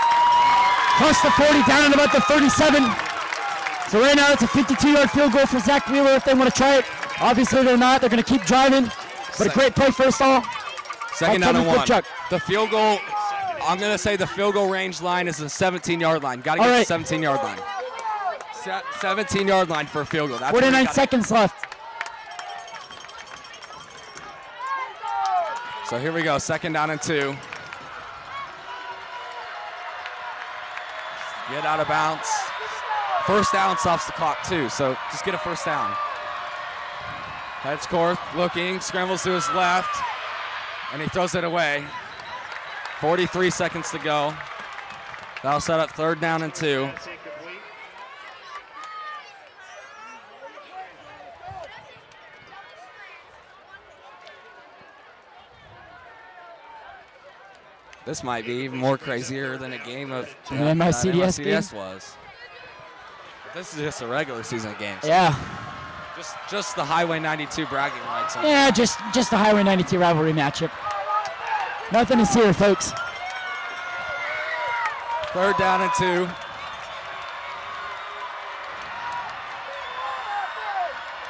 Plus the 40 down at about the 37. So right now it's a 52-yard field goal for Zach Wheeler if they want to try it. Obviously they're not. They're going to keep driving. But a great play first all. Second down and 1. Flipchuck. The field goal, I'm going to say the field goal range line is the 17-yard line. Got to All get right. the 17-yard line. 17-yard line for a field goal. That's where you 49 gotta- seconds left. So here we go, second down and 2. Get out of bounds. First down stops the clock too, so just get a first down. Hedgecourt looking, scrambles to his left, and he throws it away. 43 seconds to go. That'll set up third down and 2. That's incomplete. This might be even more crazier than a game of An MICDS MICDS was. But this is just a regular season game. So Yeah. just the Highway 92 bragging rights. Yeah, just the Highway 92 rivalry matchup. Nothing is here, folks. Third down and 2.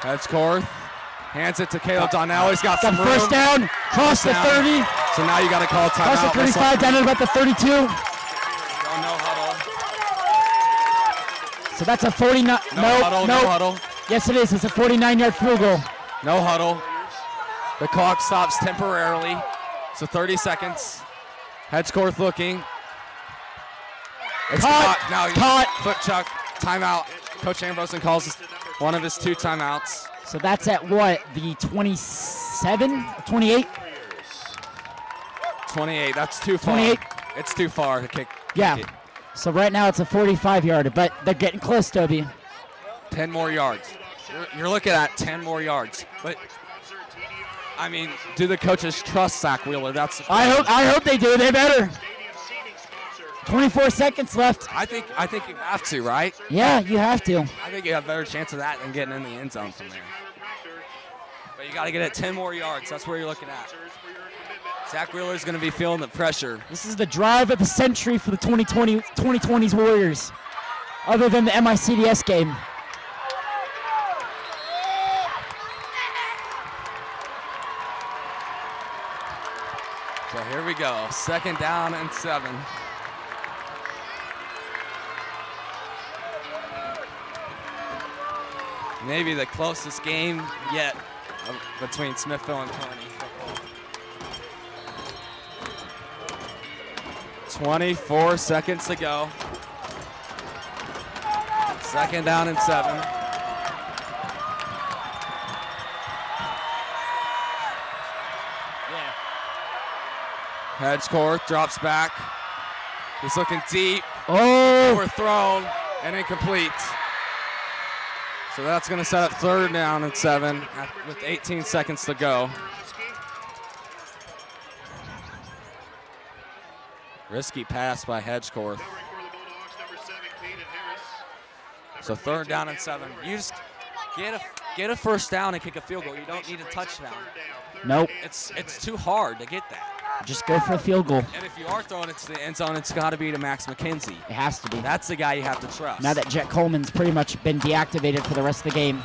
Hedgecourt hands it to Caleb Donnell. He's got some Got room. first down, cross the Down. 30, So now you got to call a cross the timeout. 35, down at about the 32. No huddle. So that's a 49. No No, huddle. no. No huddle. Yes, it is. It's a 49-yard field goal. No huddle. The clock stops temporarily. So 30 seconds. Hedgecorth looking. It's Caught. Now he's Caught. foot chuck. Timeout. Coach Ambrosen calls one of his 2 timeouts. So that's at what? The 27? 28? 28. That's too far. 28. It's too far to kick. Yeah. Kick it. So right now it's a 45-yarder, but they're getting close, Toby. 10 more yards. You're looking at 10 more yards. But I mean, do the coaches trust Zach Wheeler? That's the I hope they do. They better. 24 seconds left. I think you have to, right? Yeah, you have to. I think you have a better chance of that than getting in the end zone from there. But you got to get it 10 more yards. That's where you're looking at. Zach Wheeler's going to be feeling the pressure. This is the drive of the century for the 2020's Warriors, other than the MICDS game. So here we go. 2nd down and 7. Maybe the closest game yet between Smithville and Kearney football. 24 seconds to go. 2nd down and 7. Hedgecorth drops back. He's looking deep. Oh! Overthrown and incomplete. So that's going to set up 3rd down and 7 with 18 seconds to go. Risky pass by Hedgecorth. So 3rd down and 7. You just get a 1st down and kick a field goal. You don't need a touchdown. Nope. It's too hard to get that. Just go for a field goal. And if you are throwing it to the end zone, it's got to be to Max McKenzie. It has to be. That's the guy you have to trust. Now that Jet Coleman's pretty much been deactivated for the rest of the game.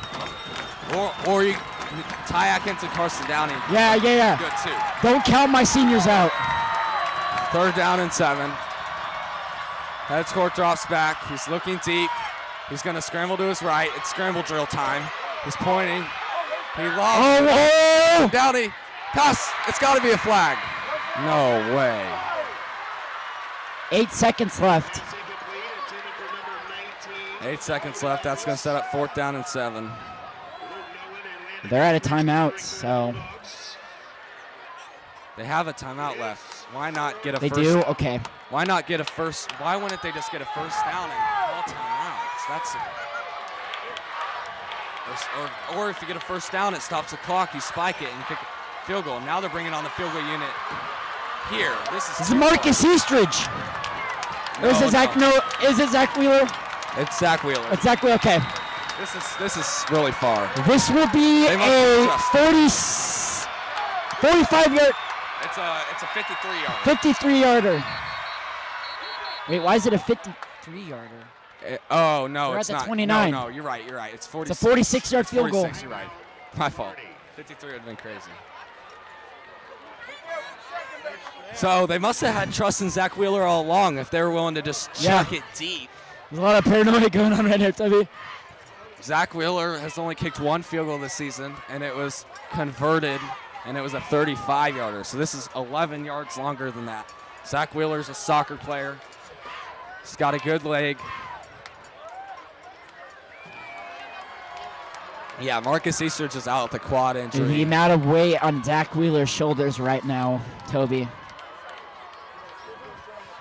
Or you, Ty Atkins and Carson Downey. Yeah. Good too. Don't count my seniors out. 3rd down and 7. Hedgecorth drops back. He's looking deep. He's going to scramble to his right. It's scramble drill time. He's pointing. He lost. Oh! Downey. Cuss. It's got to be a flag. No way. 8 seconds left. 8 seconds left. That's going to set up 4th down and 7. They're out of timeouts, so. They have a timeout left. Why not get a They first? do? Okay. Why not get a first? Why wouldn't they just get a 1st down and call timeouts? That's or if you get a 1st down, it stops the clock. You spike it and kick a field goal. Now they're bringing on the field goal unit here. This is Marcus Eastridge. Is it Zach Wheeler? It's Zach Wheeler. It's Zach Wheeler. Okay. This is really far. This will be a 45-yard. It's a 53-yarder. 53-yarder. Wait, why is it a 53-yarder? Oh no, They're it's at the not. 29. No, you're right. It's 46. It's a 46-yard field goal. 46, you're right. My fault. 53 would have been crazy. So they must have had trust in Zach Wheeler all along if they were willing to just chuck it deep. There's a lot of paranoia going on right now, Toby. Zach Wheeler has only kicked 1 field goal this season, and it was converted, and it was a 35-yarder. So this is 11 yards longer than that. Zach Wheeler's a soccer player. He's got a good leg. Yeah, Marcus Eastridge is out with a quad injury. The amount of weight on Zach Wheeler's shoulders right now, Toby.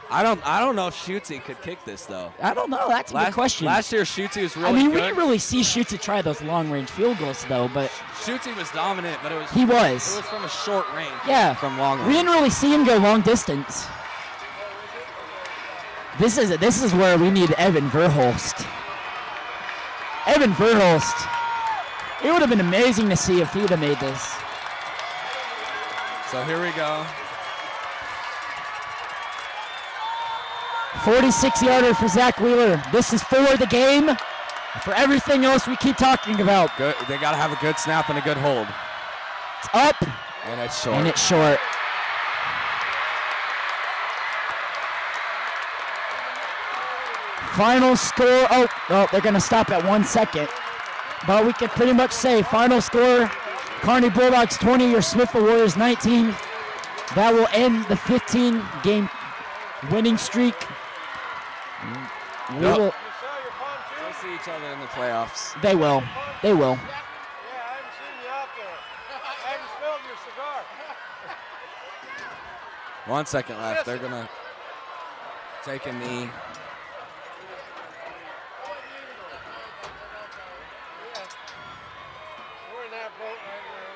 I don't know if Schutze could kick this though. I don't know. That's a good question. Last year, Schutze was really good. good. We didn't really see Schutze try those long-range field goals though, but Schutze was dominant, but it was It was from a short range. Yeah, from long range. We didn't really see him go long distance. This is where we need Evan Verhulst. Evan Verhulst. It would have been amazing to see if he'd have made this. So here we go. 46-yarder for Zach Wheeler. This is for the game, for everything else we keep talking about. Good. They got to have a good snap and a good hold. It's up. And it's short. And it's short. Final score. Oh, they're going to stop at 1 second. But we can pretty much say final score, Kearney Bulldogs 20 or Smithville Warriors 19. That will end the 15-game winning streak. We Yep. will. You sell your pontoon? We'll see each other in the playoffs. They will. They will. Yeah, I haven't seen you out there. I haven't smelled your cigar. 1 second left. They're going to take a knee. We're in that boat right now.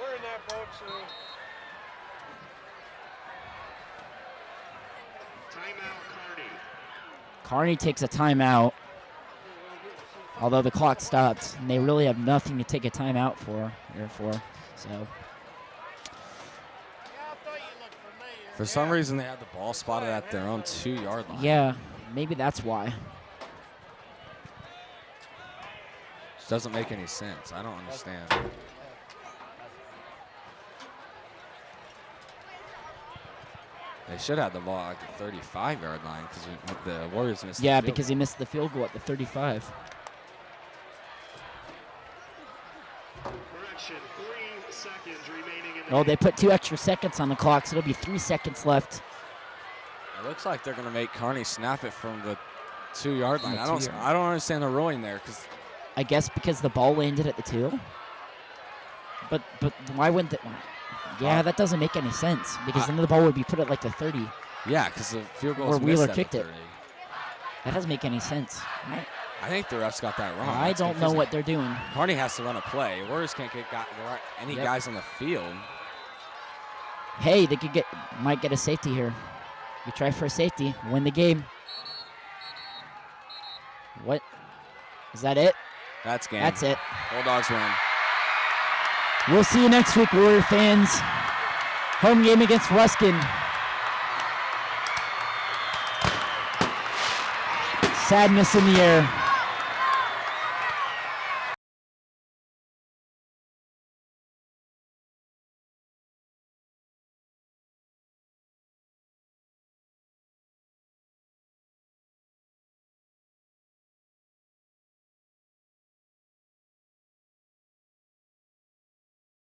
We're in that boat soon. Timeout, Kearney. Kearney takes a timeout. Although the clock stopped, and they really have nothing to take a timeout for. So For some reason, they had the ball spotted at their own 2-yard line. yeah, maybe that's why. Which doesn't make any sense. I don't understand. They should have the ball at the 35-yard line because the Warriors missed. Yeah, the field because he missed the field goal at the 35. Correction, 3 seconds remaining in the Oh, game. they put 2 extra seconds on the clock, so it'll be 3 seconds left. It looks like they're going to make Kearney snap it from the 2-yard From line. the I don't 2-yard. I don't understand the ruling there because I guess because the ball landed at the 2. But why wouldn't it? Yeah, that doesn't make any sense because then the ball would be put at like the 30. yeah, because the field goal Or was Wheeler missed kicked at it. the 30. That doesn't make any sense. I think the refs got that wrong. I That's don't know confusing. what they're doing. Kearney has to run a play. Warriors can't get any Yep. guys on the field. Hey, they might get a safety here. You try for a safety, win the game. What? Is that it? That's game. That's it. Bulldogs win. We'll see you next week, Warrior fans. Home game against Ruskin. Sadness in the air.